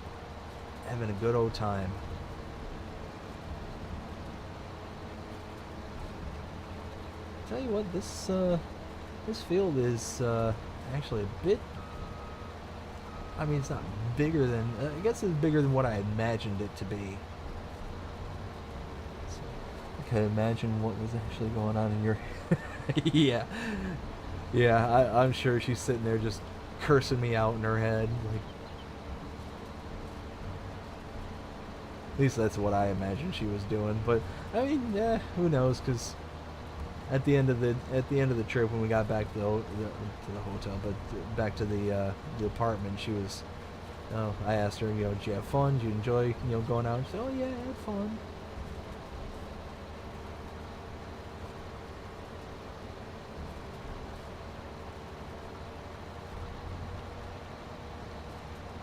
having a good old time. Tell you what, this field is actually a bit. I mean, it's not bigger than. I guess it's bigger than what I imagined it to be. So I can imagine what was actually going on in your. Yeah, yeah. I'm sure she's sitting there just cursing me out in her head. Like, at least that's what I imagined she was doing. But I mean, who knows? Because at the end of the trip when we got back to the hotel, but back to the apartment, she was. Oh, I asked her, you know, did you have fun? Did you enjoy, you know, going out? She said, "Oh yeah, I had fun."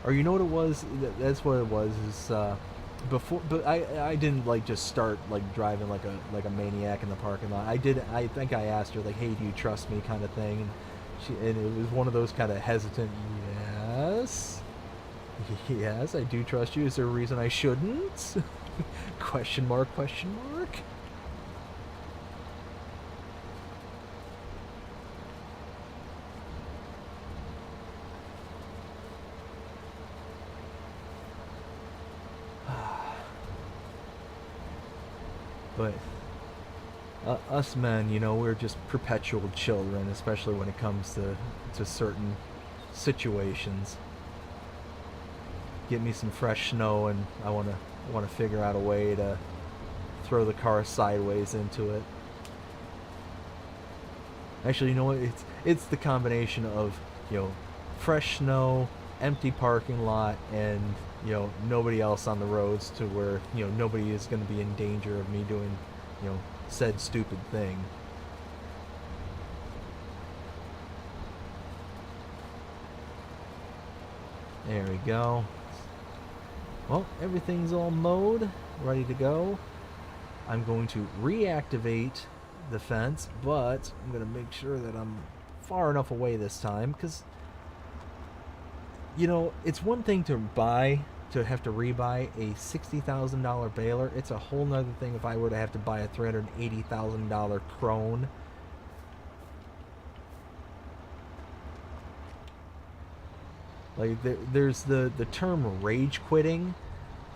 Or you know what it was? That's what it was. Is before, but I didn't like just start like driving like a maniac in the parking lot. I did. I think I asked her like, "Hey, do you trust me?" kind of thing. And it was one of those kind of hesitant. Yes, yes, I do trust you. Is there a reason I shouldn't? Question mark? Question mark? But us men, you know, we're just perpetual children, especially when it comes to certain situations. Get me some fresh snow, and I wanna figure out a way to throw the car sideways into it. Actually, you know what? It's the combination of, you know, fresh snow, empty parking lot, and, you know, nobody else on the roads to where, you know, nobody is going to be in danger of me doing, you know, said stupid thing. There we go. Well, everything's all mowed, ready to go. I'm going to reactivate the fence, but I'm going to make sure that I'm far enough away this time, because, you know, it's one thing to have to rebuy a $60,000 baler. It's a whole nother thing if I were to have to buy a $380,000 Krone. Like, there's the term rage quitting.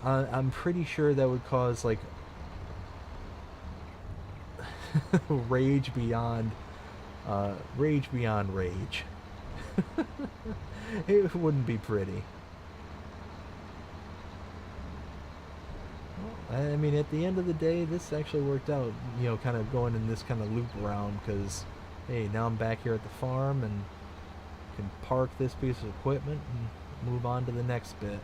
I'm pretty sure that would cause, like, rage beyond rage. It wouldn't be pretty. Well, I mean, at the end of the day, this actually worked out, you know, kind of going in this kind of loop around, because, hey, now I'm back here at the farm and can park this piece of equipment and move on to the next bit.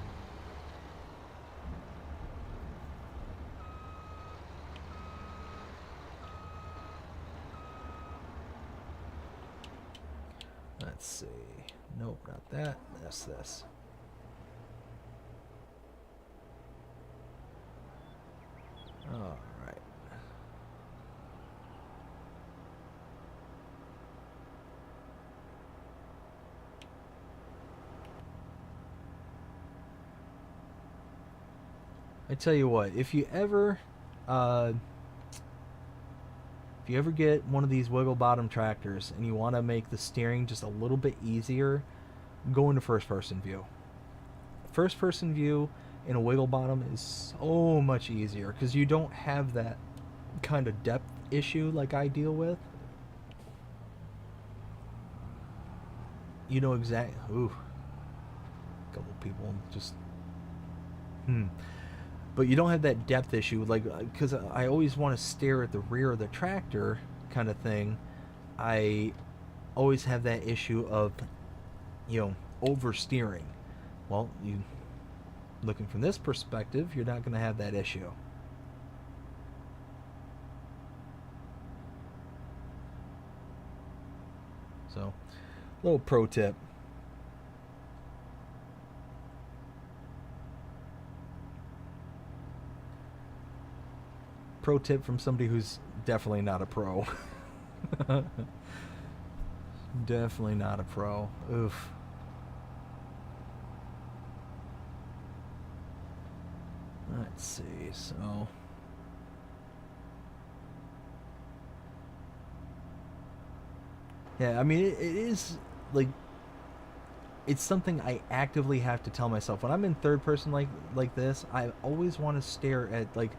Let's see. Nope, not that. That's this. All right. I tell you what, uh, if you ever get one of these wiggle bottom tractors and you want to make the steering just a little bit easier, go into first person view. First person view in a wiggle bottom is so much easier because you don't have that kind of depth issue like I deal with. You know exactly. Ooh, a couple people just. But you don't have that depth issue, like, because I always want to stare at the rear of the tractor kind of thing. I always have that issue of, oversteering. Well, you looking from this perspective, you're not going to have that issue. So, little pro tip. Pro tip from somebody who's definitely not a pro. Definitely not a pro. Oof. Let's see, so. Yeah, I mean, it is, like, it's something I actively have to tell myself. When I'm in third person like this, I always want to stare at, like,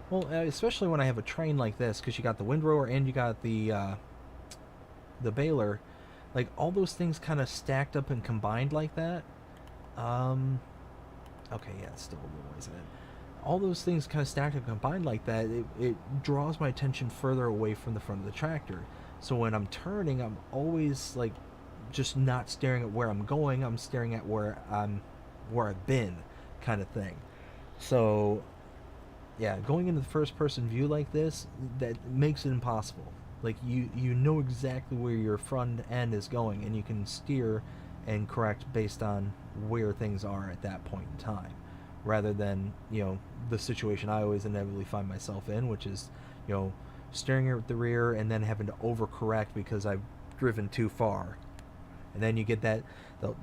well, especially when I have a train like this, because you got the windrower and you got the baler, like all those things kind of stacked up and combined like that. Okay, yeah, it's still a little ways in. All those things kind of stacked and combined like that, it draws my attention further away from the front of the tractor. So when I'm turning, I'm always like just not staring at where I'm going. I'm staring at where I've been, kind of thing. So yeah, going into the first person view like this, that makes it impossible. Like you know exactly where your front end is going, and you can steer and correct based on where things are at that point in time, rather than the situation I always inevitably find myself in, which is steering at the rear and then having to overcorrect because I've driven too far, and then you get that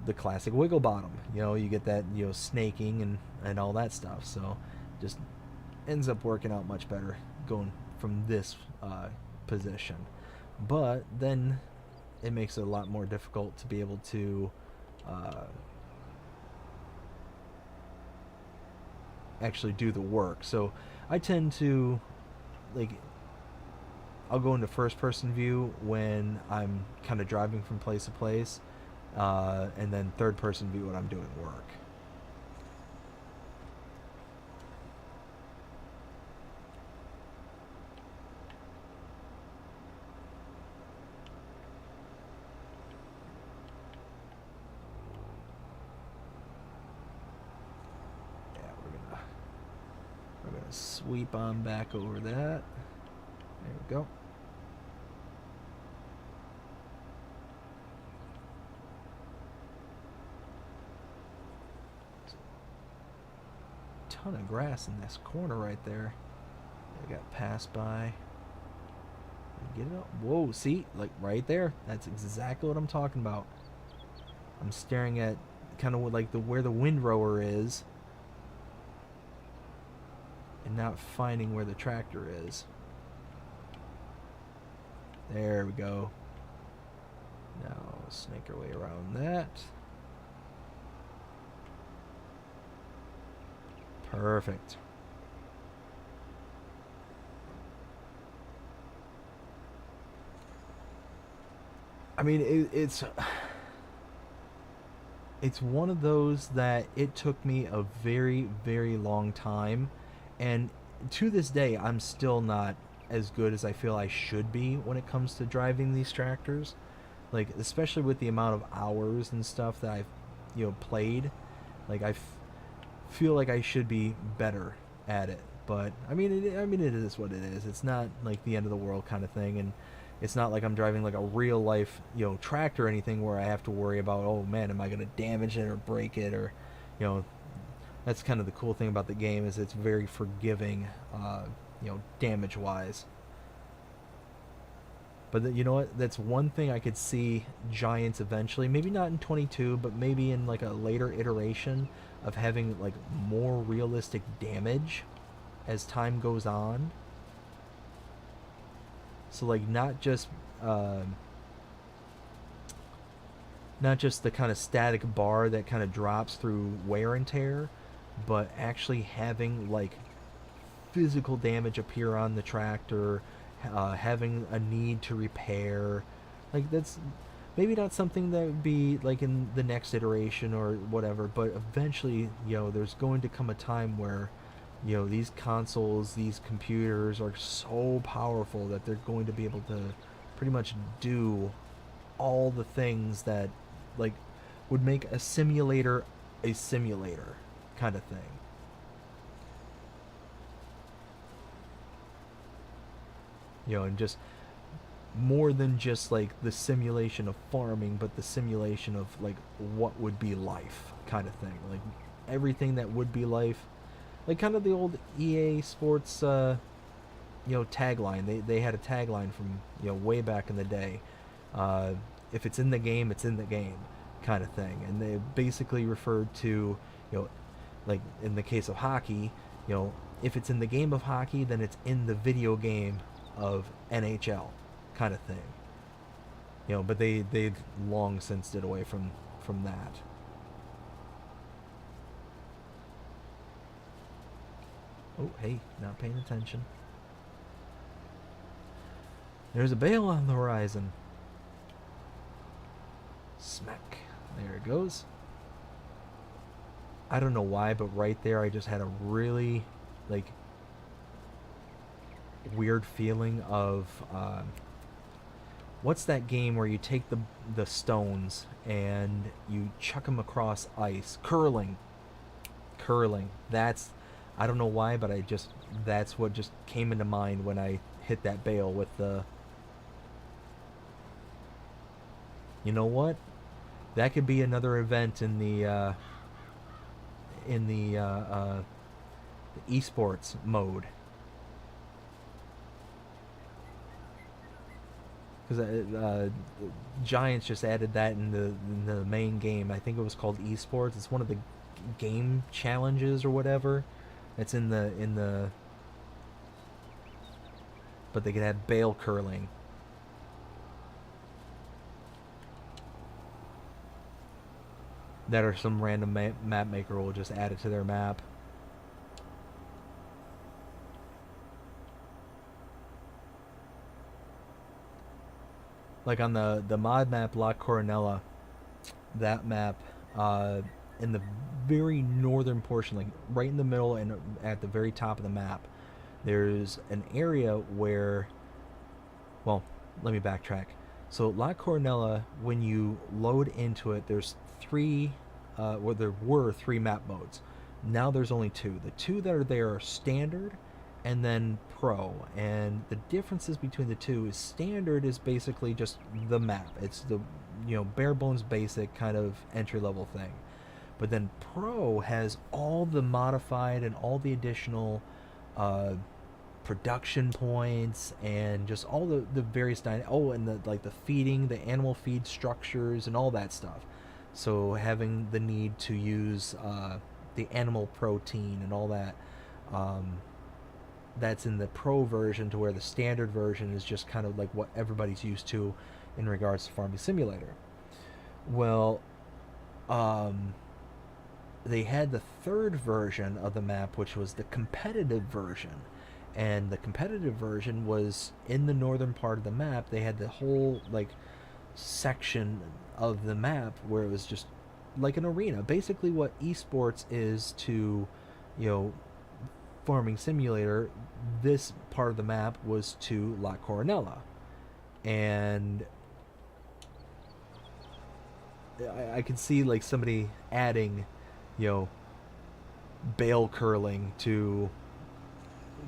the classic wiggle bottom. You get that snaking and all that stuff. So just ends up working out much better going from this position. But then it makes it a lot more difficult to be able to actually do the work. So I tend to, like, I'll go into first person view when I'm kind of driving from place to place, and then third person view when I'm doing work. Sweep on back over that. There we go. Ton of grass in this corner right there. I got passed by. Get it up. Whoa, see? Like right there. That's exactly what I'm talking about. I'm staring at kind of like where the windrower is, and not finding where the tractor is. There we go. Now snake our way around that. Perfect. I mean, it's one of those that it took me a very, very long time, and to this day I'm still not as good as I feel I should be when it comes to driving these tractors, like especially with the amount of hours and stuff that I've played. Like feel like I should be better at it, but I mean it is what it is. It's not like the end of the world kind of thing, and It's not like I'm driving like a real life, tractor or anything where I have to worry about, oh man, am I going to damage it or break it, or, you know, that's kind of the cool thing about the game, is it's very forgiving, damage wise. But you know what? That's one thing I could see Giants eventually, maybe not in 22, but maybe in like a later iteration of having like more realistic damage as time goes on. So like uh, not just the kind of static bar that kind of drops through wear and tear, but actually having like physical damage appear on the tractor, having a need to repair. Like that's maybe not something that would be like in the next iteration or whatever, but eventually, there's going to come a time where, these consoles, these computers are so powerful that they're going to be able to pretty much do all the things that like would make a simulator kind of thing. And just more than just like the simulation of farming, but the simulation of like what would be life kind of thing. Like everything that would be life, like kind of the old EA Sports, tagline. They had a tagline from way back in the day. If it's in the game, it's in the game, kind of thing. And they basically referred to, like in the case of hockey, if it's in the game of hockey, then it's in the video game of NHL, kind of thing. But they've long since did away from that. Oh, hey, not paying attention. There's a bale on the horizon. Smack. There it goes. I don't know why, but right there I just had a really, like, weird feeling of, what's that game where you take the stones and you chuck them across ice? Curling. That's, I don't know why, but that's what just came into mind when I hit that bale with the... You know what? That could be another event in the esports mode. Because Giants just added that in the main game. I think it was called esports. It's one of the game challenges or whatever. It's in the. But they could have bale curling. That or some random map maker will just add it to their map. Like on the mod map La Coronella, that map, in the very northern portion, like right in the middle and at the very top of the map, there's an area where, well, let me backtrack. So La Coronella, when you load into it, there's there were three map modes. Now there's only two. The two that are there are standard and then pro. And the differences between the two is standard is basically just the map. It's the bare bones basic kind of entry level thing. But then pro has all the modified and all the additional production points and just all the various and the feeding, the animal feed structures and all that stuff. So having the need to use the animal protein and all that, that's in the pro version, to where the standard version is just kind of like what everybody's used to in regards to Farming Simulator. Well, they had the third version of the map, which was the competitive version. And the competitive version was in the northern part of the map. They had the whole like section of the map where it was just like an arena, basically what esports is to Farming Simulator. This part of the map was to La Coronella, and I could see like somebody adding bale curling to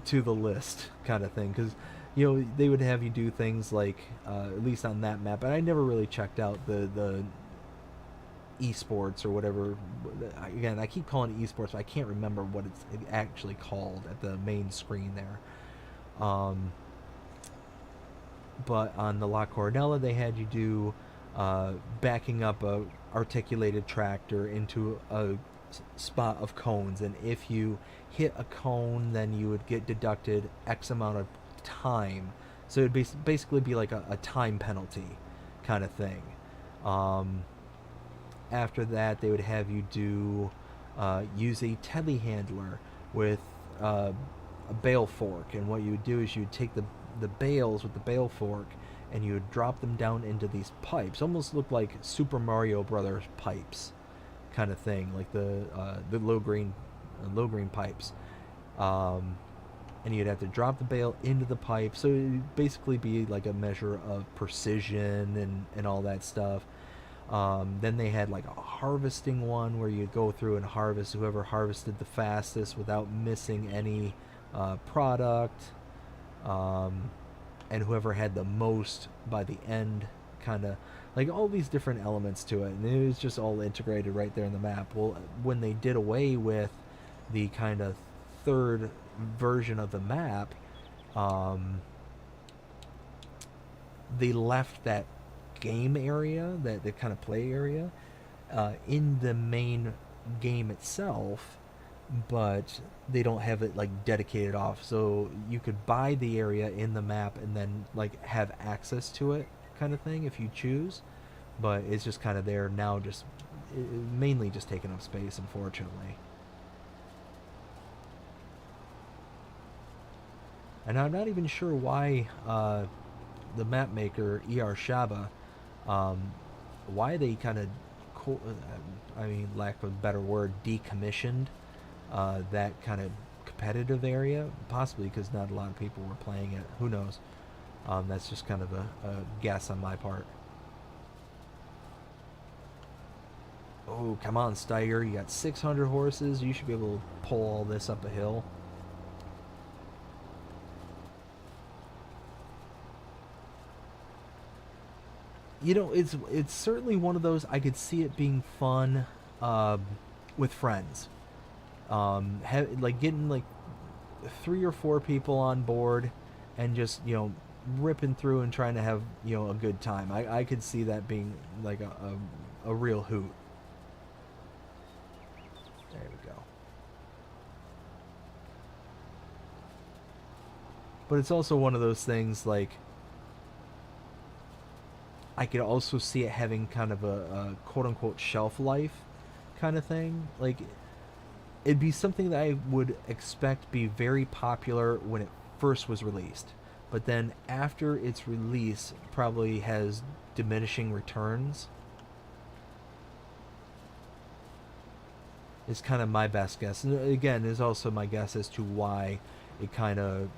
the list kind of thing, because you know, they would have you do things like, at least on that map, and I never really checked out the esports or whatever. Again, I keep calling it esports, but I can't remember what it's actually called at the main screen there. But on the La Coronella, they had you do backing up a articulated tractor into a spot of cones, and if you hit a cone, then you would get deducted X amount of time. So it'd basically be like a time penalty kind of thing. After that, they would have you do use a telehandler with a bale fork, and what you would do is you would take the bales with the bale fork and you would drop them down into these pipes. Almost look like Super Mario Brothers pipes, kind of thing, like the low green pipes. And you'd have to drop the bale into the pipe, so it'd basically be like a measure of precision and all that stuff. Then they had like a harvesting one where you'd go through and harvest whoever harvested the fastest without missing any product, and whoever had the most by the end, kind of like all these different elements to it, and it was just all integrated right there in the map. Well, when they did away with the kind of third version of the map, they left that game area, that the kind of play area, in the main game itself, but they don't have it like dedicated off, so you could buy the area in the map and then like have access to it, kind of thing, if you choose. But it's just kind of there now, just mainly just taking up space, unfortunately. And I'm not even sure why the map maker ER Shaba, why they kind of, I mean, lack of a better word, decommissioned that kind of competitive area. Possibly because not a lot of people were playing it. Who knows? That's just kind of a guess on my part. Oh, come on, Steiger. You got 600 horses. You should be able to pull all this up a hill. You know, it's certainly one of those, I could see it being fun with friends. Like getting like 3 or 4 people on board and just, you know, ripping through and trying to have, you know, a good time. I could see that being like a real hoot. There we go. But it's also one of those things, like, I could also see it having kind of a quote-unquote shelf life kind of thing. Like, it'd be something that I would expect be very popular when it first was released, but then after its release probably has diminishing returns. Is kind of my best guess. And again, is also my guess as to why it kind of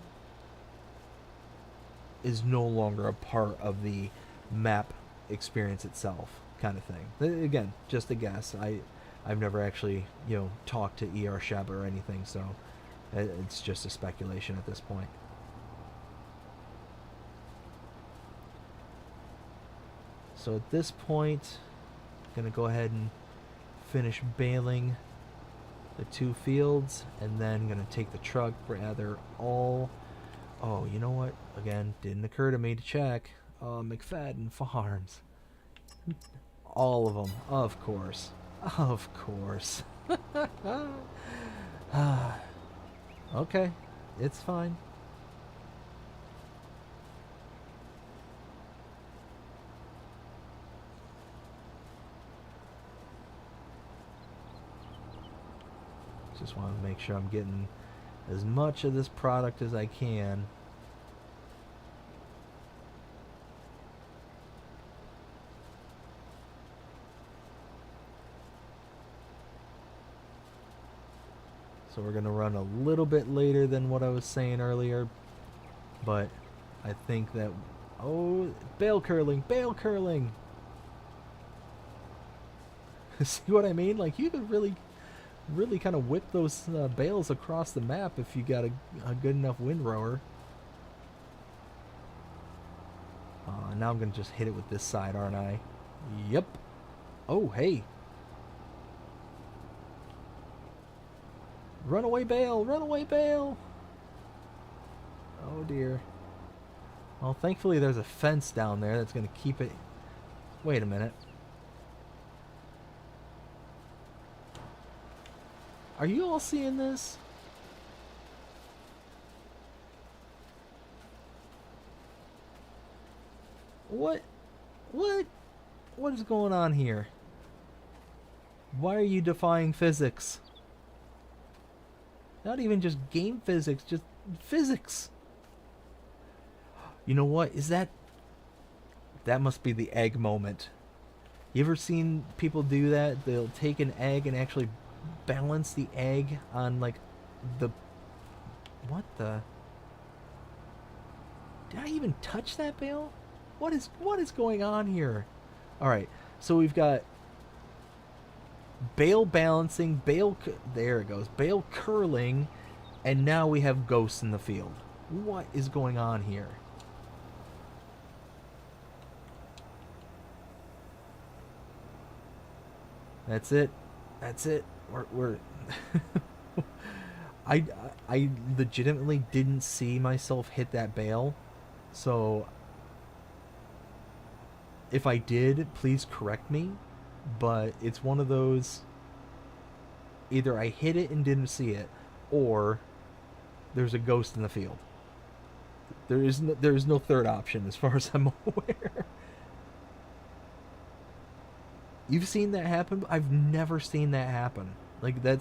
is no longer a part of the map experience itself, kind of thing. Again, just a guess. I've never actually, you know, talked to ER Shaba or anything, so it's just a speculation at this point. So at this point, I'm gonna go ahead and finish baling the 2 fields, and then gonna take the truck, rather all. Oh, you know what? Again, didn't occur to me to check. McFadden Farms. All of them, of course. Of course. Okay, it's fine. Just want to make sure I'm getting as much of this product as I can. So we're going to run a little bit later than what I was saying earlier, but I think that, oh, bale curling, bale curling. See what I mean? Like, you could really kind of whip those bales across the map if you got a good enough windrower. And now I'm going to just hit it with this side, aren't I? Yep. Oh, hey. Runaway bale! Runaway bale! Oh, dear. Well, thankfully there's a fence down there that's going to keep it... Wait a minute. Are you all seeing this? What? What? What is going on here? Why are you defying physics? Not even just game physics, just physics. You know what? Is that... That must be the egg moment. You ever seen people do that? They'll take an egg and actually balance the egg on, like, the... What the... Did I even touch that bale? What is going on here? Alright, so we've got bale balancing, bale... There it goes. Bale curling, and now we have ghosts in the field. What is going on here? That's it. That's it. We're I legitimately didn't see myself hit that bale. So if I did, please correct me. But it's one of those, either I hit it and didn't see it, or there's a ghost in the field. There is no third option as far as I'm aware. You've seen that happen? I've never seen that happen. Like, that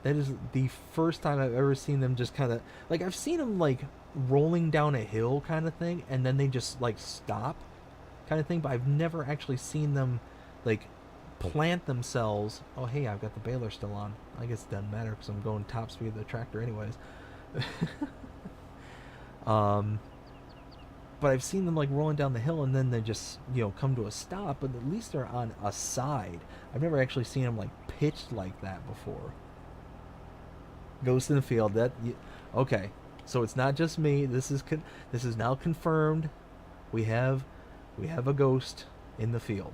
is the first time I've ever seen them just kind of... Like, I've seen them, like, rolling down a hill kind of thing, and then they just, like, stop kind of thing, but I've never actually seen them, like, plant themselves... Oh, hey, I've got the baler still on. I guess it doesn't matter because I'm going top speed of the tractor anyways. But I've seen them, like, rolling down the hill, and then they just, you know, come to a stop, but at least they're on a side. I've never actually seen them, like, pitched like that before. Ghost in the field. Okay, so it's not just me. This is now confirmed. We have a ghost in the field.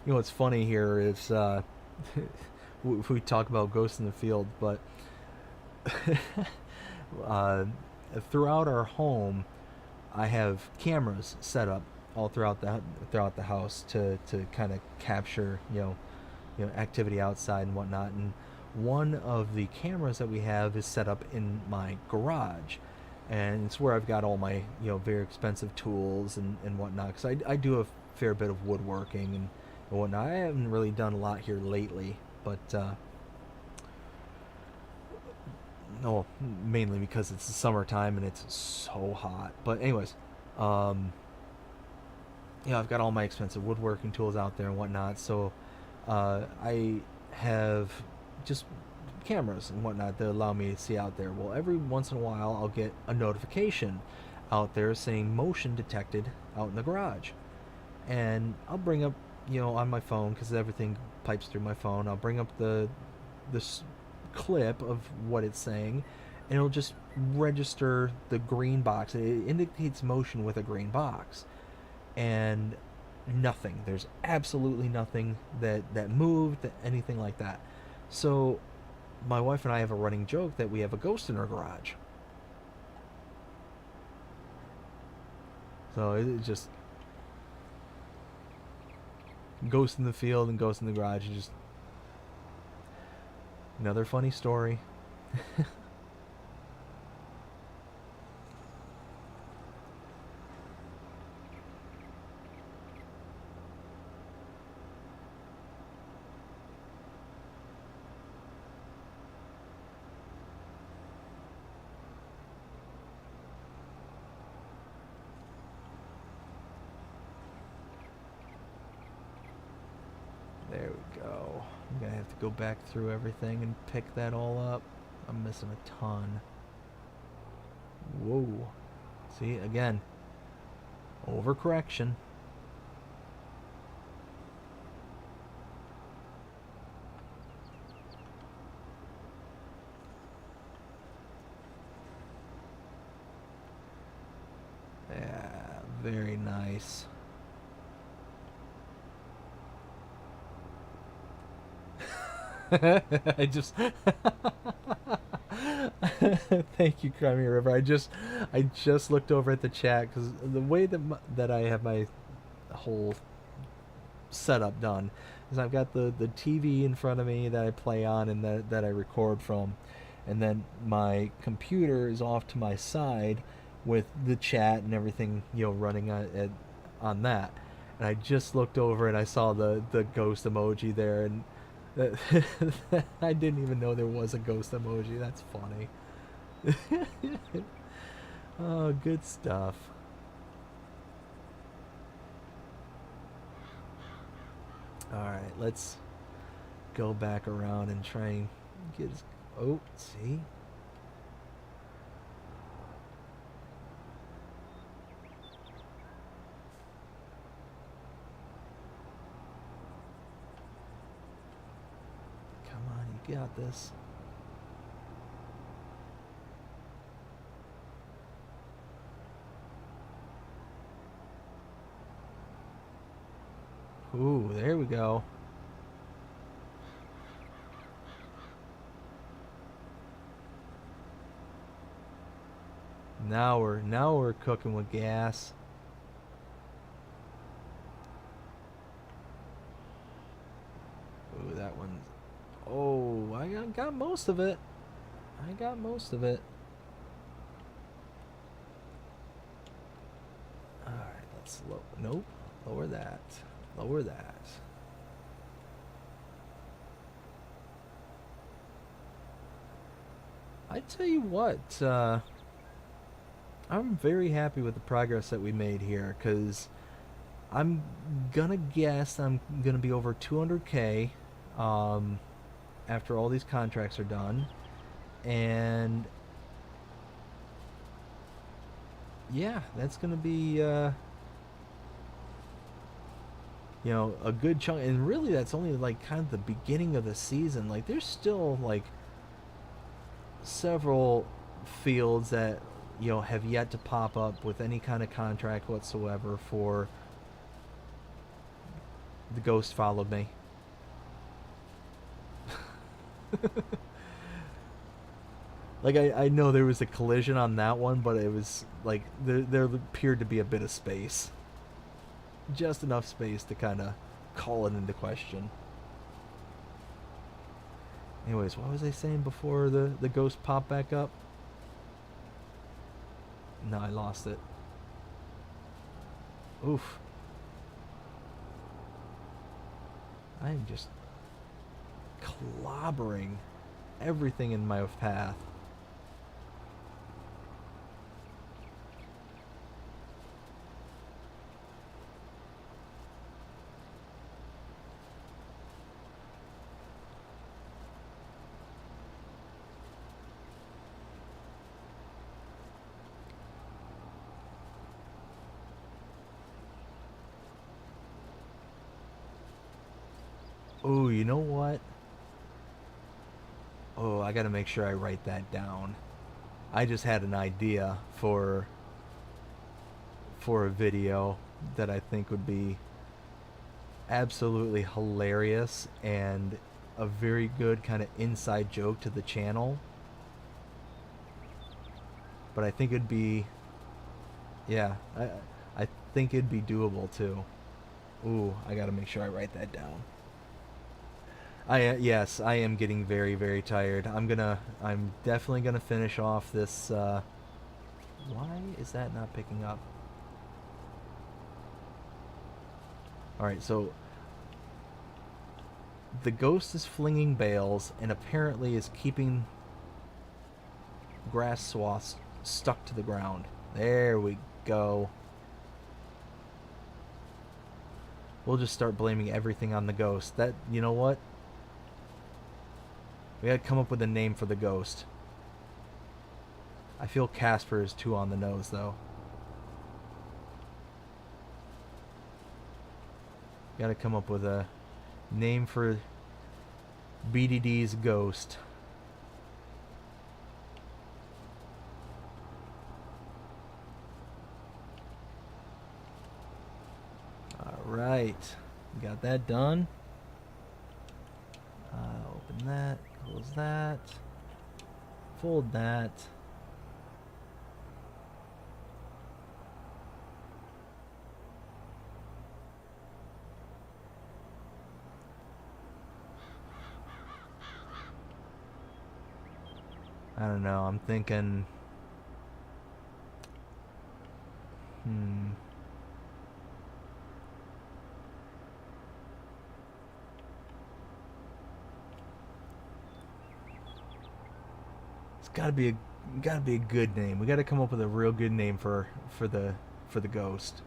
You know what's funny here is we talk about ghosts in the field, but throughout our home, I have cameras set up all throughout the house to kind of capture you know activity outside and whatnot. And one of the cameras that we have is set up in my garage, and it's where I've got all my very expensive tools and whatnot, because I do a fair bit of woodworking and whatnot. I haven't really done a lot here lately, but no, mainly because it's the summertime and it's so hot. But anyways, I've got all my expensive woodworking tools out there and whatnot. So I have just cameras and whatnot that allow me to see out there. Well, every once in a while I'll get a notification out there saying motion detected out in the garage, and I'll bring up on my phone, because everything pipes through my phone. I'll bring up this clip of what it's saying, and it'll just register the green box. It indicates motion with a green box, and nothing. There's absolutely nothing that moved, anything like that. So my wife and I have a running joke that we have a ghost in our garage. So it just ghost in the field and ghost in the garage. Just another funny story. There we go. I'm gonna have to go back through everything and pick that all up. I'm missing a ton. Whoa. See, again, overcorrection. Yeah, very nice. I just thank you, Crimea River. I just looked over at the chat because the way that I have my whole setup done is I've got the TV in front of me that I play on and that I record from, and then my computer is off to my side with the chat and everything, you know, running on that. And I just looked over and I saw the ghost emoji there, and I didn't even know there was a ghost emoji. That's funny. Oh, good stuff. Alright, let's go back around and try and get his... Oh, see? Come on, you got this. Ooh, there we go. Now we're cooking with gas. Ooh, that one's... Oh, I got most of it. I got most of it. Alright, let's lower... Nope. Lower that. Lower that. I tell you what, I'm very happy with the progress that we made here, because I'm gonna guess I'm gonna be over 200k after all these contracts are done, and yeah, that's gonna be you know, a good chunk. And really, that's only like kind of the beginning of the season. Like, there's still like several fields that, you know, have yet to pop up with any kind of contract whatsoever for the ghost followed me. Like, I know there was a collision on that one, but it was like there appeared to be a bit of space, just enough space to kind of call it into question. Anyways, what was I saying before the ghost popped back up? No, I lost it. Oof. I am just clobbering everything in my path. Oh, you know what? Oh, I gotta make sure I write that down. I just had an idea for a video that I think would be absolutely hilarious and a very good kind of inside joke to the channel. But I think it'd be, yeah, I think it'd be doable too. Ooh, I gotta make sure I write that down. Yes, I am getting very, very tired. I'm definitely gonna finish off this. Why is that not picking up? All right, so the ghost is flinging bales and apparently is keeping grass swaths stuck to the ground. There we go. We'll just start blaming everything on the ghost. That, you know what? We gotta come up with a name for the ghost. I feel Casper is too on the nose, though. Gotta come up with a name for BDD's ghost. right. We got that done. Open that, close that, fold that. I don't know, I'm thinking... It's gotta be a good name. We gotta come up with a real good name for the ghost.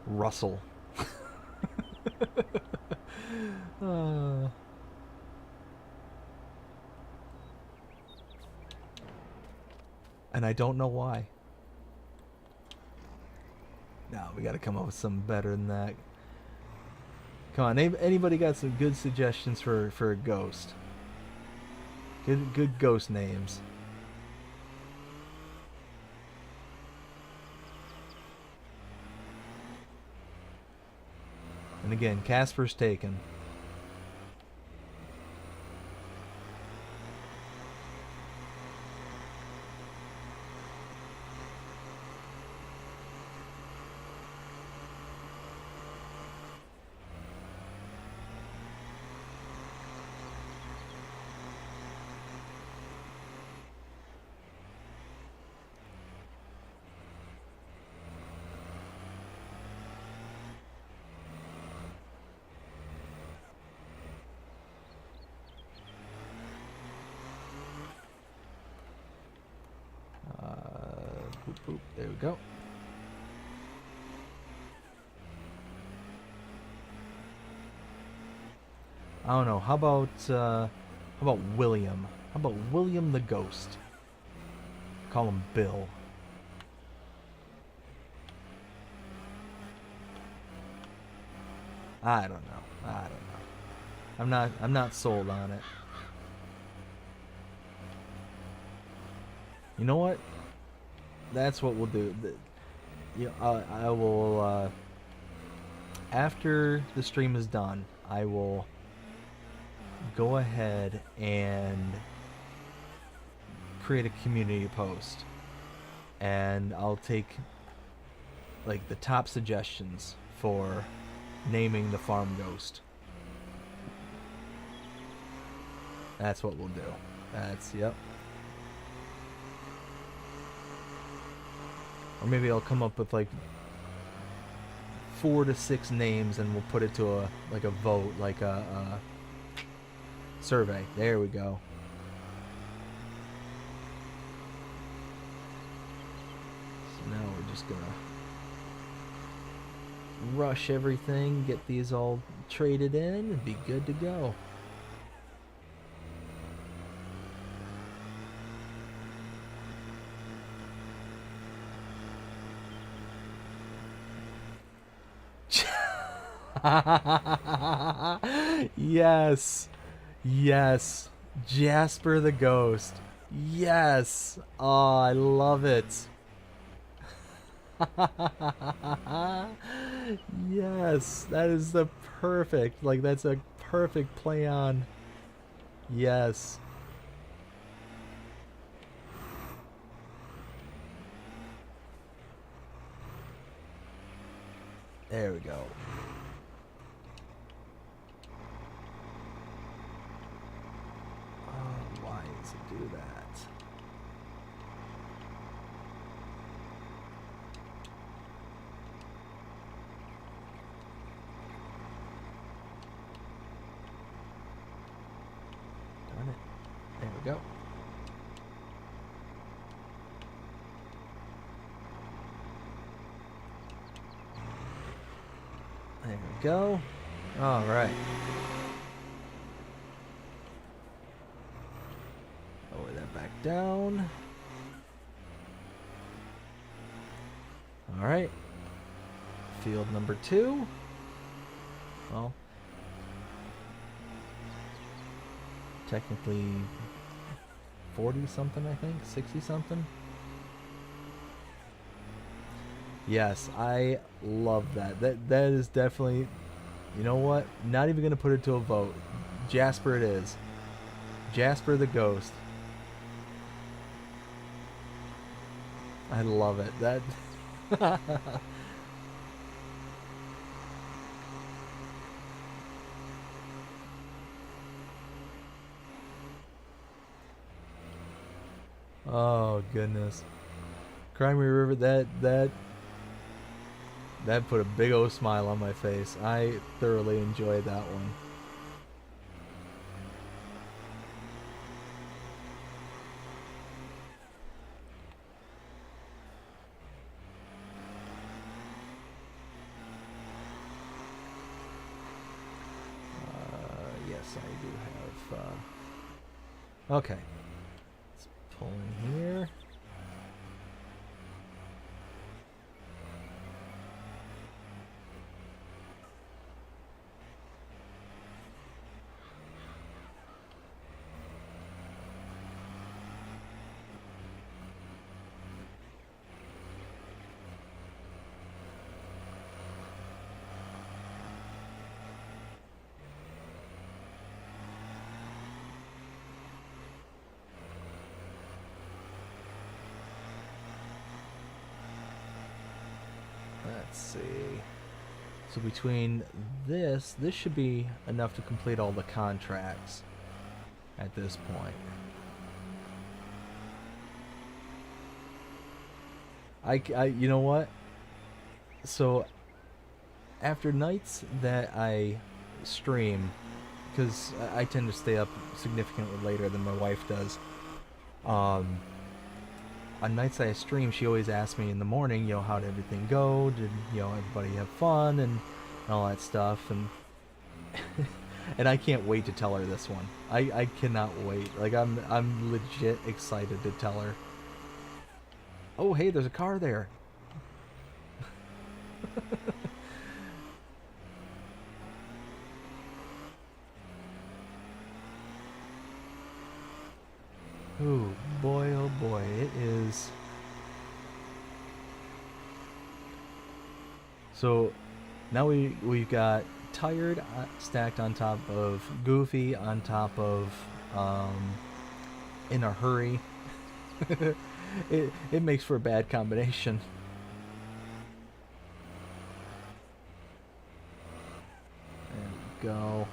Russell. And I don't know why. No, we gotta come up with something better than that. Come on, anybody got some good suggestions for a ghost? Good ghost names. And again, Casper's taken. Boop, boop. There we go. I don't know. How about William? How about William the Ghost? Call him Bill. I don't know. I'm not sold on it. You know what? That's what we'll do. I will after the stream is done, I will go ahead and create a community post, and I'll take like the top suggestions for naming the farm ghost. That's what we'll do. Yep. Or maybe I'll come up with like 4 to 6 names, and we'll put it to a vote, like a survey. There we go. So now we're just gonna rush everything, get these all traded in, and be good to go. Yes. Yes. Jasper the Ghost. Yes. Oh, I love it. Yes. That is the perfect. Like, that's a perfect play on. Yes. There we go. Why does it do that? Darn it. There we go. There we go. All right. Lower that back down. All right. Field number 2. Well, technically 40 something, I think, 60 something. Yes, I love that. That is definitely, you know what? Not even gonna put it to a vote. Jasper it is. Jasper the Ghost. I love it. That oh goodness. Crimey River, that put a big old smile on my face. I thoroughly enjoyed that one. Yes, I do have. Okay, let's pull in here. Let's see. So between this should be enough to complete all the contracts at this point. You know what? So after nights that I stream, because I tend to stay up significantly later than my wife does. On nights that I stream, she always asks me in the morning, how did everything go? Did everybody have fun and all that stuff? And and I can't wait to tell her this one. I cannot wait. Like I'm legit excited to tell her. Oh hey, there's a car there. Oh boy, it is. So now we've got Tired stacked on top of Goofy, on top of In a Hurry. it makes for a bad combination. There we go.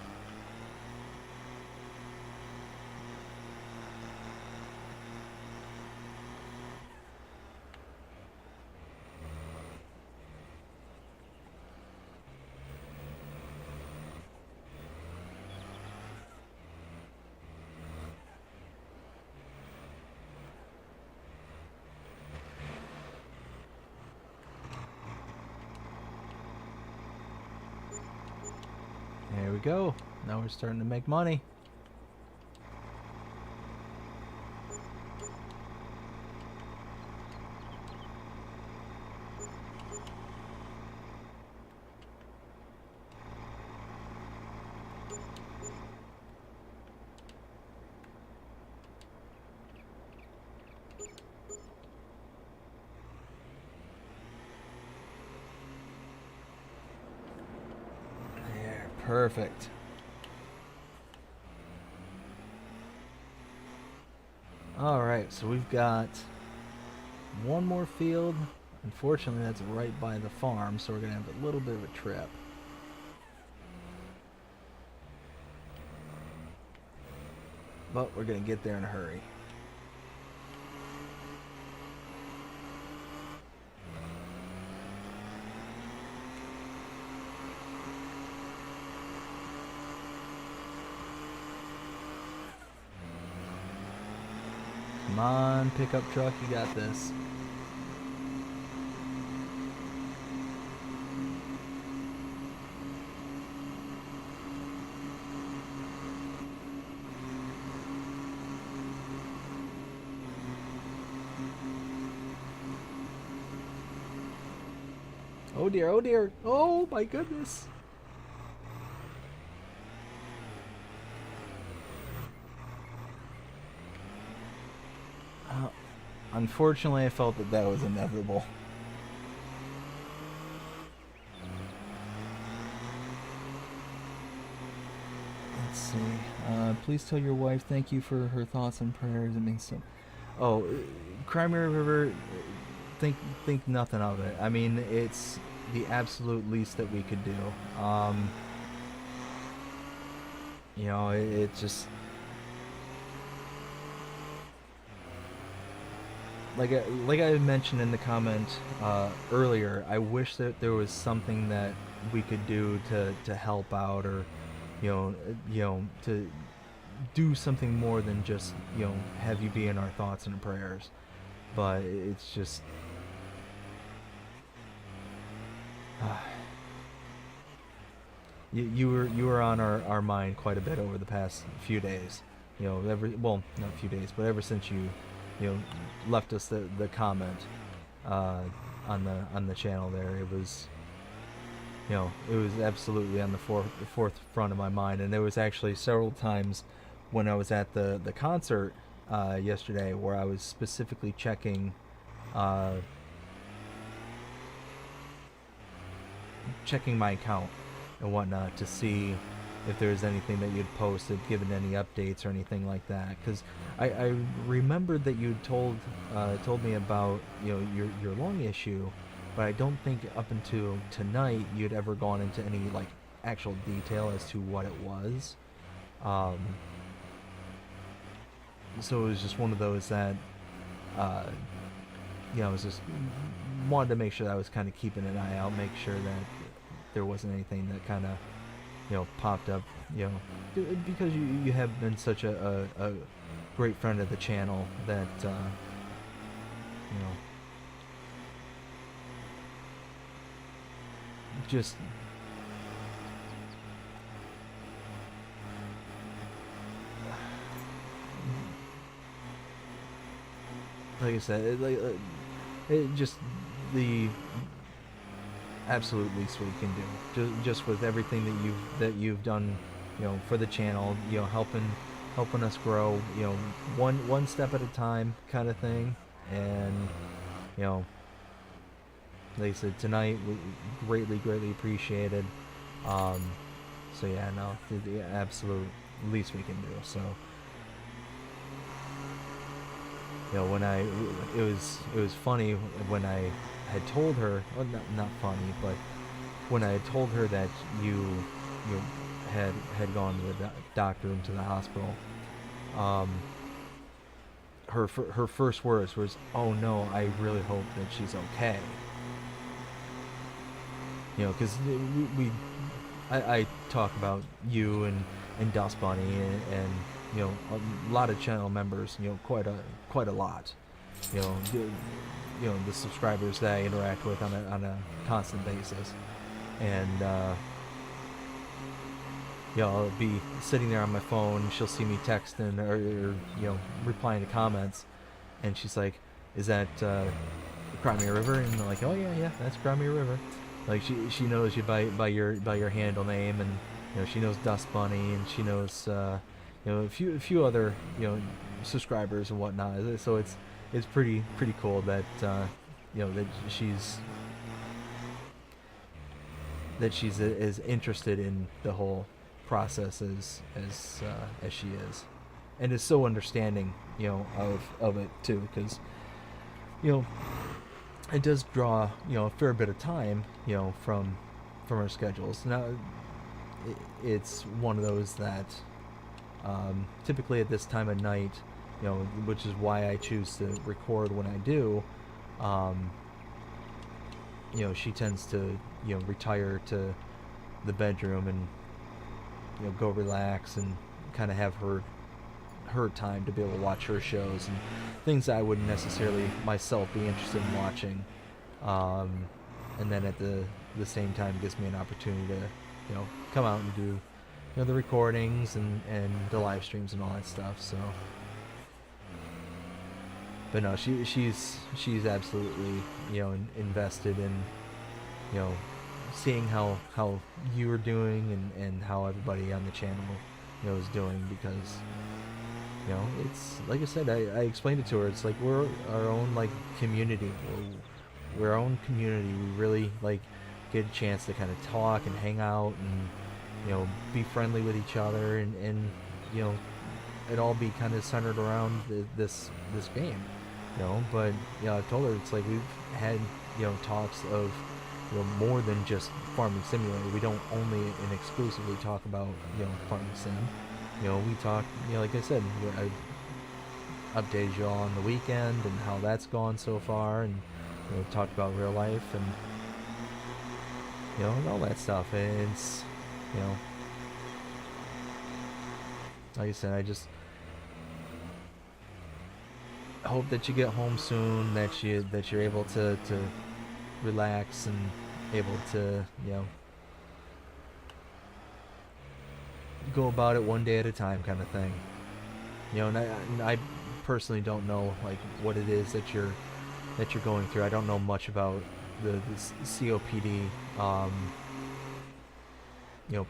There we go. Now we're starting to make money. There, perfect. Alright, so we've got one more field. Unfortunately, that's right by the farm, so we're going to have a little bit of a trip. But we're going to get there in a hurry. Come on, pickup truck, you got this. Oh dear, oh dear, oh my goodness. unfortunately, I felt that that was inevitable. Let's see. Please tell your wife thank you for her thoughts and prayers. It means so. Oh, Crimea River. Think think nothing of it. I mean, it's the absolute least that we could do. It just like I mentioned in the comment earlier. I wish that there was something that we could do to help out, or to do something more than just have you be in our thoughts and prayers. But it's just you were on our mind quite a bit over the past few days. Not a few days, but ever since you left us the comment on the channel there, it was absolutely on the fourth front of my mind. And there was actually several times when I was at the concert yesterday where I was specifically checking my account and whatnot to see if there was anything that you'd posted, given any updates or anything like that. Because I remembered that you'd told me about your lung issue, but I don't think up until tonight you'd ever gone into any like actual detail as to what it was. So it was just one of those that I was just wanted to make sure that I was kind of keeping an eye out, make sure that there wasn't anything that kind of popped up, because you have been such a great friend of the channel that just like I said, it just the absolute least we can do. Just with everything that you've done, for the channel, helping us grow, one step at a time, kind of thing. And like I said, tonight we greatly appreciated. So yeah, no, the absolute least we can do. So. When it was funny when I had told her, well, not funny, but when I had told her that you had gone to the doctor and to the hospital, her first words was, "Oh no, I really hope that she's okay." Because I talk about you and Dust Bunny and a lot of channel members, quite a lot, the subscribers that I interact with on a constant basis. And I'll be sitting there on my phone, she'll see me texting or replying to comments, and she's like, "Is that Crimea River?" And I'm like, "Oh yeah, that's Crimea River." Like she knows you by your handle name, and she knows Dust Bunny, and she knows a few other subscribers and whatnot. So it's pretty cool that that she's as interested in the whole process as she is, and is so understanding of it too, because it does draw a fair bit of time from our schedules. Now it's one of those that typically at this time of night, which is why I choose to record when I do, she tends to retire to the bedroom and go relax and kind of have her time to be able to watch her shows and things that I wouldn't necessarily myself be interested in watching, and then at the same time gives me an opportunity to come out and do the recordings and the live streams and all that stuff. So, but no, she's absolutely invested in seeing how you are doing and how everybody on the channel is doing, because You know, it's like I said, I explained it to her. It's like we're our own like community. We're our own community. We really like get a chance to kind of talk and hang out and be friendly with each other and you know it all be kind of centered around this game. But I've told her it's like we've had talks of more than just farming simulator. We don't only and exclusively talk about farming sim. We talk, like I said, I updated you all on the weekend and how that's gone so far, and talked about real life and and all that stuff. And it's like I said, I just hope that you get home soon, that you're able to relax and able to go about it one day at a time, kind of thing. And I personally don't know like what it is that you're going through. I don't know much about the COPD,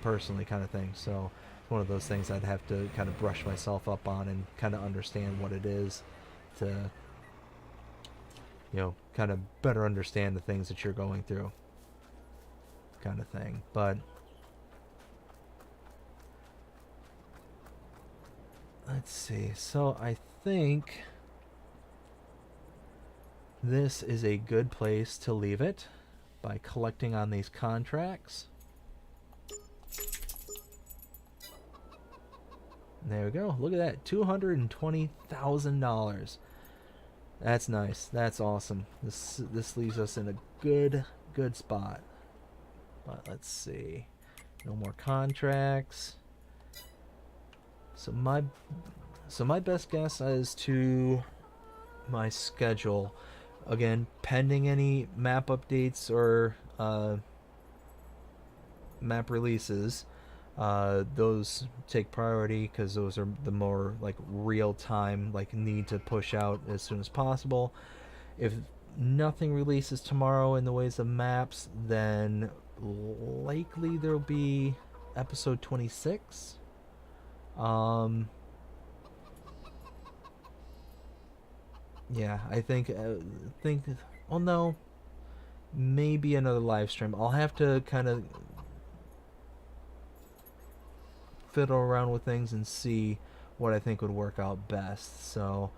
personally, kind of thing. So it's one of those things I'd have to kind of brush myself up on and kind of understand what it is to kind of better understand the things that you're going through, kind of thing. But let's see. So I think this is a good place to leave it by collecting on these contracts. There we go. Look at that. $220,000. That's nice. That's awesome. This leaves us in a good spot. But let's see. No more contracts. So my best guess as to my schedule, again, pending any map updates or map releases, those take priority because those are the more like real time, like need to push out as soon as possible. If nothing releases tomorrow in the ways of maps, then likely there'll be episode 26. Yeah, I think well, no, maybe another live stream. I'll have to kind of fiddle around with things and see what I think would work out best. So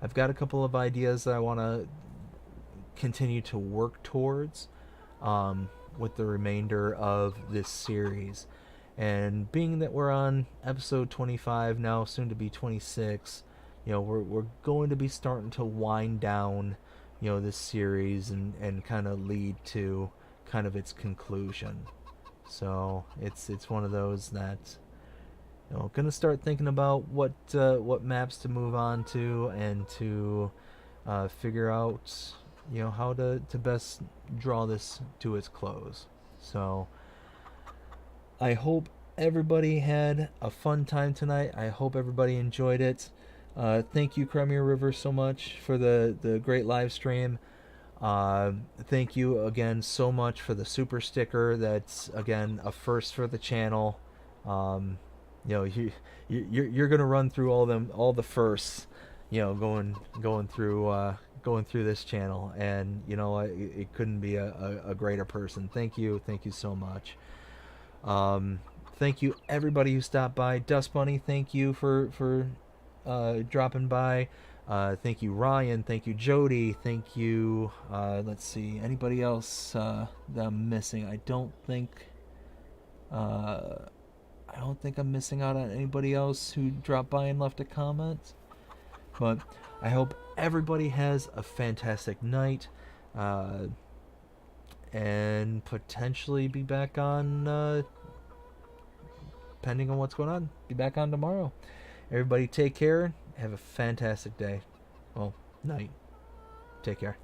I've got a couple of ideas that I want to continue to work towards with the remainder of this series. And being that we're on episode 25 now, soon to be 26, we're going to be starting to wind down this series and kind of lead to kind of its conclusion. So it's one of those that gonna start thinking about what maps to move on to and to figure out how to best draw this to its close. So I hope everybody had a fun time tonight. I hope everybody enjoyed it. Thank you, Crimea River, so much for the great live stream. Thank you again so much for the super sticker. That's again a first for the channel. You're gonna run through all the firsts. Going through this channel, and it couldn't be a greater person. Thank you so much. Thank you everybody who stopped by. Dust Bunny, thank you for dropping by. Thank you Ryan, thank you Jody, thank you let's see, anybody else that I'm missing. I don't think I'm missing out on anybody else who dropped by and left a comment. But I hope everybody has a fantastic night, and potentially be back on, depending on what's going on, be back on tomorrow. Everybody take care. Have a fantastic day. Well, night. Take care.